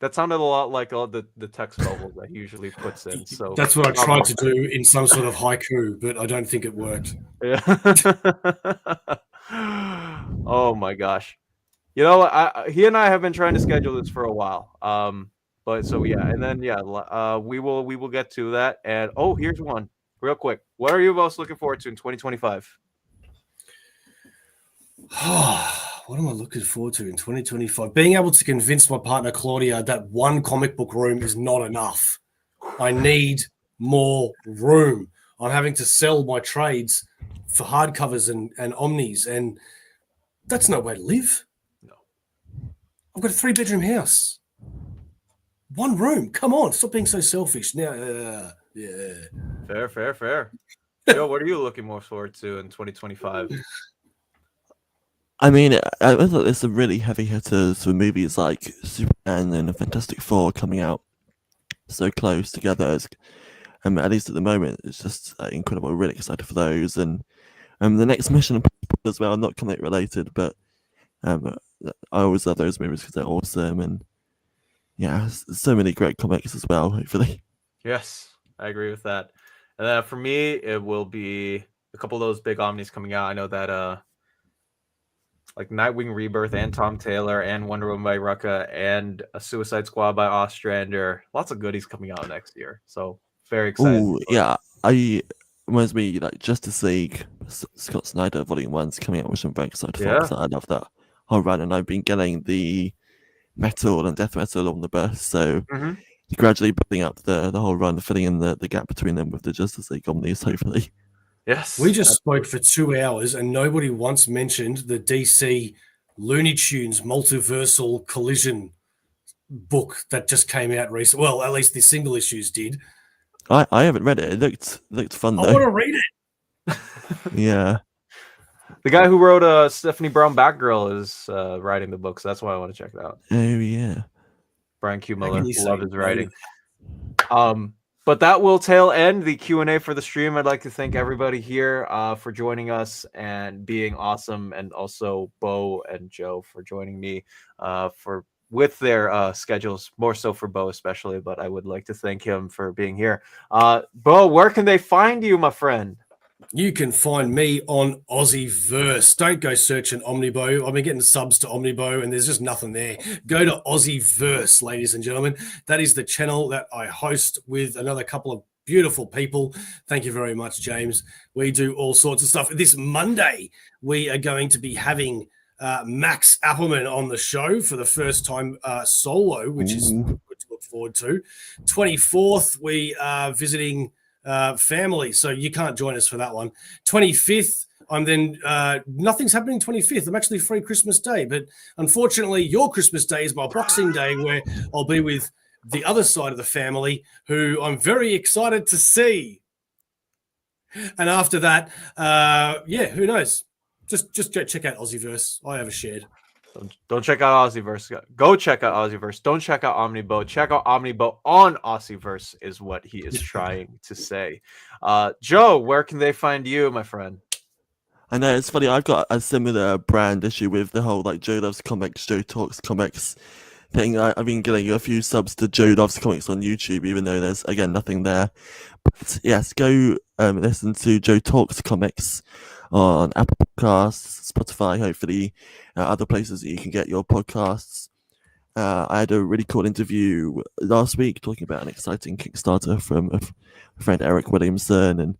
[SPEAKER 1] That sounded a lot like all the text bubbles that he usually puts in. So
[SPEAKER 2] that's what I tried to do in some sort of haiku, but I don't think it worked.
[SPEAKER 1] Yeah. Oh my gosh. You know, he and I have been trying to schedule this for a while. But so yeah, and then we will get to that. And here's one real quick. What are you most looking forward to in 2025?
[SPEAKER 2] What am I looking forward to in 2025? Being able to convince my partner Claudia that one comic book room is not enough. I need more room. I'm having to sell my trades for hardcovers and omnis, and that's no way to live.
[SPEAKER 1] No.
[SPEAKER 2] I've got a 3-bedroom house. 1 room. Come on, stop being so selfish. Now, yeah.
[SPEAKER 1] Fair. Joe, what are you looking more forward to in 2025?
[SPEAKER 3] I mean, I thought there's some really heavy hitters for movies like Superman and the Fantastic Four coming out so close together. at least at the moment, it's just incredible. We're really excited for those, and the next Mission as well, not comic related, but I always love those movies because they're awesome, and yeah, so many great comics as well. Hopefully,
[SPEAKER 1] yes, I agree with that. And then for me, it will be a couple of those big omnis coming out. I know that like Nightwing Rebirth and Tom Taylor and Wonder Woman by Rucka and a Suicide Squad by Ostrander. Lots of goodies coming out next year. So very excited.
[SPEAKER 3] Oh yeah, I reminds me like Justice League Scott Snyder Volume 1's coming out, which I'm very excited for because I love that whole run, and I've been getting the metal and death metal on the bus, so gradually building up the whole run, filling in the gap between them with the Justice League omnis, hopefully.
[SPEAKER 1] Yes.
[SPEAKER 2] We just spoke for 2 hours and nobody once mentioned the DC Looney Tunes Multiversal Collision book that just came out recently. Well, at least the single issues did.
[SPEAKER 3] I haven't read it. It looked fun though.
[SPEAKER 2] I want to read it.
[SPEAKER 3] Yeah.
[SPEAKER 1] The guy who wrote Stephanie Brown Batgirl is writing the book, so that's why I want to check it out.
[SPEAKER 3] Oh yeah.
[SPEAKER 1] Brian Q. Miller, love his writing. But that will tail end the Q&A for the stream. I'd like to thank everybody here for joining us and being awesome, and also Bo and Joe for joining me with their schedules, more so for Bo especially, but I would like to thank him for being here. Bo, where can they find you, my friend?
[SPEAKER 2] You can find me on Aussieverse. Don't go searching OmniBeau. I've been getting subs to OmniBeau and there's just nothing there. Go to Aussieverse, ladies and gentlemen. That is the channel that I host with another couple of beautiful people. Thank you very much, James. We do all sorts of stuff. This Monday, we are going to be having Max Appleman on the show for the first time solo, which is good to look forward to. 24th, we are visiting family, so you can't join us for that one. 25th, I'm then nothing's happening 25th. I'm actually free Christmas Day, but unfortunately your Christmas Day is my Boxing Day, where I'll be with the other side of the family, who I'm very excited to see. And after that, who knows? Just go check out Aussieverse. I have a shared.
[SPEAKER 1] Don't check out Aussieverse. Go check out Aussieverse. Don't check out OmniBeau. Check out OmniBeau on Aussieverse is what he is trying to say. Joe, where can they find you, my friend?
[SPEAKER 3] I know, it's funny. I've got a similar brand issue with the whole like Joe Loves Comics, Joe Talks Comics thing. I've been getting a few subs to Joe Loves Comics on YouTube, even though there's, again, nothing there. But yes, go listen to Joe Talks Comics on Apple Podcasts, Spotify, hopefully other places that you can get your podcasts. I had a really cool interview last week talking about an exciting Kickstarter from a friend, Eric Williamson, and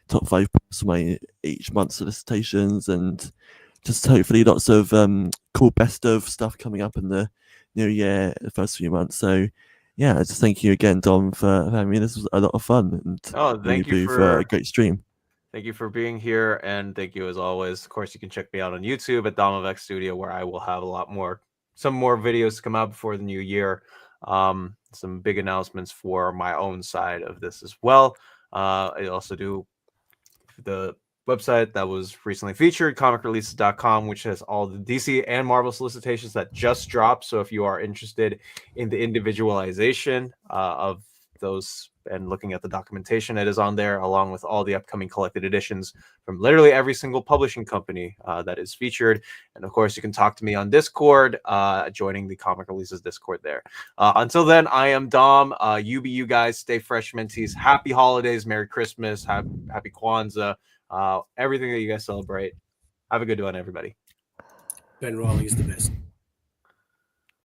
[SPEAKER 3] top 5 for my each month solicitations, and just hopefully lots of cool best of stuff coming up in the new year, the first few months. So yeah, just thank you again, Dom, for having me. This was a lot of fun, and
[SPEAKER 1] thank you
[SPEAKER 3] for a great stream.
[SPEAKER 1] Thank you for being here, and thank you as always. Of course, you can check me out on YouTube at Dom of X Studio, where I will have some more videos to come out before the new year. Some big announcements for my own side of this as well. I also do the website that was recently featured, comicreleases.com, which has all the DC and Marvel solicitations that just dropped. So if you are interested in the individualization of those and looking at the documentation, it is on there, along with all the upcoming collected editions from literally every single publishing company that is featured. And of course, you can talk to me on Discord, joining the Comic Releases Discord there. Until then, I am Dom. You be you guys. Stay fresh, mentees. Happy holidays, Merry Christmas, happy Kwanzaa, everything that you guys celebrate. Have a good one, everybody.
[SPEAKER 2] Ben Riley is the best.